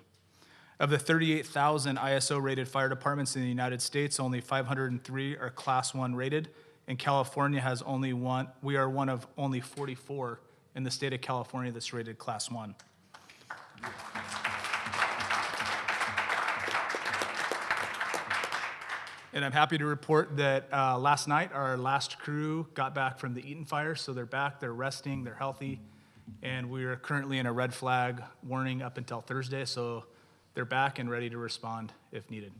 Of the 38,000 ISO-rated fire departments in the United States, only 503 are Class 1 rated, and California has only one. We are one of only 44 in the state of California that's rated Class 1. And I'm happy to report that last night, our last crew got back from the Eaton fire, so they're back, they're resting, they're healthy, and we are currently in a red flag warning up until Thursday, so they're back and ready to respond if needed.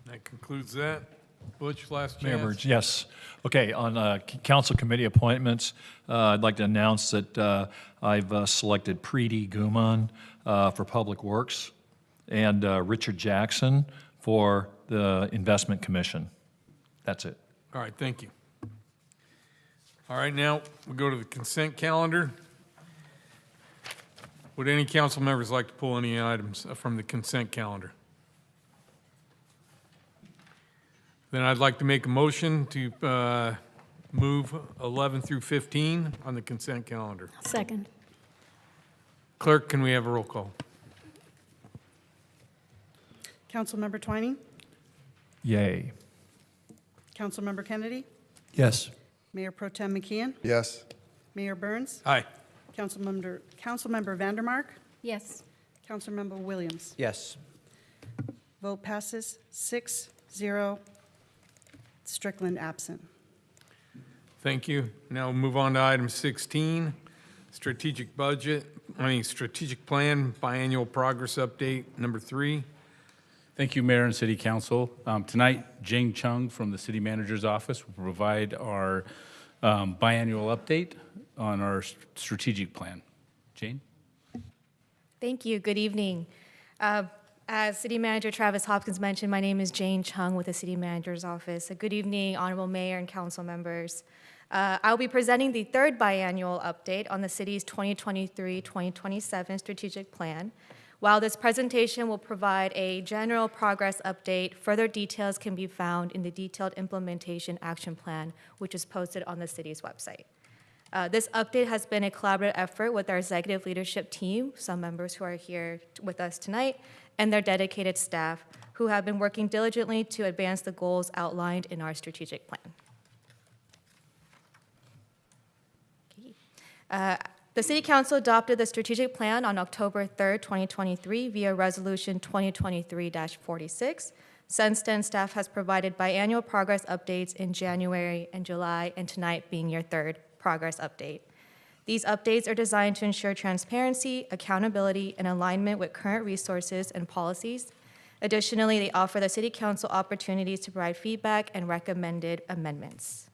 That concludes that. Butch, last Mayor chance. Burns, yes. Okay, on council committee appointments, I'd like to announce that I've selected Preeti Guman for Public Works and Richard Jackson for the Investment Commission. That's it. All right, thank you. All right, now we'll go to the consent calendar. Would any council members like to pull any items from the consent calendar? Then I'd like to make a motion to Move 11 through 15 on the consent calendar. Second. Clerk, can we have a roll call? Councilmember Twining, Yay. Councilmember Kennedy, Yes. Mayor Pro Tem McKeon, Yes. Mayor Burns, Aye. Councilmember Vandermark, Yes. Councilmember Williams. Yes. Vote passes 6-0. Strickland absent. Thank you. Now we'll move on to item 16, strategic plan, biannual progress update, number 3. Thank you, Mayor and City Council. Tonight, Jing Chung from the City Manager's Office will provide our biannual update on our strategic plan. Jane? Thank you. Good evening. As City Manager Travis Hopkins mentioned, my name is Jane Chung with the City Manager's Office. Good evening, Honorable Mayor and Council members. I'll be presenting the third biannual update on the city's 2023-2027 strategic plan. While this presentation will provide a general progress update, further details can be found in the detailed implementation action plan, which is posted on the city's website. This update has been a collaborative effort with our executive leadership team, some members who are here with us tonight, and their dedicated staff, who have been working diligently to advance the goals outlined in our strategic plan. The City Council adopted the strategic plan on October 3rd, 2023 via Resolution 2023-46. Since then, staff has provided biannual progress updates in January and July, and tonight being your third progress update. These updates are designed to ensure transparency, accountability, and alignment with current resources and policies. Additionally, they offer the City Council opportunities to provide feedback and recommended amendments.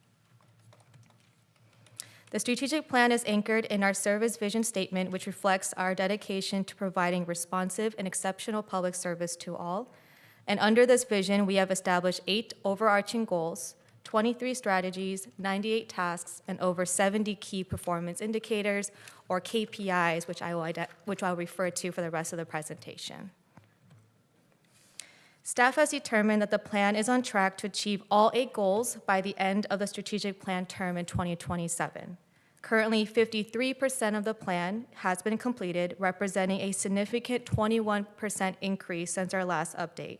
The strategic plan is anchored in our service vision statement, which reflects our dedication to providing responsive and exceptional public service to all. And under this vision, we have established 8 overarching goals, 23 strategies, 98 tasks, and over 70 key performance indicators, or KPIs, which I'll refer to for the rest of the presentation. Staff has determined that the plan is on track to achieve all 8 goals by the end of the strategic plan term in 2027. Currently, 53% of the plan has been completed, representing a significant 21% increase since our last update.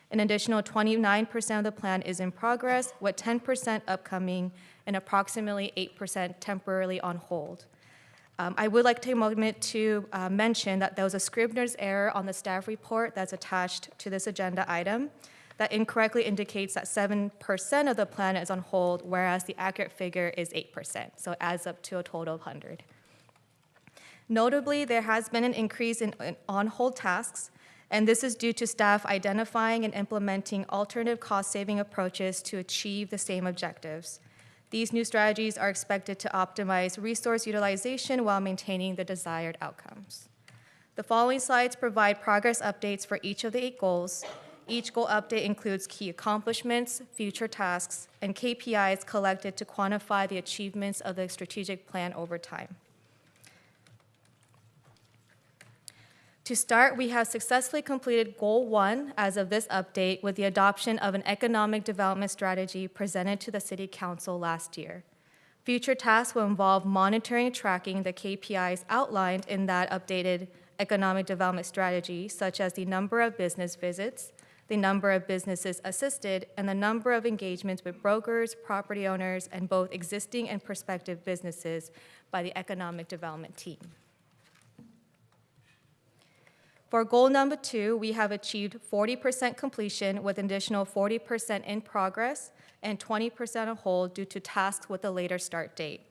An additional 29% of the plan is in progress, with 10% upcoming and approximately 8% temporarily on hold. I would like to take a moment to mention that there was a Scribner's error on the staff report that's attached to this agenda item that incorrectly indicates that 7% of the plan is on hold, whereas the accurate figure is 8%, so it adds up to a total of 100. Notably, there has been an increase in on-hold tasks, and this is due to staff identifying and implementing alternative cost-saving approaches to achieve the same objectives. These new strategies are expected to optimize resource utilization while maintaining the desired outcomes. The following slides provide progress updates for each of the 8 goals. Each goal update includes key accomplishments, future tasks, and KPIs collected to quantify the achievements of the strategic plan over time. To start, we have successfully completed Goal 1 as of this update with the adoption of an economic development strategy presented to the City Council last year. Future tasks will involve monitoring and tracking the KPIs outlined in that updated economic development strategy, such as the number of business visits, the number of businesses assisted, and the number of engagements with brokers, property owners, and both existing and prospective businesses by the economic development team. For goal number 2, we have achieved 40% completion with an additional 40% in progress and 20% on hold due to tasks with a later start date.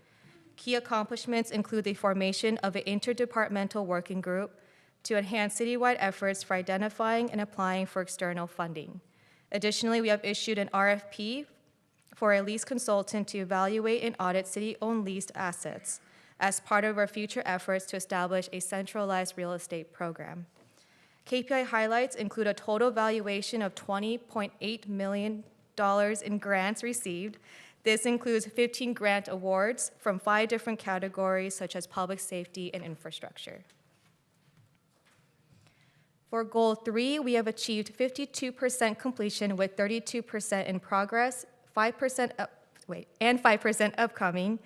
Key accomplishments include the formation of an interdepartmental working group to enhance citywide efforts for identifying and applying for external funding. Additionally, we have issued an RFP for a lease consultant to evaluate and audit city-owned leased assets as part of our future efforts to establish a centralized real estate program. KPI highlights include a total valuation of $20.8 million in grants received. This includes 15 grant awards from 5 different categories, such as public safety and infrastructure. For Goal 3, we have achieved 52% completion with 32% in progress, 5% 5% upcoming.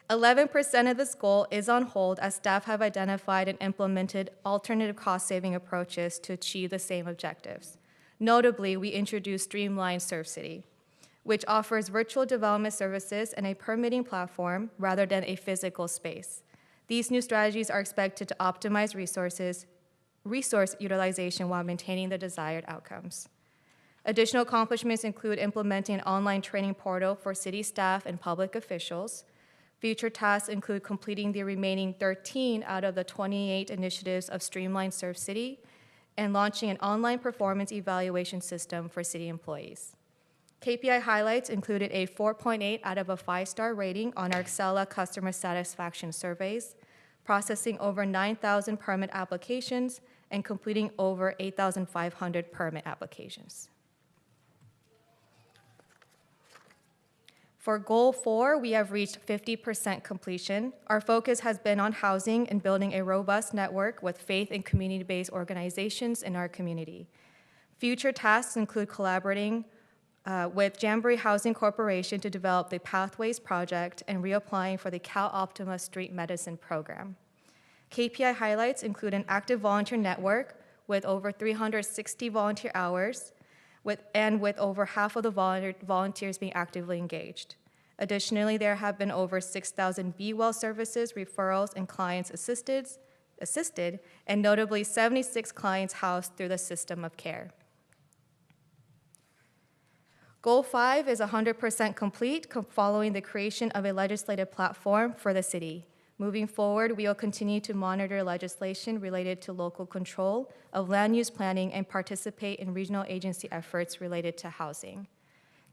11% of this goal is on hold as staff have identified and implemented alternative cost-saving approaches to achieve the same objectives. Notably, we introduced Streamline Serve City, which offers virtual development services and a permitting platform rather than a physical space. These new strategies are expected to optimize resource utilization while maintaining the desired outcomes. Additional accomplishments include implementing an online training portal for city staff and public officials. Future tasks include completing the remaining 13 out of the 28 initiatives of Streamline Serve City and launching an online performance evaluation system for city employees. KPI highlights included a 4.8 out of a 5-star rating on our Excella customer satisfaction surveys, processing over 9,000 permit applications, and completing over 8,500 permit applications. For Goal 4, we have reached 50% completion. Our focus has been on housing and building a robust network with faith and community-based organizations in our community. Future tasks include collaborating with Jamboree Housing Corporation to develop the Pathways Project and reapplying for the Cal Optima Street Medicine Program. KPI highlights include an active volunteer network with over 360 volunteer hours, with over half of the volunteers being actively engaged. Additionally, there have been over 6,000 Be Well services, referrals, and clients assisted, and notably 76 clients housed through the system of care. Goal 5 is 100% complete following the creation of a legislative platform for the city. Moving forward, we will continue to monitor legislation related to local control of land use planning and participate in regional agency efforts related to housing.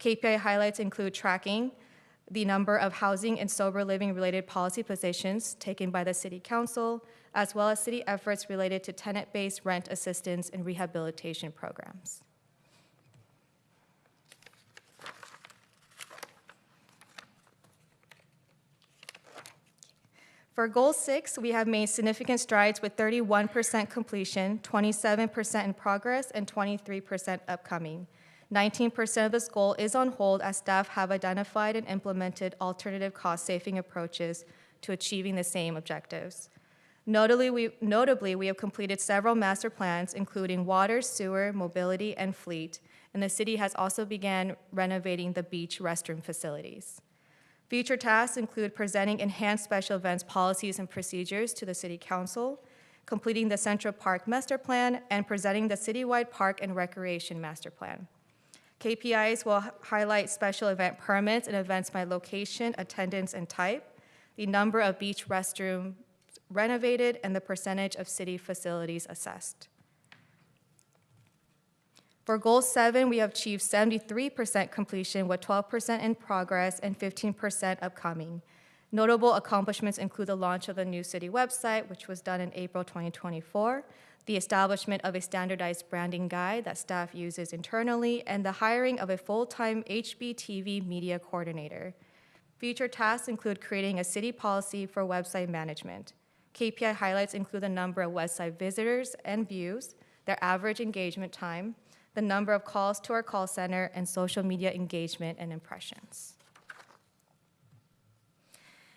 KPI highlights include tracking the number of housing and sober living related policy positions taken by the City Council, as well as city efforts related to tenant-based rent assistance and rehabilitation programs. For Goal 6, we have made significant strides with 31% completion, 27% in progress, and 23% upcoming. 19% of this goal is on hold as staff have identified and implemented alternative cost-saving approaches to achieving the same objectives. Notably, we have completed several master plans, including water, sewer, mobility, and fleet, and the city has also begun renovating the beach restroom facilities. Future tasks include presenting enhanced special events policies and procedures to the City Council, completing the Central Park Master Plan, and presenting the Citywide Park and Recreation Master Plan. KPIs will highlight special event permits and events by location, attendance, and type, the number of beach restrooms renovated, and the percentage of city facilities assessed. For Goal 7, we have achieved 73% completion with 12% in progress and 15% upcoming. Notable accomplishments include the launch of the new city website, which was done in April 2024, the establishment of a standardized branding guide that staff uses internally, and the hiring of a full-time HBTV media coordinator. Future tasks include creating a city policy for website management. KPI highlights include the number of website visitors and views, their average engagement time, the number of calls to our call center, and social media engagement and impressions.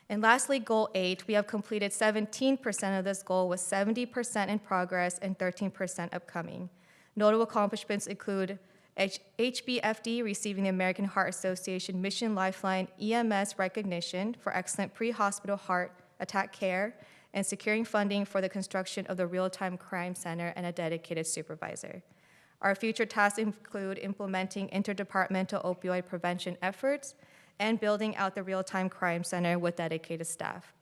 And lastly, Goal 8, we have completed 17% of this goal with 70% in progress and 13% upcoming. Notable accomplishments include HBFD receiving the American Heart Association Mission Lifeline EMS recognition for excellent pre-hospital heart attack care, and securing funding for the construction of the Real-Time Crime Center and a dedicated supervisor. Our future tasks include implementing interdepartmental opioid prevention efforts and building out the Real-Time Crime Center with dedicated staff.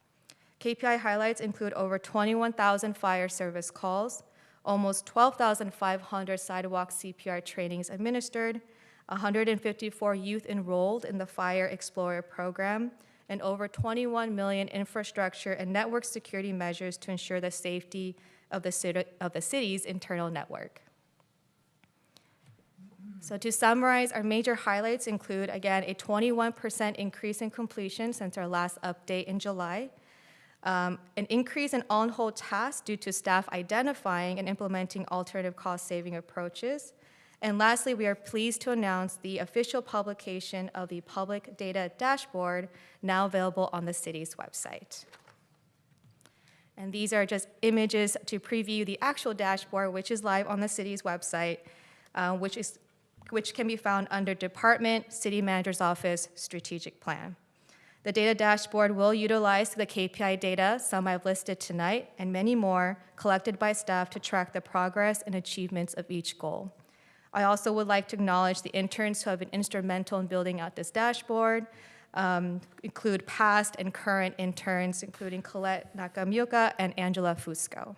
KPI highlights include over 21,000 fire service calls, almost 12,500 sidewalk CPR trainings administered, 154 youth enrolled in the Fire Explorer program, and over 21 million infrastructure and network security measures to ensure the safety of the city's internal network. So to summarize, our major highlights include, again, a 21% increase in completion since our last update in July, an increase in on-hold tasks due to staff identifying and implementing alternative cost-saving approaches, And lastly, we are pleased to announce the official publication of the Public Data Dashboard, now available on the city's website. And these are just images to preview the actual dashboard, which is live on the city's website, which can be found under Department, City Manager's Office, Strategic Plan. The data dashboard will utilize the KPI data, some I've listed tonight, and many more collected by staff to track the progress and achievements of each goal. I also would like to acknowledge the interns who have been instrumental in building out this dashboard, include past and current interns, including Colette Nakamura and Angela Fusco.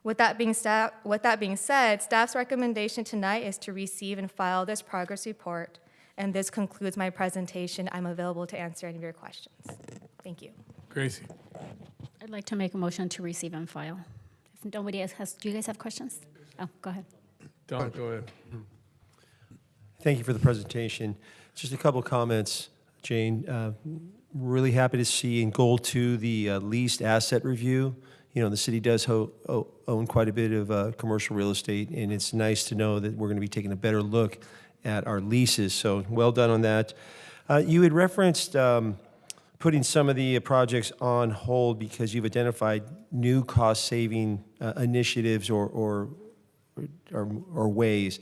With that being said, staff's recommendation tonight is to receive and file this progress report. And this concludes my presentation. I'm available to answer any of your questions. Thank you. Gracie. I'd like to make a motion to receive and file. If nobody else has, do you guys have questions? Oh, go ahead. Don, go ahead. Thank you for the presentation. Just a couple of comments, Jane. Really happy to see in Goal 2 the leased asset review. You know, the city does own quite a bit of commercial real estate, and it's nice to know that we're going to be taking a better look at our leases. So well done on that. You had referenced putting some of the projects on hold because you've identified new cost-saving initiatives or ways.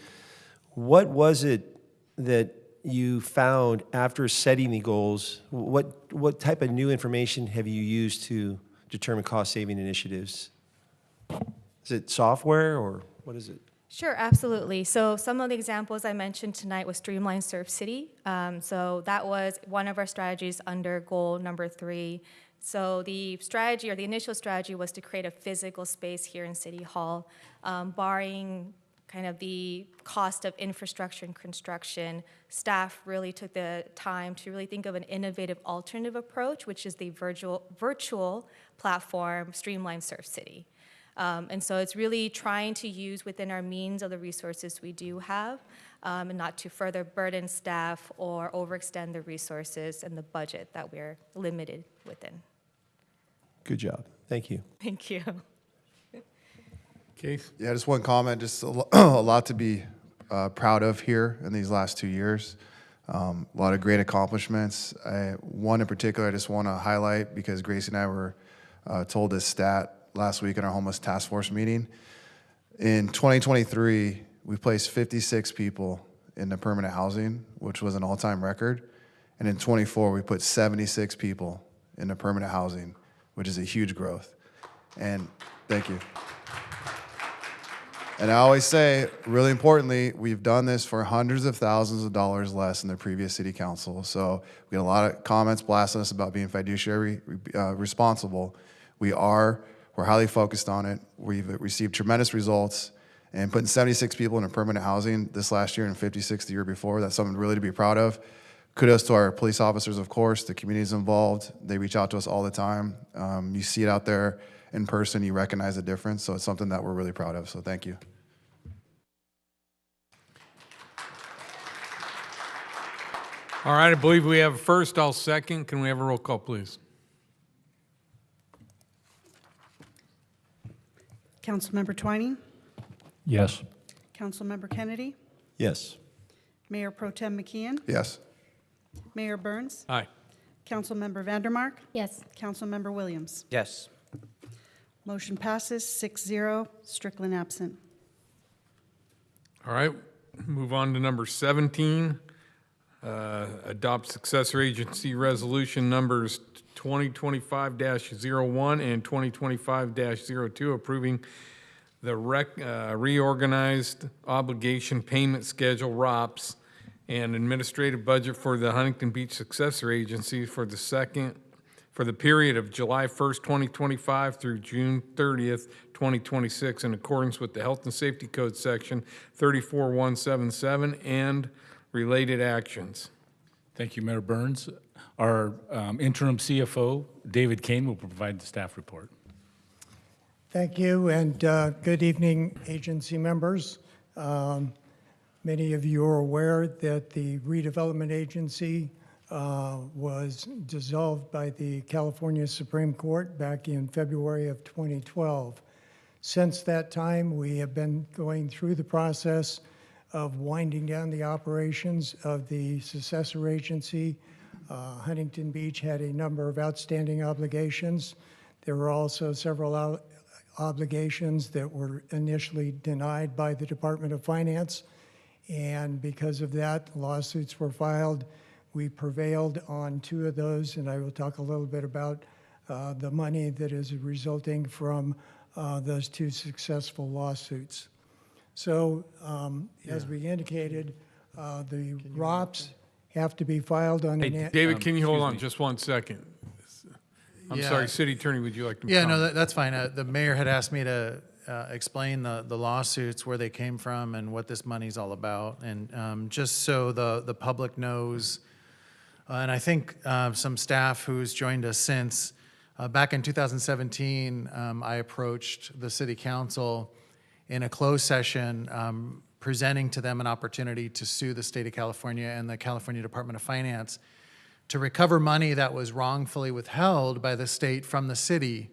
What was it that you found after setting the goals? What type of new information have you used to determine cost-saving initiatives? Is it software or what is it? Sure, absolutely. So some of the examples I mentioned tonight was Streamline Surf City. So that was one of our strategies under goal number 3. So the strategy or the initial strategy was to create a physical space here in City Hall, barring kind of the cost of infrastructure and construction. Staff really took the time to really think of an innovative alternative approach, which is the virtual platform Streamline Surf City. And so it's really trying to use within our means of the resources we do have, and not to further burden staff or overextend the resources and the budget that we're limited within. Good job. Thank you. Thank you. Keith? Yeah, just one comment, just a lot to be proud of here in these last 2 years. A lot of great accomplishments. One in particular I just want to highlight because Gracie and I were told this stat last week in our homeless task force meeting. In 2023, we placed 56 people into permanent housing, which was an all-time record. And in 24, we put 76 people into permanent housing, which is a huge growth. And thank you. And I always say, really importantly, we've done this for hundreds of thousands of dollars less than the previous city council. So we get a lot of comments blasting us about being fiduciary responsible. We're highly focused on it. We've received tremendous results, and putting 76 people into permanent housing this last year and 56 the year before, that's something really to be proud of. Kudos to our police officers, of course, the communities involved. They reach out to us all the time. You see it out there in person, you recognize the difference, so it's something that we're really proud of, so thank you. All right, I believe we have first, I'll second. Can we have a roll call, please? Councilmember Twining, Yes. Councilmember Kennedy, Yes. Mayor Pro Tem McKeon, Yes. Mayor Burns, Aye. Councilmember Vandermark, Yes. Councilmember Williams. Yes. Motion passes 6-0, Strickland absent. All right, move on to number 17. Adopt successor agency resolution numbers 2025-01 and 2025-02, approving the reorganized obligation payment schedule, ROPS, and administrative budget for the Huntington Beach successor agency for the period of July 1st, 2025 through June 30th, 2026, in accordance with the Health and Safety Code section 34177 and related actions. Thank you, Mayor Burns. Our interim CFO, David Kane, will provide the staff report. Thank you, and good evening, agency members. Many of you are aware that the redevelopment agency was dissolved by the California Supreme Court back in February of 2012. Since that time, we have been going through the process of winding down the operations of the successor agency. Huntington Beach had a number of outstanding obligations. There were also several obligations that were initially denied by the Department of Finance, and because of that, lawsuits were filed. We prevailed on 2 of those, and I will talk a little bit about the money that is resulting from those 2 successful lawsuits. So, as we indicated, the ROPS have to be filed on Hey, David, can you hold on just 1 second? I'm Yeah. sorry, City Attorney, would you like to Yeah, no, comment? that's fine. The mayor had asked me to explain the lawsuits, where they came from, and what this money's all about. And just so the public knows, and I think some staff who's joined us since, back in 2017, I approached the city council in a closed session, presenting to them an opportunity to sue the state of California and the California Department of Finance to recover money that was wrongfully withheld by the state from the city,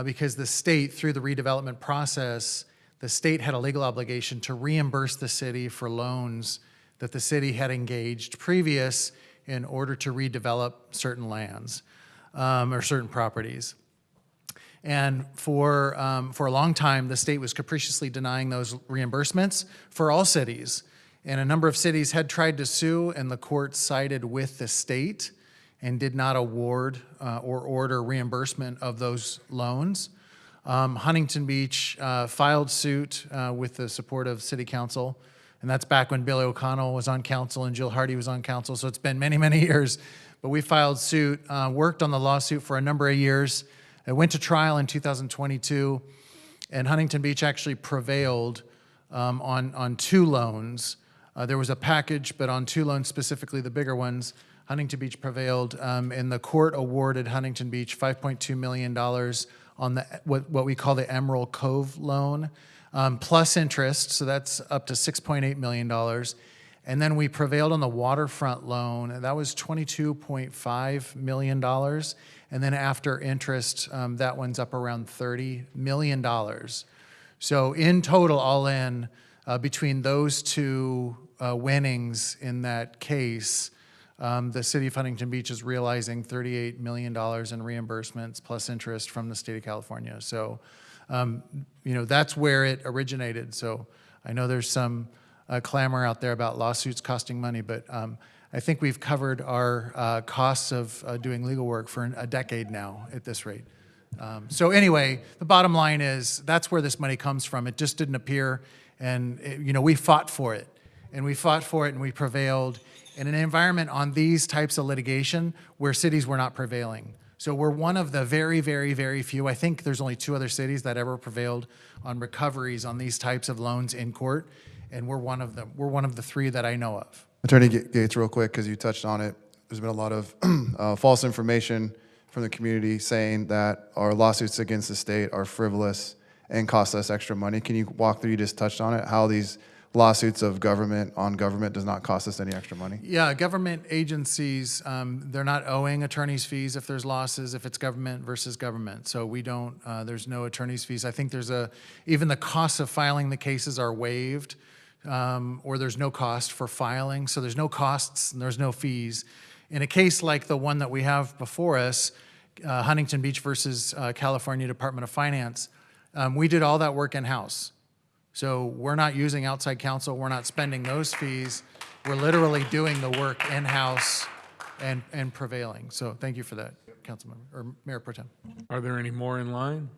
because the state, through the redevelopment process, the state had a legal obligation to reimburse the city for loans that the city had engaged previous in order to redevelop certain lands or certain properties. And for a long time, the state was capriciously denying those reimbursements for all cities. And a number of cities had tried to sue, and the court sided with the state and did not award or order reimbursement of those loans. Huntington Beach filed suit with the support of City Council, and that's back when Billy O'Connell was on council and Jill Hardy was on council, so it's been many, many years. But we filed suit, worked on the lawsuit for a number of years. It went to trial in 2022, and Huntington Beach actually prevailed on 2 loans. There was a package, but on 2 loans, specifically the bigger ones, Huntington Beach prevailed, and the court awarded Huntington Beach $5.2 million on the what we call the Emerald Cove loan, plus interest, so that's up to $6.8 million. And then we prevailed on the waterfront loan, and that was $22.5 million. And then after interest, that one's up around $30 million. So in total, all in, between those 2 winnings in that case, the city of Huntington Beach is realizing $38 million in reimbursements plus interest from the state of California. So, that's where it originated. So I know there's some clamor out there about lawsuits costing money, but I think we've covered our costs of doing legal work for a decade now at this rate. So anyway, the bottom line is that's where this money comes from. It just didn't appear, and we fought for it, and we fought for it, and we prevailed in an environment on these types of litigation where cities were not prevailing. So we're one of the very, very, very few. I think there's only 2 other cities that ever prevailed on recoveries on these types of loans in court, and we're one of them. We're one of the 3 that I know of. Attorney Gates, real quick, because you touched on it, there's been a lot of false information from the community saying that our lawsuits against the state are frivolous and cost us extra money. Can you walk through, you just touched on it, how these lawsuits of government on government does not cost us any extra money? Yeah, government agencies, they're not owing attorney's fees if there's losses, if it's government versus government. So we don't, there's no attorney's fees. I think there's even the costs of filing the cases are waived, or there's no cost for filing. So there's no costs and there's no fees. In a case like the one that we have before us, Huntington Beach versus California Department of Finance, we did all that work in-house. So we're not using outside counsel, we're not spending those fees. We're literally doing the work in-house and prevailing. So thank you for that, Councilmember, or Mayor Pro Tem. Are there any more in line?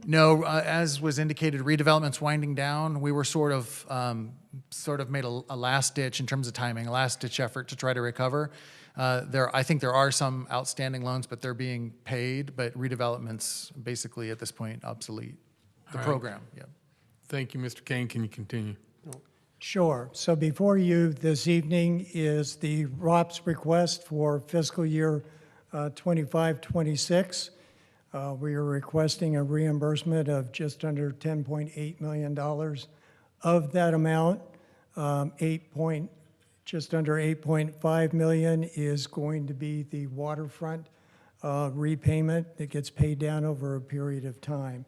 No, as was indicated, redevelopment's winding down. We were sort of made a last ditch in terms of timing, a last ditch effort to try to recover. I think there are some outstanding loans, but they're being paid, but redevelopment's basically at this point obsolete. The All right. program, yeah. Thank you, Mr. Kane. Can you continue? Sure. So before you this evening is the ROPS request for fiscal year 25-26. We are requesting a reimbursement of just under $10.8 million. Of that amount, just under $8.5 million is going to be the waterfront repayment that gets paid down over a period of time.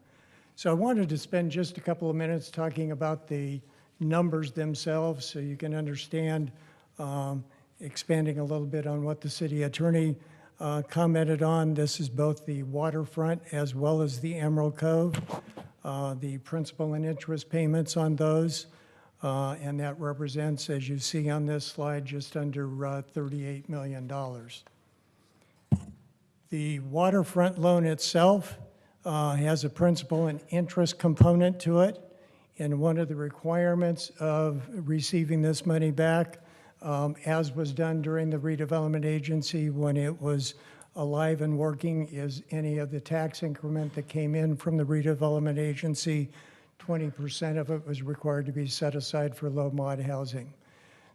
So I wanted to spend just a couple of minutes talking about the numbers themselves so you can understand, expanding a little bit on what the city attorney commented on. This is both the waterfront as well as the Emerald Cove, the principal and interest payments on those. And that represents, as you see on this slide, just under $38 million. The waterfront loan itself has a principal and interest component to it. And one of the requirements of receiving this money back, as was done during the redevelopment agency when it was alive and working, is any of the tax increment that came in from the redevelopment agency, 20% of it was required to be set aside for low mod housing.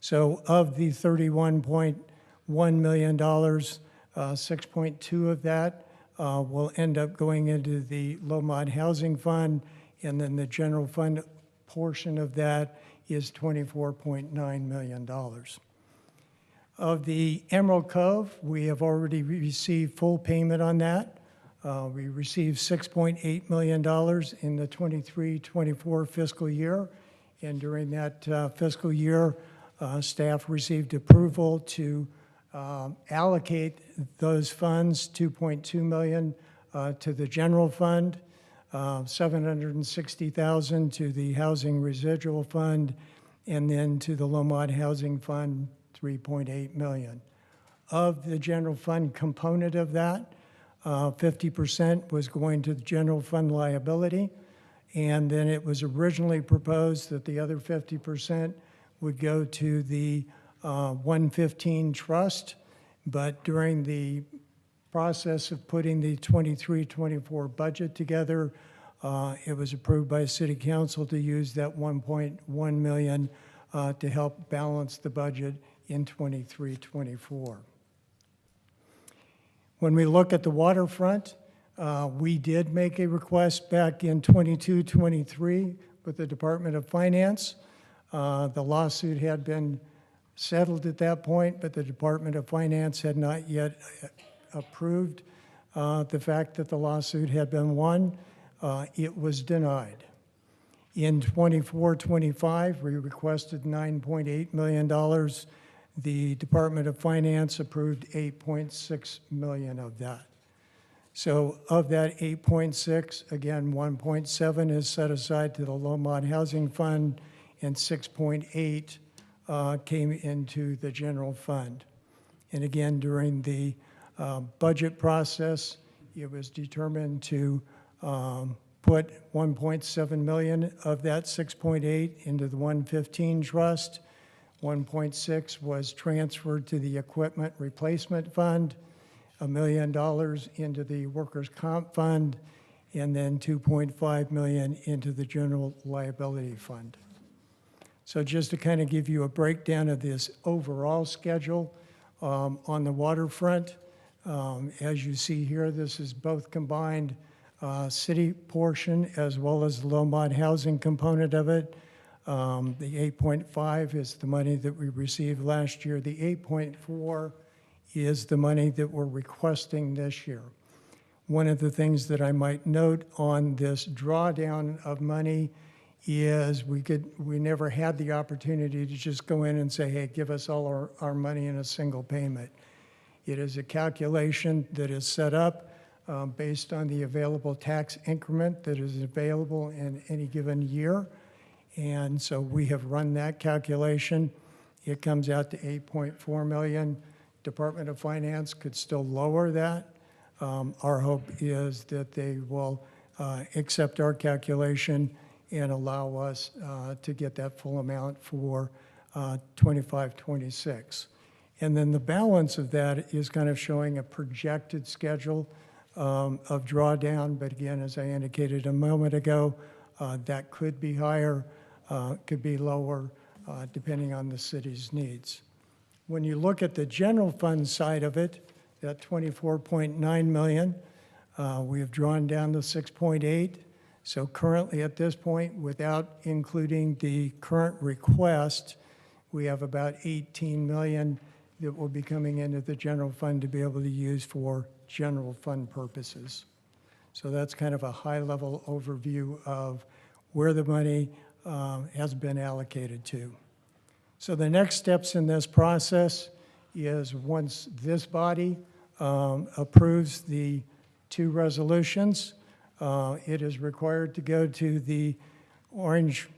So of the $31.1 million, 6.2 of that will end up going into the low mod housing fund, and then the general fund portion of that is $24.9 million. Of the Emerald Cove, we have already received full payment on that. We received $6.8 million in the 23-24 fiscal year, and during that fiscal year, staff received approval to allocate those funds, $2.2 million to the general fund, $760,000 to the housing residual fund, and then to the low mod housing fund, $3.8 million. Of the general fund component of that, 50% was going to the general fund liability, and then it was originally proposed that the other 50% would go to the 115 trust, but during the process of putting the 23-24 budget together, it was approved by City Council to use that $1.1 million to help balance the budget in 23-24. When we look at the waterfront, we did make a request back in 22-23 with the Department of Finance. The lawsuit had been settled at that point, but the Department of Finance had not yet approved the fact that the lawsuit had been won. It was denied. In 24-25, we requested $9.8 million. The Department of Finance approved $8.6 million of that. So of that 8.6, again, 1.7 is set aside to the low mod housing fund, and 6.8 came into the general fund. And again, during the budget process, it was determined to put 1.7 million of that 6.8 into the 115 trust. 1.6 was transferred to the equipment replacement fund, $1 million into the workers' comp fund, and then 2.5 million into the general liability fund. So just to kind of give you a breakdown of this overall schedule on the waterfront, as you see here, this is both combined city portion as well as the low mod housing component of it. The 8.5 is the money that we received last year. The 8.4 is the money that we're requesting this year. One of the things that I might note on this drawdown of money is we never had the opportunity to just go in and say, hey, give us all our money in a single payment. It is a calculation that is set up based on the available tax increment that is available in any given year. And so we have run that calculation. It comes out to 8.4 million. Department of Finance could still lower that. Our hope is that they will accept our calculation and allow us to get that full amount for 25-26. And then the balance of that is kind of showing a projected schedule of drawdown. But again, as I indicated a moment ago, that could be higher, could be lower, depending on the city's needs. When you look at the general fund side of it, that 24.9 million, we have drawn down to 6.8. So currently at this point, without including the current request, we have about 18 million that will be coming into the general fund to be able to use for general fund purposes. So that's kind of a high-level overview of where the money has been allocated to. So the next steps in this process is once this body approves the two resolutions, it is required to go to the Orange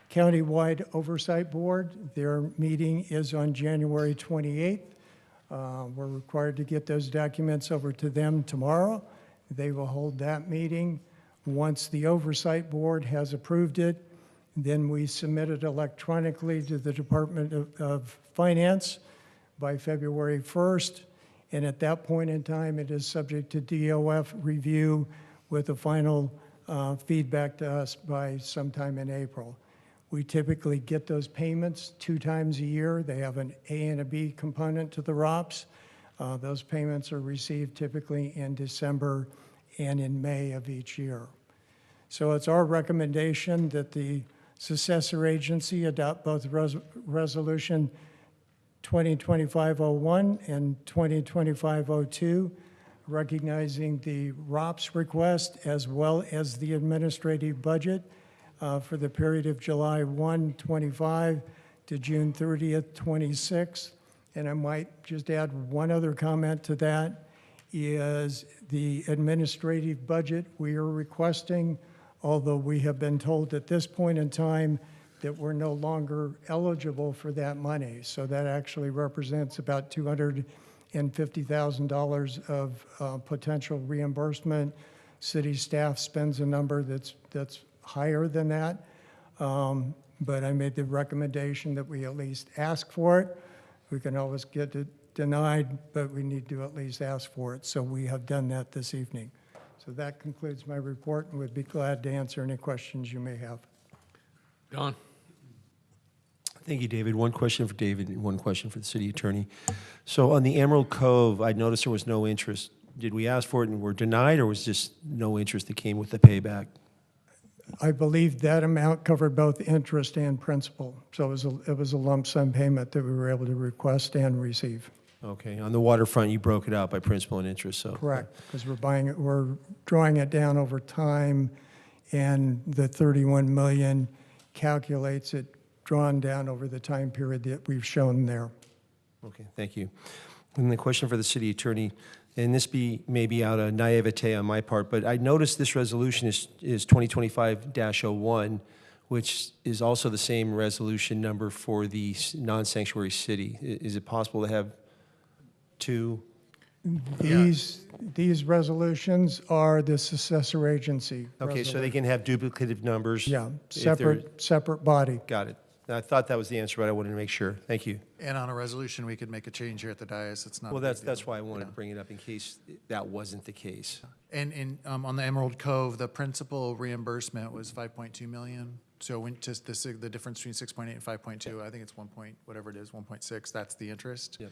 County-wide Oversight Board. Their meeting is on January 28th. We're required to get those documents over to them tomorrow. They will hold that meeting. Once the Oversight Board has approved it, then we submit it electronically to the Department of Finance by February 1st. And at that point in time, it is subject to DOF review with a final feedback to us by sometime in April. We typically get those payments 2 times a year. They have an A and a B component to the ROPS. Those payments are received typically in December and in May of each year. So it's our recommendation that the successor agency adopt both Resolution 2025-01 and 2025-02, recognizing the ROPS request as well as the administrative budget for the period of July 1, 25 to June 30th, 26. And I might just add one other comment to that, is the administrative budget we are requesting, although we have been told at this point in time that we're no longer eligible for that money. So that actually represents about $250,000 of potential reimbursement. City staff spends a number that's higher than that. But I made the recommendation that we at least ask for it. We can always get it denied, but we need to at least ask for it. So we have done that this evening. So that concludes my report, and would be glad to answer any questions you may have. Don? Thank you, David. One question for David and one question for the city attorney. So on the Emerald Cove, I noticed there was no interest. Did we ask for it and were denied, or was just no interest that came with the payback? I believe that amount covered both interest and principal. So it was a lump sum payment that we were able to request and receive. Okay, on the waterfront, you broke it out by principal and interest, so. Correct, because we're drawing it down over time, and the 31 million calculates it drawn down over the time period that we've shown there. Okay, thank you. And the question for the city attorney, and this may be out of naivete on my part, but I noticed this resolution is 2025-01, which is also the same resolution number for the non-sanctuary city. Is it possible to have two? These resolutions are the successor agency. Okay, so they can have duplicative numbers? Yeah, if they're- separate body. Got it. I thought that was the answer, but I wanted to make sure. Thank you. And on a resolution, we could make a change here at the dais. It's not. Well, a big that's deal. why I wanted to bring it up in case that wasn't the case. And on the Emerald Cove, the principal reimbursement was 5.2 million. So when just the difference between 6.8 and 5.2, I think it's 1 point, whatever it is, 1.6, that's the interest. Yep.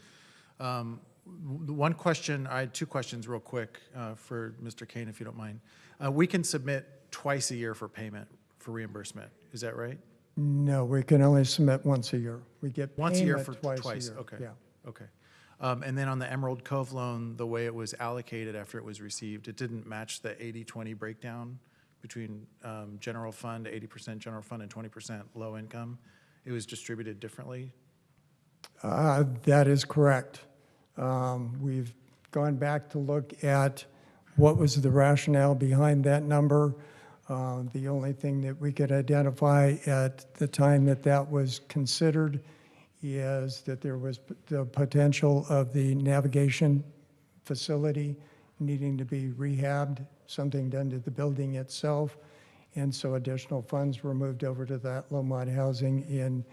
One question, I had 2 questions real quick for Mr. Kane, if you don't mind. We can submit twice a year for payment, for reimbursement. Is that right? No, we can only submit once a year. We get Once a year payment for twice a year. Okay. Yeah. Okay. And then on the Emerald Cove loan, the way it was allocated after it was received, it didn't match the 80-20 breakdown between general fund, 80% general fund, and 20% low income. It was distributed differently. That is correct. We've gone back to look at what was the rationale behind that number. The only thing that we could identify at the time that that was considered is that there was the potential of the navigation facility needing to be rehabbed, something done to the building itself, and so additional funds were moved over to that low-mod housing in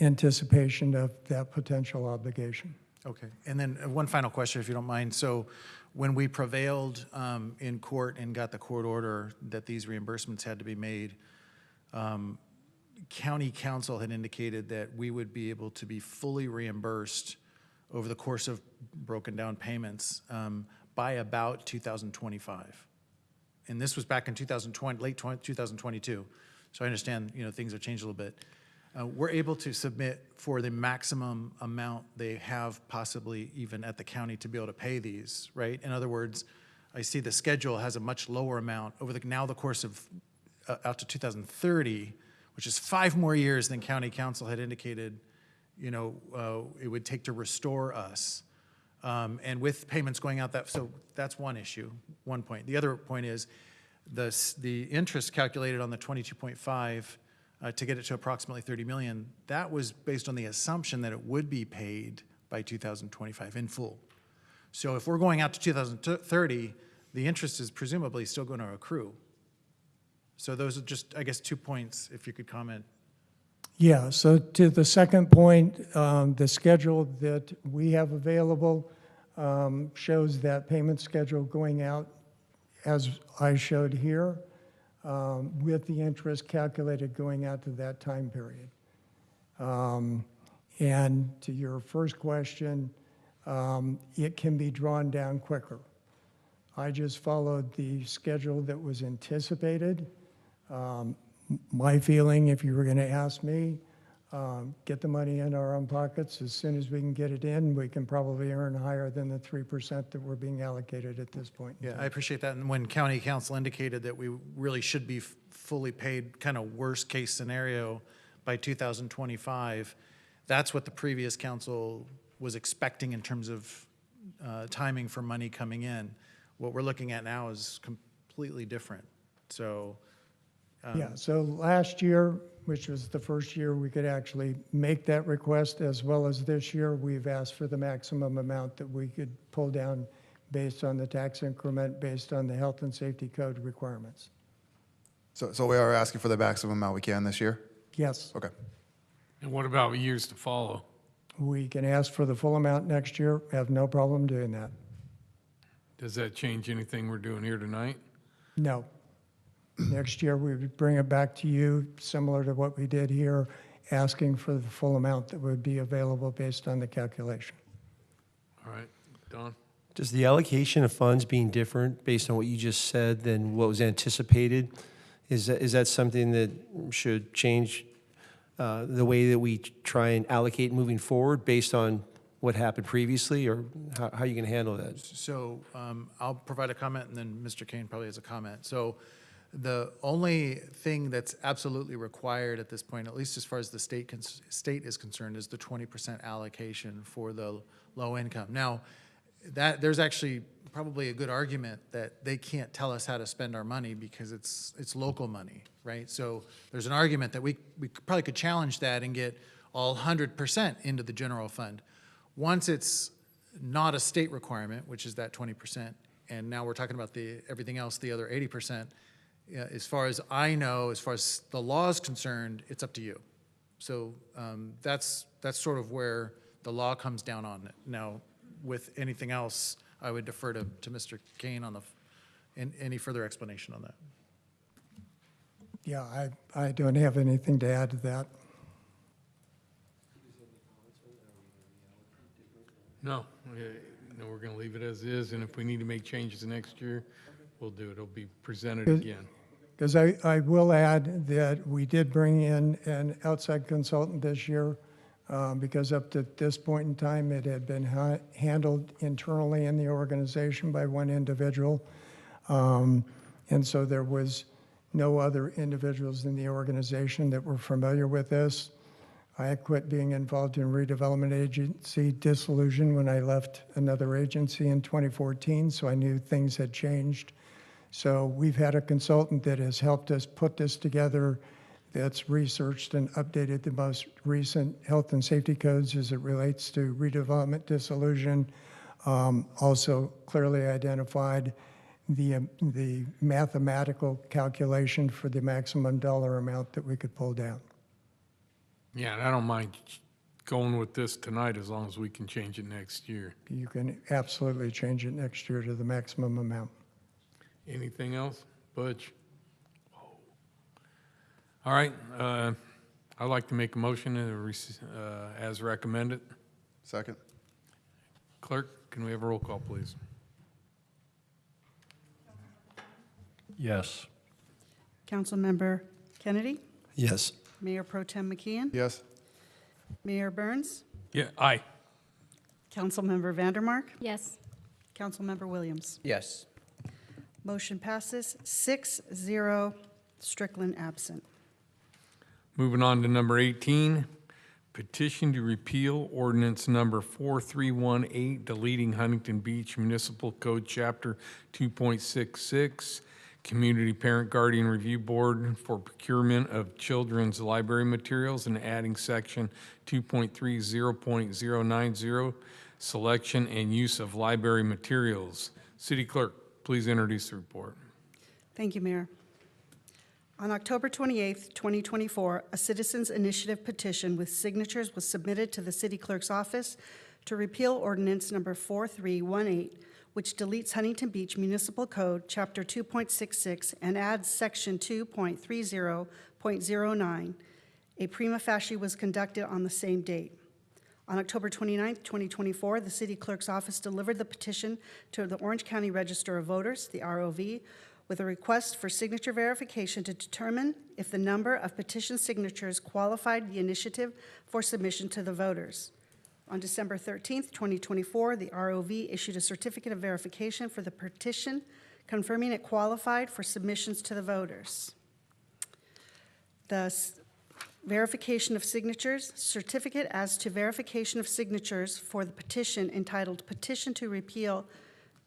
anticipation of that potential obligation. Okay. And then one final question, if you don't mind. So when we prevailed in court and got the court order that these reimbursements had to be made, county council had indicated that we would be able to be fully reimbursed over the course of broken down payments by about 2025. And this was back in 2020, late 2022. So I understand, things have changed a little bit. We're able to submit for the maximum amount they have possibly even at the county to be able to pay these, right? In other words, I see the schedule has a much lower amount over the course of out to 2030, which is 5 more years than county council had indicated, it would take to restore us. And with payments going out so that's one issue, one point. The other point is the interest calculated on the 22.5 to get it to approximately 30 million, that was based on the assumption that it would be paid by 2025 in full. So if we're going out to 2030, the interest is presumably still going to accrue. So those are just, I guess, 2 points, if you could comment. Yeah, so to the second point, the schedule that we have available shows that payment schedule going out as I showed here, with the interest calculated going out to that time period. And to your first question, it can be drawn down quicker. I just followed the schedule that was anticipated. My feeling, if you were going to ask me, get the money in our own pockets as soon as we can get it in, we can probably earn higher than the 3% that we're being allocated at this point. Yeah, I appreciate that. And when county council indicated that we really should be fully paid, kind of worst case scenario by 2025, that's what the previous council was expecting in terms of timing for money coming in. What we're looking at now is completely different. So Yeah, so last year, which was the first year we could actually make that request, as well as this year, we've asked for the maximum amount that we could pull down based on the tax increment, based on the health and safety code requirements. So we are asking for the maximum amount we can this year? Yes. Okay. And what about years to follow? We can ask for the full amount next year, have no problem doing that. Does that change anything we're doing here tonight? No. Next year, we would bring it back to you, similar to what we did here, asking for the full amount that would be available based on the calculation. All right, Don? Does the allocation of funds being different based on what you just said than what was anticipated, is that something that should change the way that we try and allocate moving forward based on what happened previously, or how are you going to handle that? So I'll provide a comment, and then Mr. Kane probably has a comment. So the only thing that's absolutely required at this point, at least as far as the state is concerned, is the 20% allocation for the low income. Now, there's actually probably a good argument that they can't tell us how to spend our money because it's local money, right? So there's an argument that we probably could challenge that and get all 100% into the general fund. Once it's not a state requirement, which is that 20%, and now we're talking about everything else, the other 80%, as far as I know, as far as the law is concerned, it's up to you. So that's sort of where the law comes down on it. Now, with anything else, I would defer to Mr. Kane on any further explanation on that. Yeah, I don't have anything to add to that. No, we're going to leave it as is, and if we need to make changes next year, we'll do it. It'll be presented again. Because I will add that we did bring in an outside consultant this year because up to this point in time, it had been handled internally in the organization by one individual. And so there was no other individuals in the organization that were familiar with this. I had quit being involved in redevelopment agency dissolution when I left another agency in 2014, so I knew things had changed. So we've had a consultant that has helped us put this together, that's researched and updated the most recent health and safety codes as it relates to redevelopment dissolution, also clearly identified the mathematical calculation for the maximum dollar amount that we could pull down. Yeah, and I don't mind going with this tonight as long as we can change it next year. You can absolutely change it next year to the maximum amount. Anything else? Butch? All right, I'd like to make a motion as recommended. Second. Clerk, can we have a roll call, please? Yes. Councilmember Kennedy? Yes. Mayor Pro Tem McKeon? Yes. Mayor Burns? Yeah, aye. Councilmember Vandermark? Yes. Councilmember Williams? Yes. Motion passes 6-0, Strickland absent. Moving on to number 18, petition to repeal ordinance number 4318, deleting Huntington Beach Municipal Code Chapter 2.66, Community Parent Guardian Review Board for procurement of children's library materials, and adding section 2.30.090, selection and use of library materials. City Clerk, please introduce the report. Thank you, Mayor. On October 28, 2024, a citizens' initiative petition with signatures was submitted to the City Clerk's office to repeal ordinance number 4318, which deletes Huntington Beach Municipal Code, Chapter 2.66, and adds Section 2.30.09. A prima facie was conducted on the same date. On October 29, 2024, the City Clerk's office delivered the petition to the Orange County Register of Voters, the ROV, with a request for signature verification to determine if the number of petition signatures qualified the initiative for submission to the voters. On December 13, 2024, the ROV issued a certificate of verification for the petition, confirming it qualified for submissions to the voters. The verification of signatures, certificate as to verification of signatures for the petition entitled Petition to Repeal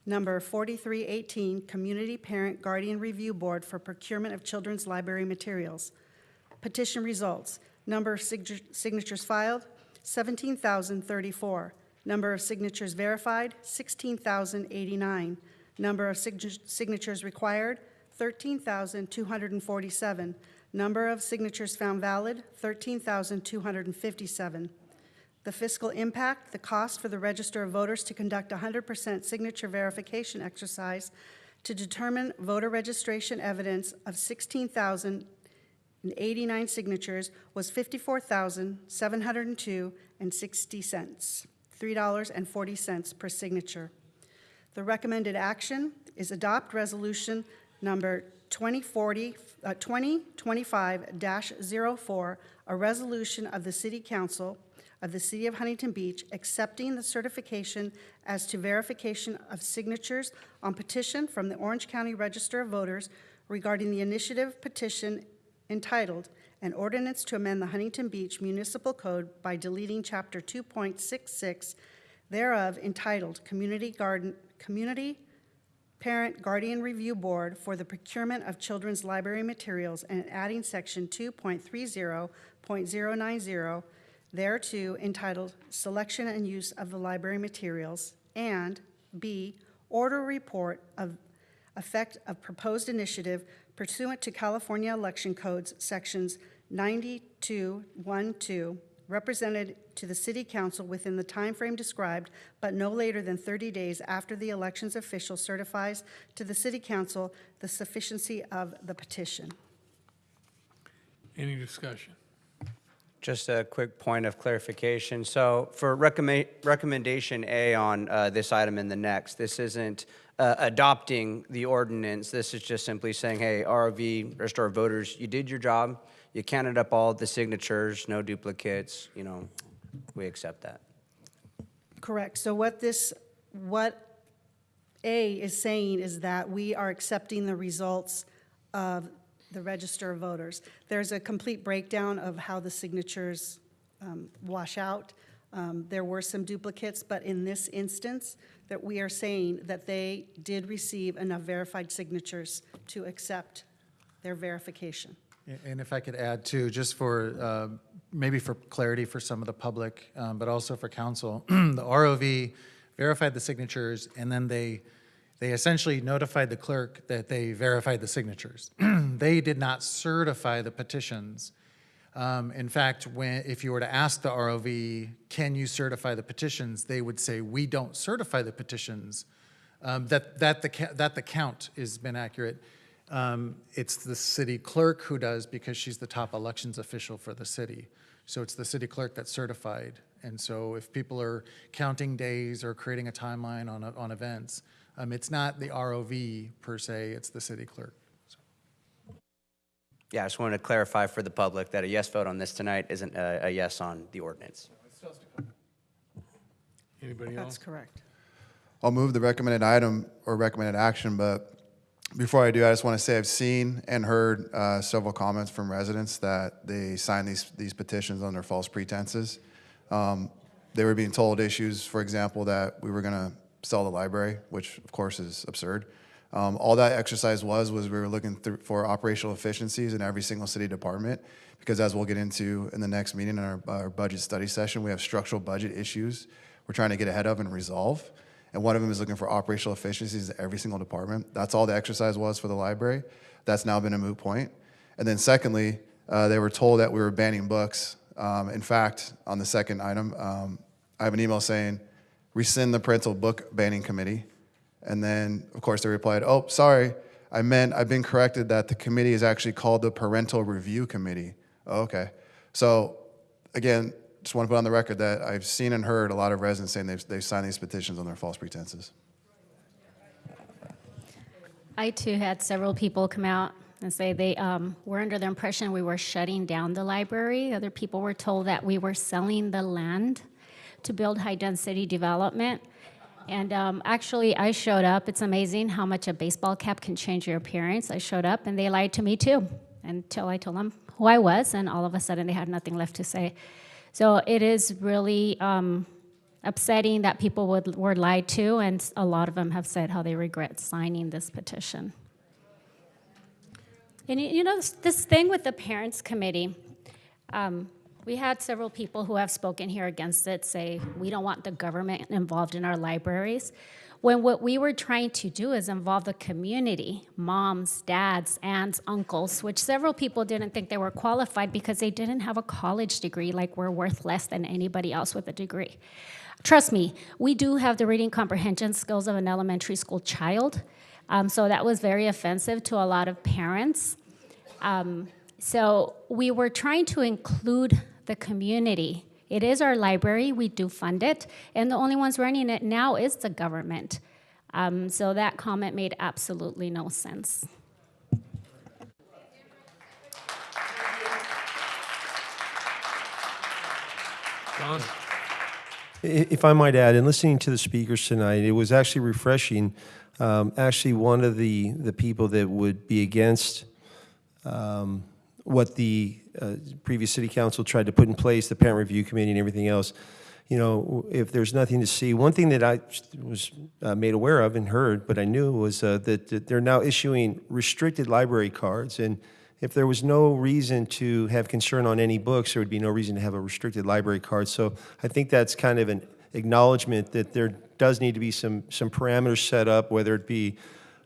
Number 4318, Community Parent Guardian Review Board for Procurement of Children's Library Materials. Petition results: number of signatures filed, 17,034. Number of signatures verified, 16,089. Number of signatures required, 13,247. Number of signatures found valid, 13,257. The fiscal impact, the cost for the Register of Voters to conduct a 100% signature verification exercise to determine voter registration evidence of 16,089 signatures was $54,702.60, $3.40 per signature. The recommended action is adopt resolution number 2025-04, a resolution of the City Council of the City of Huntington Beach accepting the certification as to verification of signatures on petition from the Orange County Register of Voters regarding the initiative petition entitled An Ordinance to Amend the Huntington Beach Municipal Code by deleting Chapter 2.66 thereof entitled Community Parent Guardian Review Board for the Procurement of Children's Library Materials and adding Section 2.30.090 thereto entitled Selection and Use of the Library Materials, and B, order report of effect of proposed initiative pursuant to California Election Codes Sections 9212, represented to the City Council within the time frame described, but no later than 30 days after the elections official certifies to the City Council the sufficiency of the petition. Any discussion? Just a quick point of clarification. So for recommendation A on this item and the next, this isn't adopting the ordinance. This is just simply saying, hey, ROV, Register of Voters, you did your job. You counted up all the signatures, no duplicates, we accept that. Correct. So what A is saying is that we are accepting the results of the Register of Voters. There's a complete breakdown of how the signatures wash out. There were some duplicates, but in this instance, that we are saying that they did receive enough verified signatures to accept their verification. And if I could add too, just for, maybe for clarity for some of the public, but also for council, the ROV verified the signatures, and then they essentially notified the clerk that they verified the signatures. They did not certify the petitions. In fact, if you were to ask the ROV, can you certify the petitions, they would say, we don't certify the petitions. That the count has been accurate. It's the city clerk who does, because she's the top elections official for the city. So it's the city clerk that's certified. And so if people are counting days or creating a timeline on events, it's not the ROV per se, it's the city clerk. Yeah, I just wanted to clarify for the public that a yes vote on this tonight isn't a yes on the ordinance. Anybody else? That's correct. I'll move the recommended item or recommended action, but Before I do, I just want to say I've seen and heard several comments from residents that they signed these petitions under false pretenses. They were being told issues, for example, that we were going to sell the library, which of course is absurd. All that exercise was we were looking for operational efficiencies in every single city department, because as we'll get into in the next meeting in our budget study session, we have structural budget issues we're trying to get ahead of and resolve. And one of them is looking for operational efficiencies in every single department. That's all the exercise was for the library. That's now been a moot point. And then secondly, they were told that we were banning books. In fact, on the second item, I have an email saying, rescind the parental book banning committee. And then, of course, they replied, oh, sorry, I've been corrected that the committee is actually called the Parental Review Committee. Oh, okay. So, again, just want to put on the record that I've seen and heard a lot of residents saying they've signed these petitions under false pretenses. I too had several people come out and say they were under the impression we were shutting down the library. Other people were told that we were selling the land to build high-density development. And actually, I showed up. It's amazing how much a baseball cap can change your appearance. I showed up, and they lied to me too, until I told them who I was, and all of a sudden they had nothing left to say. So it is really upsetting that people were lied to, and a lot of them have said how they regret signing this petition. And you know, this thing with the Parents Committee, we had several people who have spoken here against it say, we don't want the government involved in our libraries, when what we were trying to do is involve the community, moms, dads, aunts, uncles, which several people didn't think they were qualified because they didn't have a college degree, like we're worth less than anybody else with a degree. Trust me, we do have the reading comprehension skills of an elementary school child, so that was very offensive to a lot of parents. So we were trying to include the community. It is our library, we do fund it, and the only ones running it now is the government. So that comment made absolutely no sense. John? If I might add, in listening to the speakers tonight, it was actually refreshing. Actually, one of the people that would be against what the previous city council tried to put in place, the parent review committee and everything else, you know, if there's nothing to see, one thing that I was made aware of and heard, but I knew was that they're now issuing restricted library cards. And if there was no reason to have concern on any books, there would be no reason to have a restricted library card. So I think that's kind of an acknowledgement that there does need to be some parameters set up, whether it be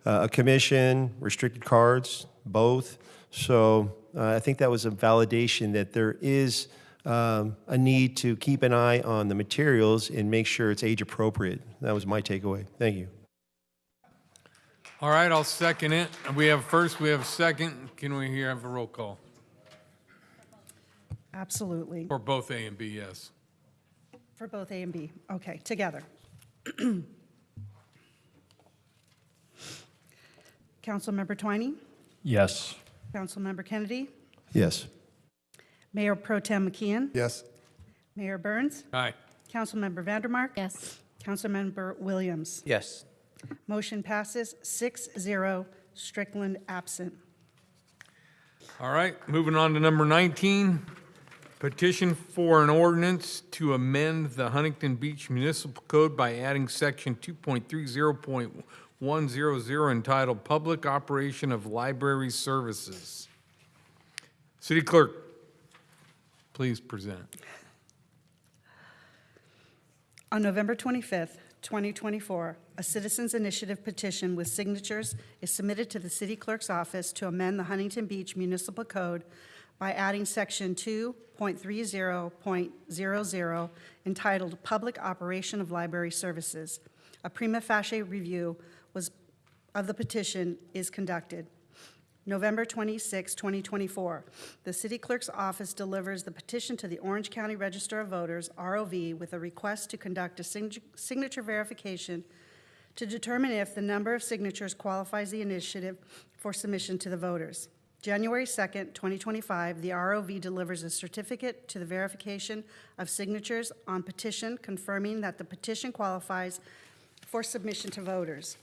a commission, restricted cards, both. So I think that was a validation that there is a need to keep an eye on the materials and make sure it's age appropriate. That was my takeaway. Thank you. All right, I'll second it. We have first, we have a second. Can we here have a roll call? Absolutely. For both A and B, yes. For both A and B. Okay, together. Councilmember Twining? Yes. Councilmember Kennedy? Yes. Mayor Pro Tem McKeon? Yes. Mayor Burns? Aye. Councilmember Vandermark? Yes. Councilmember Williams? Yes. Motion passes 6-0, Strickland absent. All right, moving on to number 19, petition for an ordinance to amend the Huntington Beach Municipal Code by adding section 2.30.100 entitled Public Operation of Library Services. City Clerk, please present. On November 25th, 2024, a citizens initiative petition with signatures is submitted to the city clerk's office to amend the Huntington Beach Municipal Code by adding section 2.30.00 entitled Public Operation of Library Services. A prima facie review of the petition is conducted. November 26, 2024, the city clerk's office delivers the petition to the Orange County Register of Voters, ROV, with a request to conduct a signature verification to determine if the number of signatures qualifies the initiative for submission to the voters. January 2nd, 2025, the ROV delivers a certificate to the verification of signatures on petition confirming that the petition qualifies for submission to voters.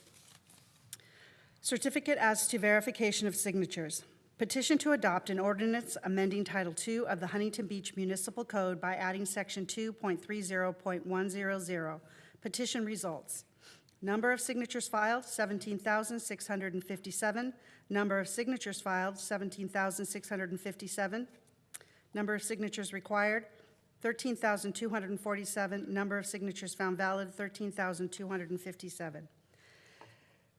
Certificate as to verification of signatures. Petition to adopt an ordinance amending Title II of the Huntington Beach Municipal Code by adding Section 2.30.100. Petition results. Number of signatures filed, 17,657. Number of signatures filed, 17,657. Number of signatures required, 13,247. Number of signatures found valid, 13,257.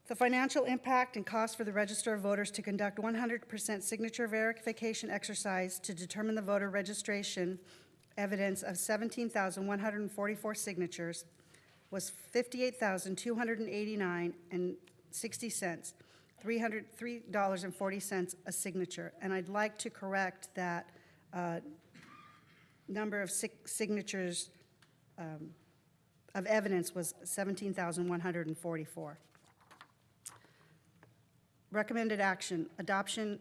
The financial impact and cost for the Register of Voters to conduct 100% signature verification exercise to determine the voter registration evidence of 17,144 signatures was $58,289.60, $303.40 a signature. And I'd like to correct that number of signatures of evidence was 17,144. Recommended action, adoption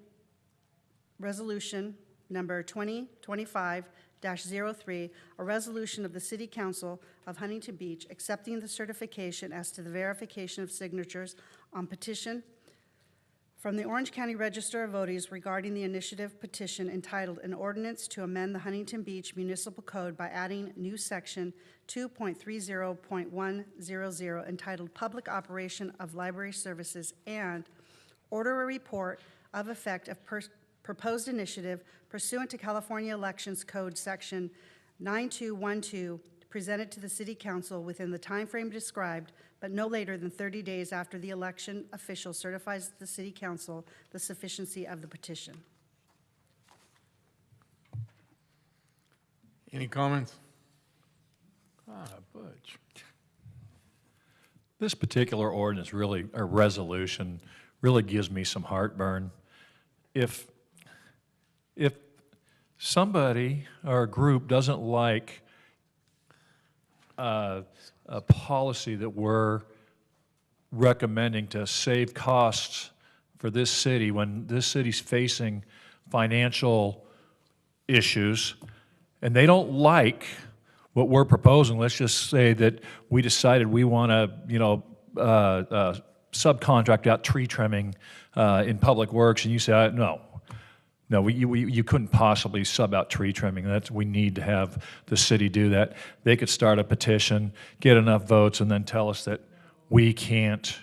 resolution number 2025-03, a resolution of the City Council of Huntington Beach accepting the certification as to the verification of signatures on petition from the Orange County Register of Voters regarding the initiative petition entitled An Ordinance to Amend the Huntington Beach Municipal Code by adding new section 2.30.100 entitled Public Operation of Library Services and order a report of effect of proposed initiative pursuant to California Elections Code Section 9212, presented to the City Council within the time frame described, but no later than 30 days after the election official certifies to the City Council the sufficiency of the petition. Any comments? Butch. This particular ordinance really, or resolution, really gives me some heartburn. If somebody or a group doesn't like a policy that we're recommending to save costs for this city when this city's facing financial issues, and they don't like what we're proposing, let's just say that we decided we want to, subcontract out tree trimming in Public Works, and you say, no, you couldn't possibly sub out tree trimming. We need to have the city do that. They could start a petition, get enough votes, and then tell us that we can't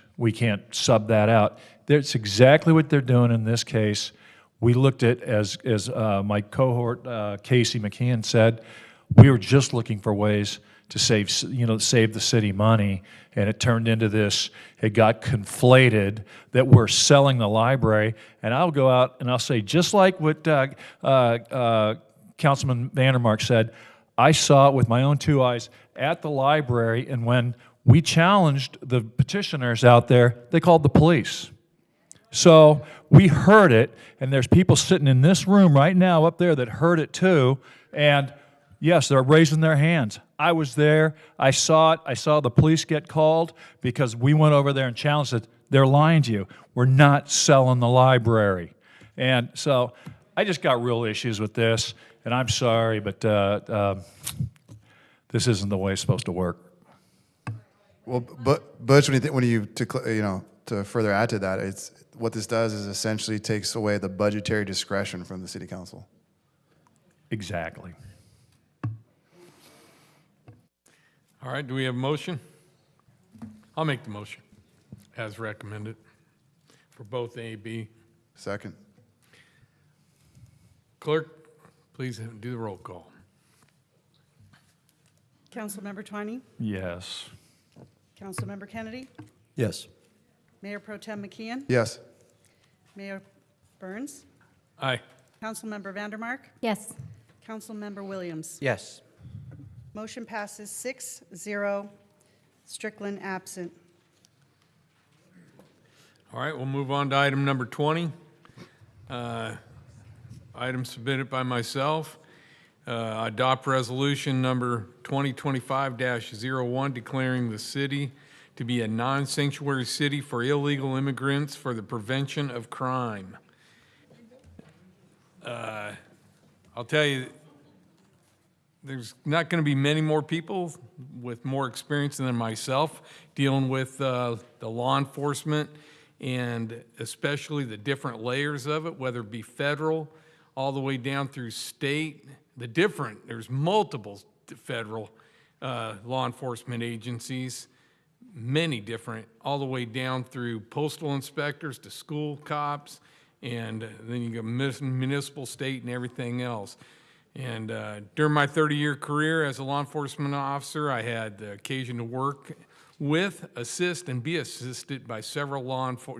sub that out. That's exactly what they're doing in this case. We looked at, as my cohort Casey McKeon said, we were just looking for ways to save the city money, and it turned into this. It got conflated that we're selling the library, and I'll go out and I'll say, just like what Councilman Vandermark said, I saw it with my own two eyes at the library, and when we challenged the petitioners out there, they called the police. So we heard it, and there's people sitting in this room right now up there that heard it too, and yes, they're raising their hands. I was there. I saw it. I saw the police get called because we went over there and challenged it. They're lying to you. We're not selling the library. And so I just got real issues with this, and I'm sorry, but this isn't the way it's supposed to work. Well, but Butch, to further add to that, it's what this does is essentially takes away the budgetary discretion from the City Council. Exactly. All right, do we have a motion? I'll make the motion as recommended for both A and B. Second. Clerk, please do the roll call. Councilmember Twining? Yes. Councilmember Kennedy? Yes. Mayor Pro Tem McKeon? Yes. Mayor Burns? Aye. Councilmember Vandermark? Yes. Councilmember Williams? Yes. Motion passes 6-0, Strickland absent. All right, we'll move on to item number 20. Item submitted by myself. Adopt resolution number 2025-01 declaring the city to be a non-sanctuary city for illegal immigrants for the prevention of crime. I'll tell you, there's not going to be many more people with more experience than myself dealing with the law enforcement and especially the different layers of it, whether it be federal, all the way down through state. There's multiple federal law enforcement agencies, many different, all the way down through postal inspectors to school cops, and then you go municipal, state, and everything else. And during my 30-year career as a law enforcement officer, I had the occasion to work with, assist, and be assisted by several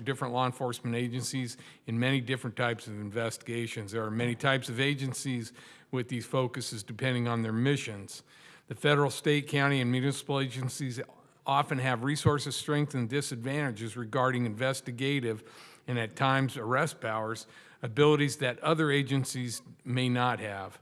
different law enforcement agencies in many different types of investigations. There are many types of agencies with these focuses depending on their missions. The federal, state, county, and municipal agencies often have resources, strengths, and disadvantages regarding investigative and at times arrest powers, abilities that other agencies may not have.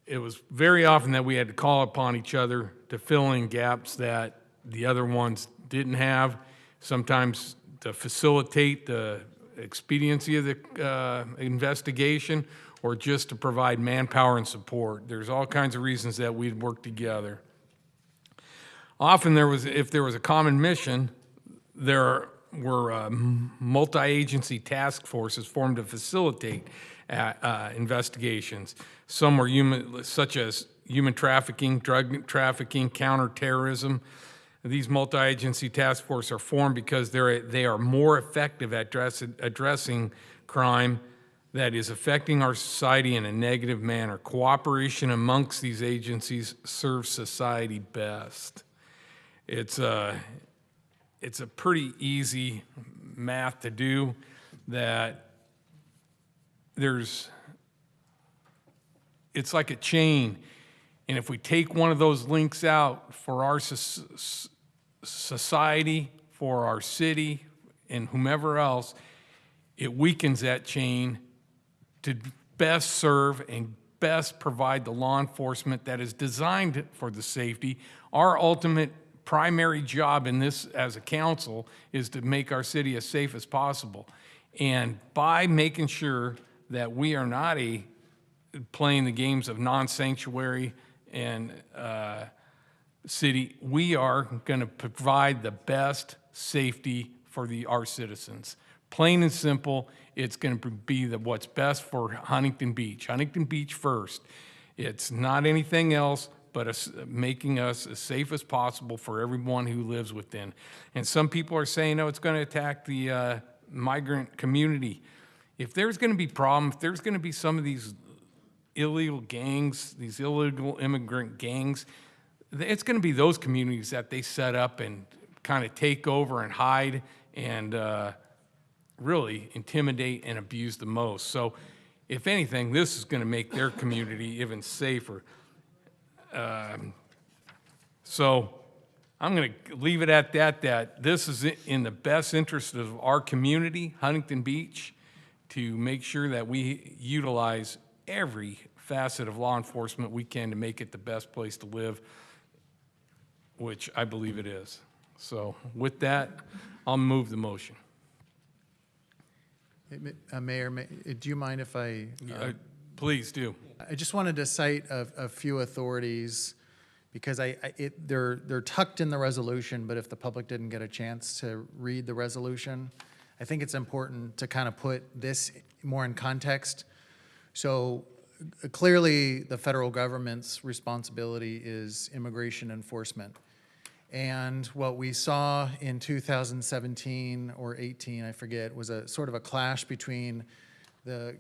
It was very often that we had to call upon each other to fill in gaps that the other ones didn't have, sometimes to facilitate the expediency of the investigation, or just to provide manpower and support. There's all kinds of reasons that we'd work together. Often if there was a common mission, there were multi-agency task forces formed to facilitate investigations. Some were such as human trafficking, drug trafficking, counterterrorism. These multi-agency task forces are formed because they are more effective at addressing crime that is affecting our society in a negative manner. Cooperation amongst these agencies serves society best. It's a pretty easy math to do, that it's like a chain. And if we take one of those links out for our society, for our city, and whomever else, it weakens that chain to best serve and best provide the law enforcement that is designed for the safety. Our ultimate primary job in this as a council is to make our city as safe as possible. And by making sure that we are not playing the games of non-sanctuary and city, we are going to provide the best safety for our citizens. Plain and simple, it's going to be what's best for Huntington Beach. Huntington Beach first. It's not anything else but making us as safe as possible for everyone who lives within. And some people are saying, oh, it's going to attack the migrant community. If there's going to be problems, if there's going to be some of these illegal gangs, these illegal immigrant gangs, it's going to be those communities that they set up and kind of take over and hide and really intimidate and abuse the most. So if anything, this is going to make their community even safer. So I'm going to leave it at that this is in the best interest of our community, Huntington Beach, to make sure that we utilize every facet of law enforcement we can to make it the best place to live, which I believe it is. So with that, I'll move the motion. Mayor, do you mind if I? Please do. I just wanted to cite a few authorities because they're tucked in the resolution, but if the public didn't get a chance to read the resolution, I think it's important to kind of put this more in context. So clearly, the federal government's responsibility is immigration enforcement. And what we saw in 2017 or 18, I forget, was a sort of a clash between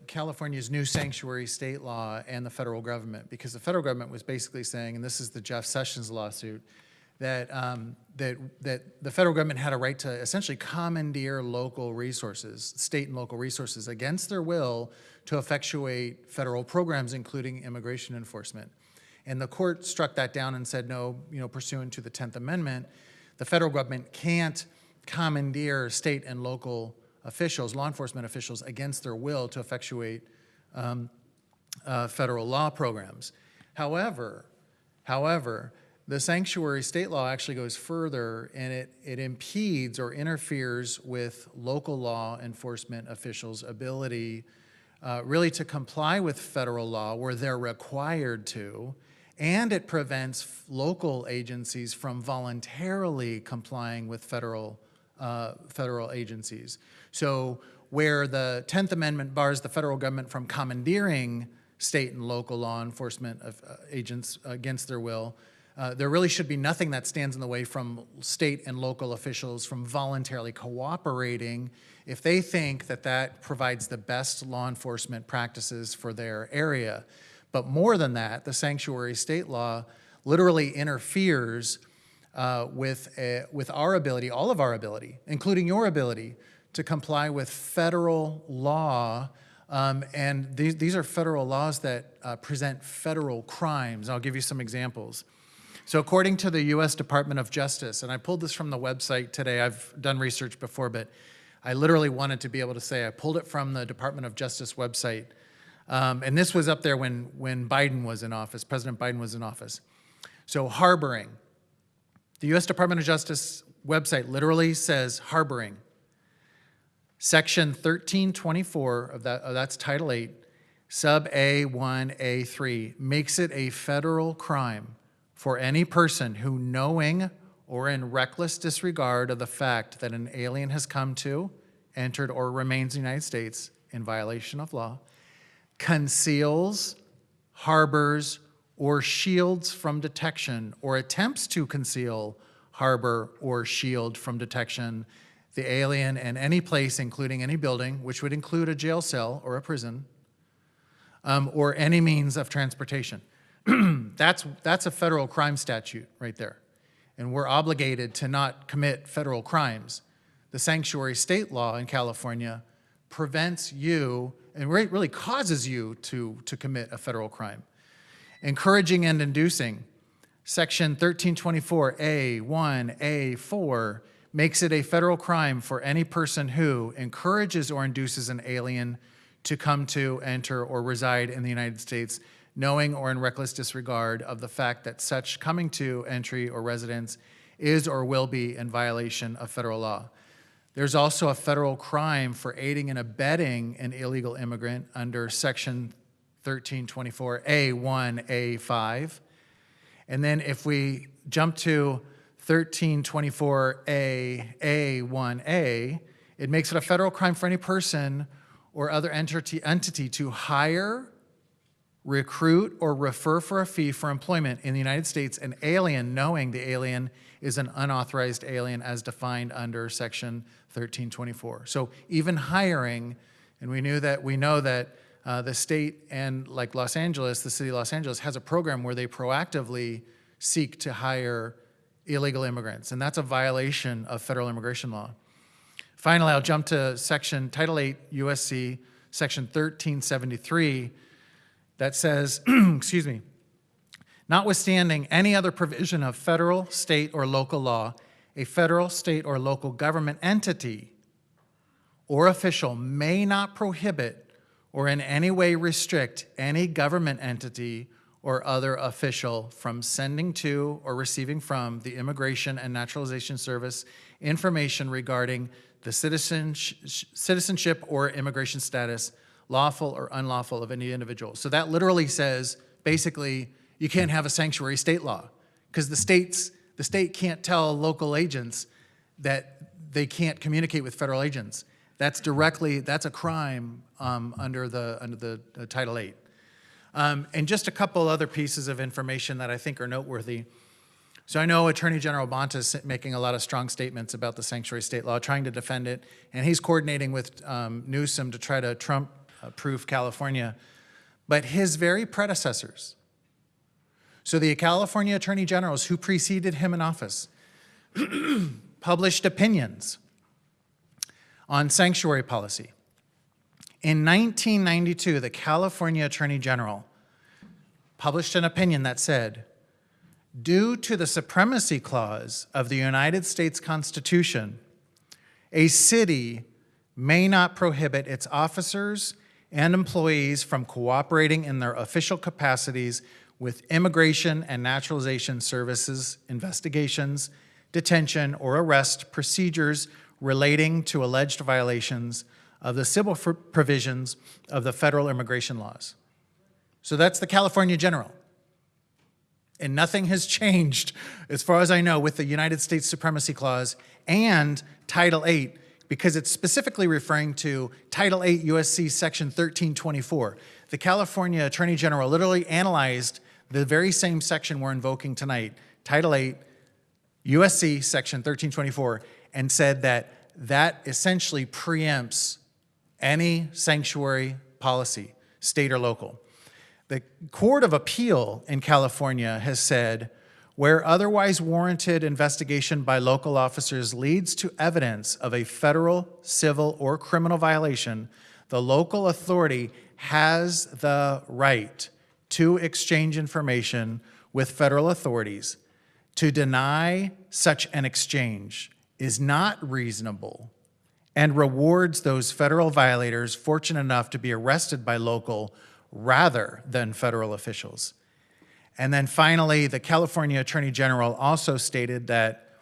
California's new sanctuary state law and the federal government, because the federal government was basically saying, and this is the Jeff Sessions lawsuit, that the federal government had a right to essentially commandeer local resources, state and local resources, against their will to effectuate federal programs, including immigration enforcement. And the court struck that down and said, no, pursuant to the 10th Amendment, the federal government can't commandeer state and local officials, law enforcement officials, against their will to effectuate federal law programs. However, the sanctuary state law actually goes further, and it impedes or interferes with local law enforcement officials' ability really to comply with federal law where they're required to, and it prevents local agencies from voluntarily complying with federal federal agencies. So where the 10th Amendment bars the federal government from commandeering state and local law enforcement agents against their will, there really should be nothing that stands in the way from state and local officials from voluntarily cooperating if they think that that provides the best law enforcement practices for their area. But more than that, the sanctuary state law literally interferes with our ability, all of our ability, including your ability, to comply with federal law. And these are federal laws that present federal crimes. I'll give you some examples. So according to the U.S. Department of Justice, and I pulled this from the website today, I've done research before, but I literally wanted to be able to say I pulled it from the Department of Justice website. And this was up there when Biden was in office, President Biden was in office. So harboring. The U.S. Department of Justice website literally says harboring. Section 1324 of that's Title 8, sub A1A3, makes it a federal crime for any person who, knowing or in reckless disregard of the fact that an alien has come to, entered, or remains in the United States in violation of law, conceals, harbors, or shields from detection, or attempts to conceal, harbor, or shield from detection the alien in any place, including any building, which would include a jail cell or a prison, or any means of transportation. That's a federal crime statute right there. And we're obligated to not commit federal crimes. The sanctuary state law in California prevents you, and really causes you to commit a federal crime. Encouraging and inducing. Section 1324A1A4 makes it a federal crime for any person who encourages or induces an alien to come to, enter, or reside in the United States, knowing or in reckless disregard of the fact that such coming to, entry, or residence is or will be in violation of federal law. There's also a federal crime for aiding and abetting an illegal immigrant under Section 1324A1A5. And then if we jump to 1324A1A, it makes it a federal crime for any person or other entity to hire, recruit, or refer for a fee for employment in the United States an alien, knowing the alien is an unauthorized alien as defined under Section 1324. So even hiring, and we know that the state and like Los Angeles, the city of Los Angeles has a program where they proactively seek to hire illegal immigrants, and that's a violation of federal immigration law. Finally, I'll jump to Title 8 USC, Section 1373, that says, excuse me, notwithstanding any other provision of federal, state, or local law, a federal, state, or local government entity or official may not prohibit or in any way restrict any government entity or other official from sending to or receiving from the Immigration and Naturalization Service information regarding the citizenship or immigration status, lawful or unlawful, of any individual. So that literally says, basically, you can't have a sanctuary state law because the state can't tell local agents that they can't communicate with federal agents. That's a crime under the Title 8. And just a couple other pieces of information that I think are noteworthy. So I know Attorney General Bonta is making a lot of strong statements about the sanctuary state law, trying to defend it, and he's coordinating with Newsom to try to Trump-proof California. But his very predecessors, so the California Attorney Generals who preceded him in office, published opinions on sanctuary policy. In 1992, the California Attorney General published an opinion that said, due to the supremacy clause of the United States Constitution, a city may not prohibit its officers and employees from cooperating in their official capacities with immigration and naturalization services, investigations, detention, or arrest procedures relating to alleged violations of the civil provisions of the federal immigration laws. So that's the California General. And nothing has changed, as far as I know, with the United States Supremacy Clause and Title 8 because it's specifically referring to Title 8 USC Section 1324. The California Attorney General literally analyzed the very same section we're invoking tonight, Title 8 USC Section 1324, and said that that essentially preempts any sanctuary policy, state or local. The Court of Appeal in California has said, where otherwise warranted investigation by local officers leads to evidence of a federal, civil, or criminal violation, the local authority has the right to exchange information with federal authorities. To deny such an exchange is not reasonable and rewards those federal violators fortunate enough to be arrested by local rather than federal officials. And then finally, the California Attorney General also stated that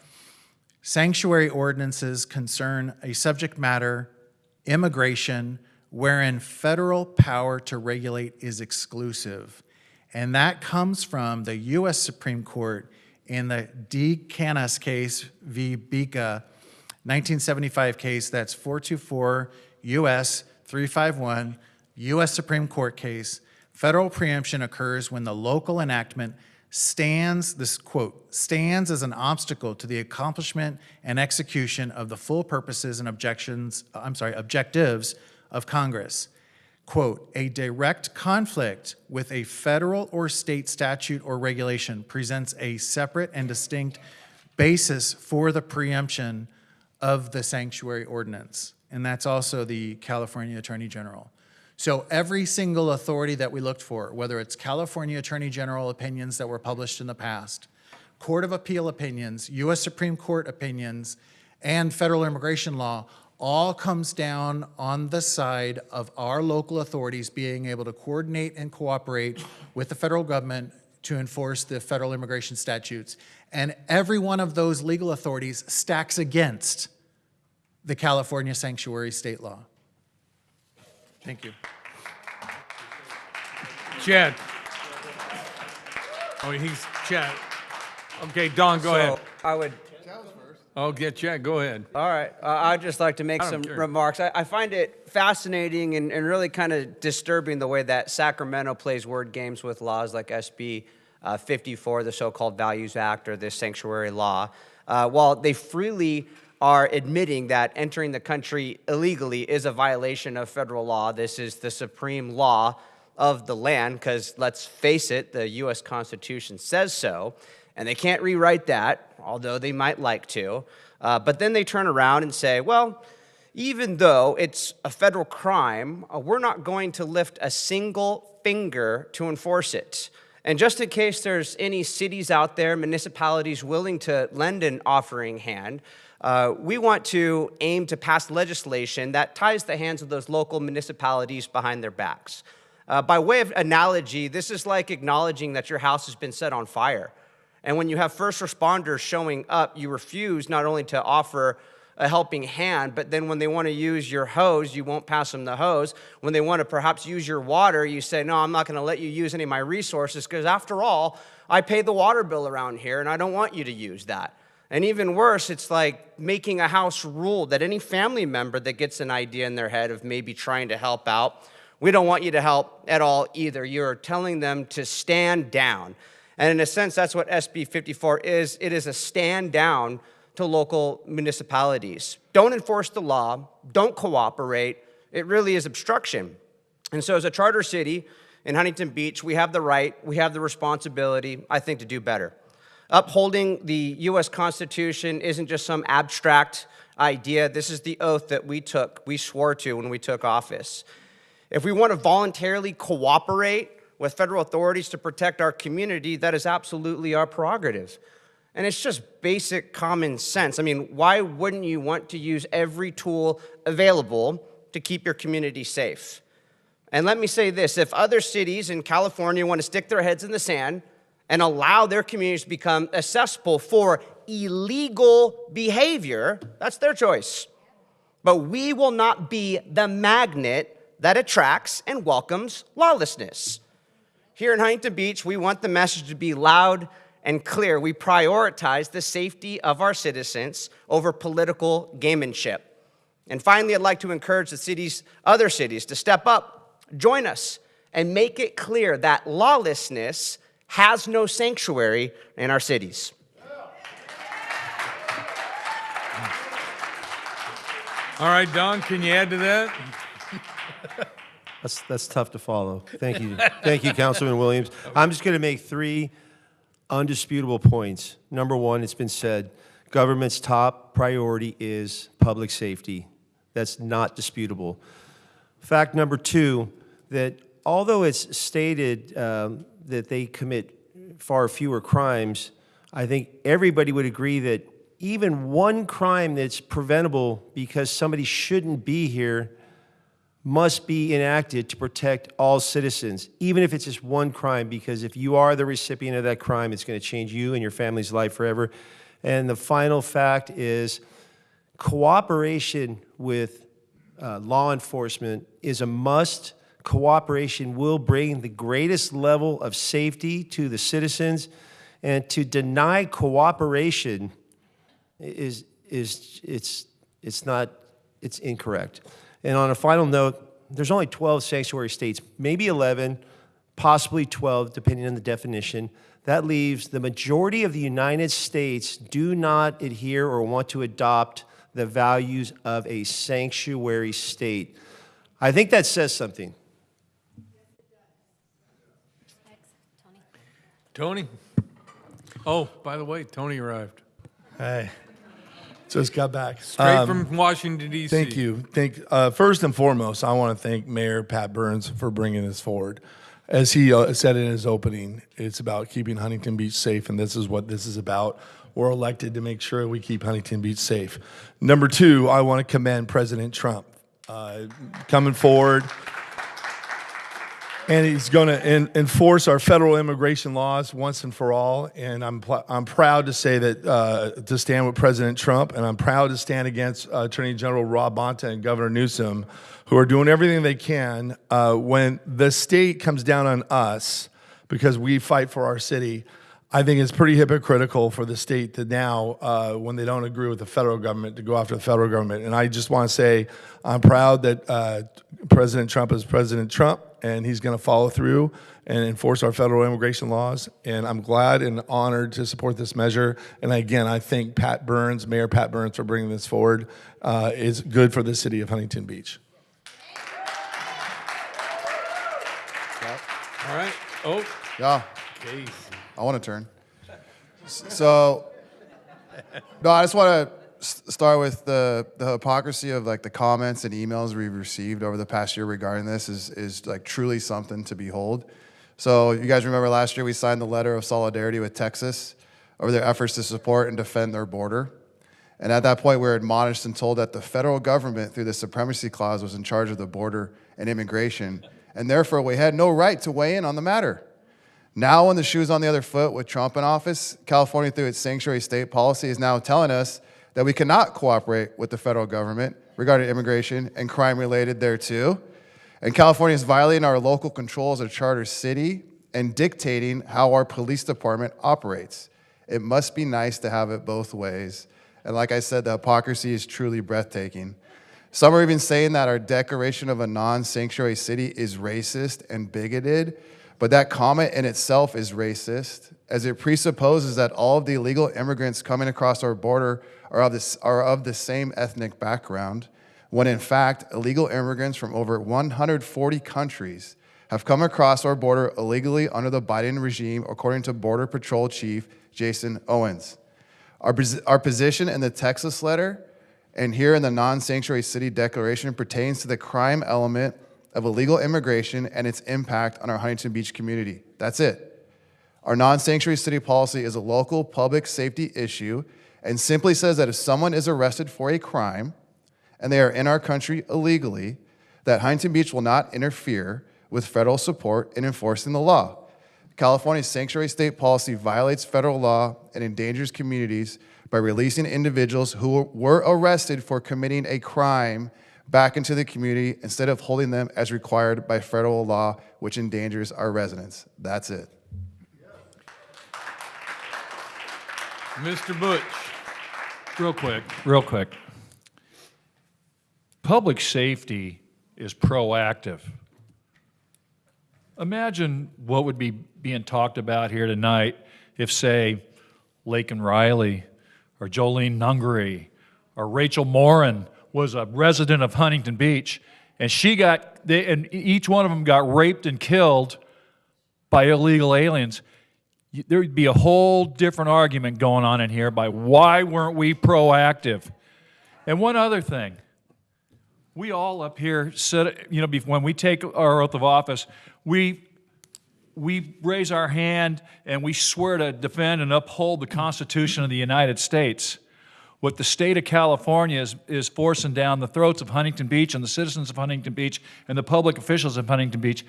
sanctuary ordinances concern a subject matter, immigration, wherein federal power to regulate is exclusive. And that comes from the U.S. Supreme Court in the D. Canas case v. Bika, 1975 case, that's 424 U.S. 351, U.S. Supreme Court case. Federal preemption occurs when the local enactment stands, this quote, stands as an obstacle to the accomplishment and execution of the full purposes and objectives of Congress. Quote, a direct conflict with a federal or state statute or regulation presents a separate and distinct basis for the preemption of the sanctuary ordinance. And that's also the California Attorney General. So every single authority that we looked for, whether it's California Attorney General opinions that were published in the past, Court of Appeal opinions, U.S. Supreme Court opinions, and federal immigration law, all comes down on the side of our local authorities being able to coordinate and cooperate with the federal government to enforce the federal immigration statutes. And every one of those legal authorities stacks against the California sanctuary state law. Thank you. Chad. Oh, he's Chad. Okay, Don, go ahead. I would. Oh, get Chad, go ahead. All right. I'd just like to make I don't some care. remarks. I find it fascinating and really kind of disturbing the way that Sacramento plays word games with laws like SB 54, the so-called Values Act, or this sanctuary law. While they freely are admitting that entering the country illegally is a violation of federal law. This is the supreme law of the land, because let's face it, the U.S. Constitution says so, and they can't rewrite that, although they might like to. But then they turn around and say, well, even though it's a federal crime, we're not going to lift a single finger to enforce it. And just in case there's any cities out there, municipalities willing to lend an offering hand, we want to aim to pass legislation that ties the hands of those local municipalities behind their backs. By way of analogy, this is like acknowledging that your house has been set on fire. And when you have first responders showing up, you refuse not only to offer a helping hand, but then when they want to use your hose, you won't pass them the hose. When they want to perhaps use your water, you say, no, I'm not going to let you use any of my resources, because after all, I pay the water bill around here, and I don't want you to use that. And even worse, it's like making a house rule that any family member that gets an idea in their head of maybe trying to help out, we don't want you to help at all either. You're telling them to stand down. And in a sense, that's what SB 54 is. It is a stand down to local municipalities. Don't enforce the law. Don't cooperate. It really is obstruction. And so as a charter city in Huntington Beach, we have the right, we have the responsibility, I think, to do better. Upholding the U.S. Constitution isn't just some abstract idea. This is the oath that we swore to when we took office. If we want to voluntarily cooperate with federal authorities to protect our community, that is absolutely our prerogative. And it's just basic common sense. I mean, why wouldn't you want to use every tool available to keep your community safe? And let me say this, if other cities in California want to stick their heads in the sand and allow their communities to become a cesspool for illegal behavior, that's their choice. But we will not be the magnet that attracts and welcomes lawlessness. Here in Huntington Beach, we want the message to be loud and clear. We prioritize the safety of our citizens over political gamemanship. And finally, I'd like to encourage the other cities to step up, join us, and make it clear that lawlessness has no sanctuary in our cities. All right, Don, can you add to that? That's tough to follow. Thank you. Thank you, Councilman Williams. I'm just going to make 3 undisputable points. Number one, it's been said, government's top priority is public safety. That's not disputable. Fact number 2, that although it's stated that they commit far fewer crimes, I think everybody would agree that even one crime that's preventable because somebody shouldn't be here must be enacted to protect all citizens, even if it's just one crime, because if you are the recipient of that crime, it's going to change you and your family's life forever. And the final fact is cooperation with law enforcement is a must. Cooperation will bring the greatest level of safety to the citizens, and to deny cooperation it's incorrect. And on a final note, there's only 12 sanctuary states, maybe 11, possibly 12, depending on the definition. That leaves the majority of the United States do not adhere or want to adopt the values of a sanctuary state. I think that says something. Tony? Oh, by the way, Tony arrived. Hey, just got back. Straight from Washington, D.C. Thank you. First and foremost, I want to thank Mayor Pat Burns for bringing this forward. As he said in his opening, it's about keeping Huntington Beach safe, and this is what this is about. We're elected to make sure we keep Huntington Beach safe. Number 2, I want to commend President Trump coming forward. And he's going to enforce our federal immigration laws once and for all. And I'm proud to say that, to stand with President Trump, and I'm proud to stand against Attorney General Rob Bonta and Governor Newsom, who are doing everything they can. When the state comes down on us because we fight for our city, I think it's pretty hypocritical for the state to now, when they don't agree with the federal government, to go after the federal government. And I just want to say I'm proud that President Trump is President Trump, and he's going to follow through and enforce our federal immigration laws. And I'm glad and honored to support this measure. And again, I thank Pat Burns, Mayor Pat Burns, for bringing this forward. It's good for the city of Huntington Beach. All right. Oh. Yeah. Case. I want to turn. So, no, I just want to start with the hypocrisy of like the comments and emails we've received over the past year regarding this is like truly something to behold. So you guys remember last year we signed the letter of solidarity with Texas over their efforts to support and defend their border. And at that point we were admonished and told that the federal government through the Supremacy Clause was in charge of the border and immigration, and therefore we had no right to weigh in on the matter. Now when the shoe's on the other foot with Trump in office, California through its sanctuary state policy is now telling us that we cannot cooperate with the federal government regarding immigration and crime related thereto. And California is violating our local control as a charter city and dictating how our police department operates. It must be nice to have it both ways. And like I said, the hypocrisy is truly breathtaking. Some are even saying that our declaration of a non-sanctuary city is racist and bigoted, but that comment in itself is racist, as it presupposes that all of the illegal immigrants coming across our border are of the same ethnic background, when in fact, illegal immigrants from over 140 countries have come across our border illegally under the Biden regime, according to Border Patrol Chief Jason Owens. Our position in the Texas letter and here in the non-sanctuary city declaration pertains to the crime element of illegal immigration and its impact on our Huntington Beach community. That's it. Our non-sanctuary city policy is a local public safety issue and simply says that if someone is arrested for a crime and they are in our country illegally, that Huntington Beach will not interfere with federal support in enforcing the law. California's sanctuary state policy violates federal law and endangers communities by releasing individuals who were arrested for committing a crime back into the community instead of holding them as required by federal law, which endangers our residents. That's it. Mr. Butch. Real quick. Public safety is proactive. Imagine what would be being talked about here tonight if, say, Lakin Riley or Jolene Nungary or Rachel Morin was a resident of Huntington Beach and and each one of them got raped and killed by illegal aliens. There would be a whole different argument going on in here by why weren't we proactive. And one other thing, we all up here said, when we take our oath of office, we raise our hand and we swear to defend and uphold the Constitution of the United States. What the state of California is forcing down the throats of Huntington Beach and the citizens of Huntington Beach and the public officials of Huntington Beach,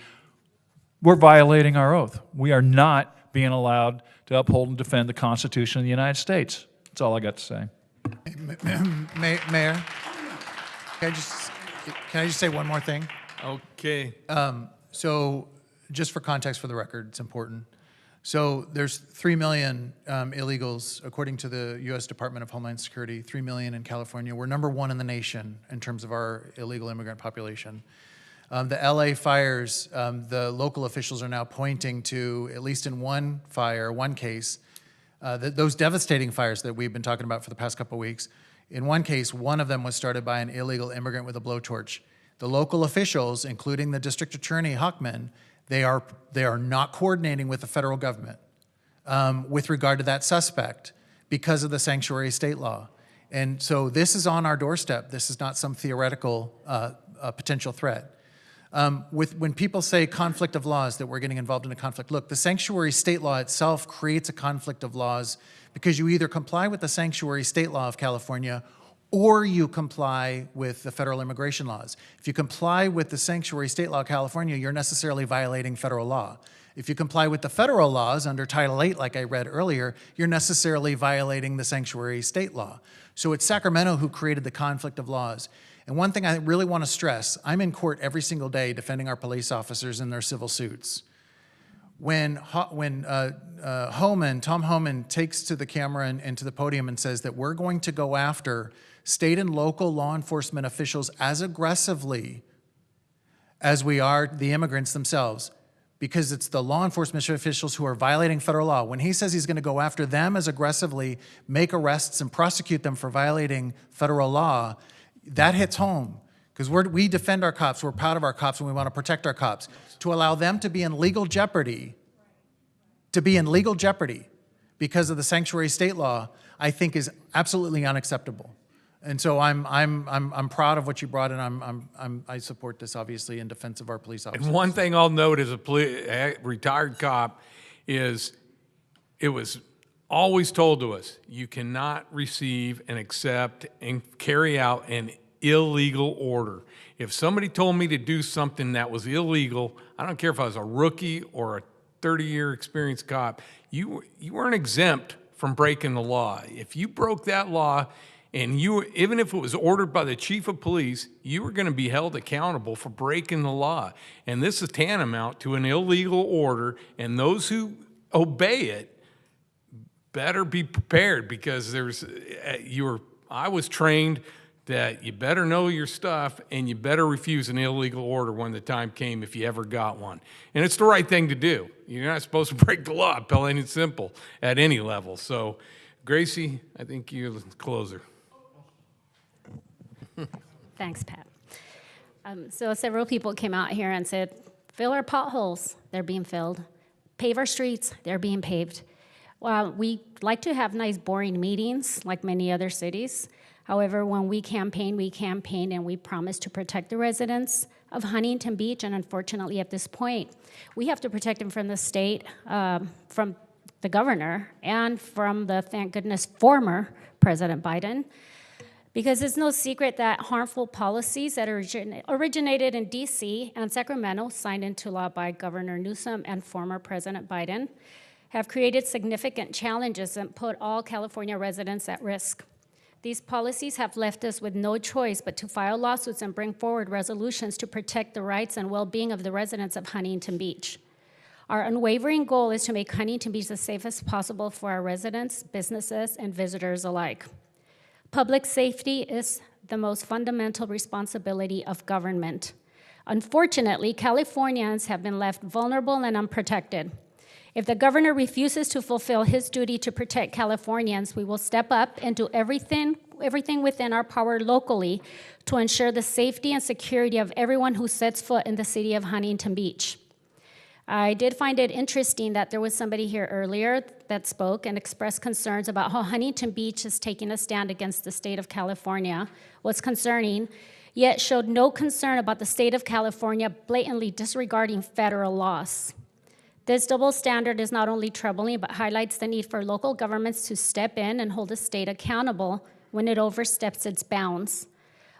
we're violating our oath. We are not being allowed to uphold and defend the Constitution of the United States. That's all I got to say. Mayor, can I just say one more thing? Okay. So just for context for the record, it's important. So there's 3 million illegals, according to the U.S. Department of Homeland Security, 3 million in California. We're #1 in the nation in terms of our illegal immigrant population. The LA fires, the local officials are now pointing to, at least in one case, those devastating fires that we've been talking about for the past couple of weeks. In one case, one of them was started by an illegal immigrant with a blowtorch. The local officials, including the district attorney, Huckman, they are not coordinating with the federal government with regard to that suspect because of the sanctuary state law. And so this is on our doorstep. This is not some theoretical potential threat. When people say conflict of laws, that we're getting involved in a conflict, look, the sanctuary state law itself creates a conflict of laws because you either comply with the sanctuary state law of California or you comply with the federal immigration laws. If you comply with the sanctuary state law of California, you're necessarily violating federal law. If you comply with the federal laws under Title VIII, like I read earlier, you're necessarily violating the sanctuary state law. So it's Sacramento who created the conflict of laws. And one thing I really want to stress, I'm in court every single day defending our police officers in their civil suits. When Tom Homan takes to the camera and to the podium and says that we're going to go after state and local law enforcement officials as aggressively as we are the immigrants themselves, because it's the law enforcement officials who are violating federal law. When he says he's going to go after them as aggressively, make arrests and prosecute them for violating federal law, that hits home. Because we defend our cops, we're proud of our cops, and we want to protect our cops. To allow them to be in legal jeopardy, because of the sanctuary state law, I think is absolutely unacceptable. And so I'm proud of what you brought, and I support this obviously in defense of our police officers. And one thing I'll note as a retired cop is it was always told to us, you cannot receive and accept and carry out an illegal order. If somebody told me to do something that was illegal, I don't care if I was a rookie or a 30-year experienced cop, you weren't exempt from breaking the law. If you broke that law, and even if it was ordered by the chief of police, you were going to be held accountable for breaking the law. And this is tantamount to an illegal order, and those who obey it better be prepared, because I was trained that you better know your stuff and you better refuse an illegal order when the time came, if you ever got one. And it's the right thing to do. You're not supposed to break the law, plain and simple, at any level. So, Gracie, I think you're the closer. Thanks, Pat. So several people came out here and said, fill our potholes, they're being filled. Pave our streets, they're being paved. Well, we like to have nice, boring meetings like many other cities. However, when we campaign and we promise to protect the residents of Huntington Beach, and unfortunately at this point, we have to protect them from the state, from the governor, and from the, thank goodness, former President Biden. Because it's no secret that harmful policies that originated in DC and Sacramento, signed into law by Governor Newsom and former President Biden, have created significant challenges and put all California residents at risk. These policies have left us with no choice but to file lawsuits and bring forward resolutions to protect the rights and well-being of the residents of Huntington Beach. Our unwavering goal is to make Huntington Beach the safest possible for our residents, businesses, and visitors alike. Public safety is the most fundamental responsibility of government. Unfortunately, Californians have been left vulnerable and unprotected. If the governor refuses to fulfill his duty to protect Californians, we will step up and do everything within our power locally to ensure the safety and security of everyone who sets foot in the city of Huntington Beach. I did find it interesting that there was somebody here earlier that spoke and expressed concerns about how Huntington Beach is taking a stand against the state of California, was concerning, yet showed no concern about the state of California blatantly disregarding federal laws. This double standard is not only troubling, but highlights the need for local governments to step in and hold the state accountable when it oversteps its bounds.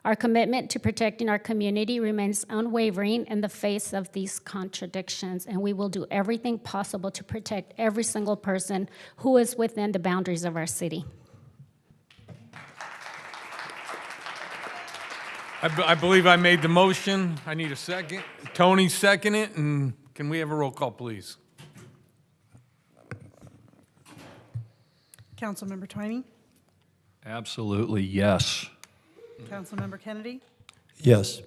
Our commitment to protecting our community remains unwavering in the face of these contradictions, and we will do everything possible to protect every single person who is within the boundaries of our city. I believe I made the motion. I need a second. Tony seconded it, and can we have a roll call, please? Councilmember Twining? Absolutely, yes. Councilmember Kennedy? Yes.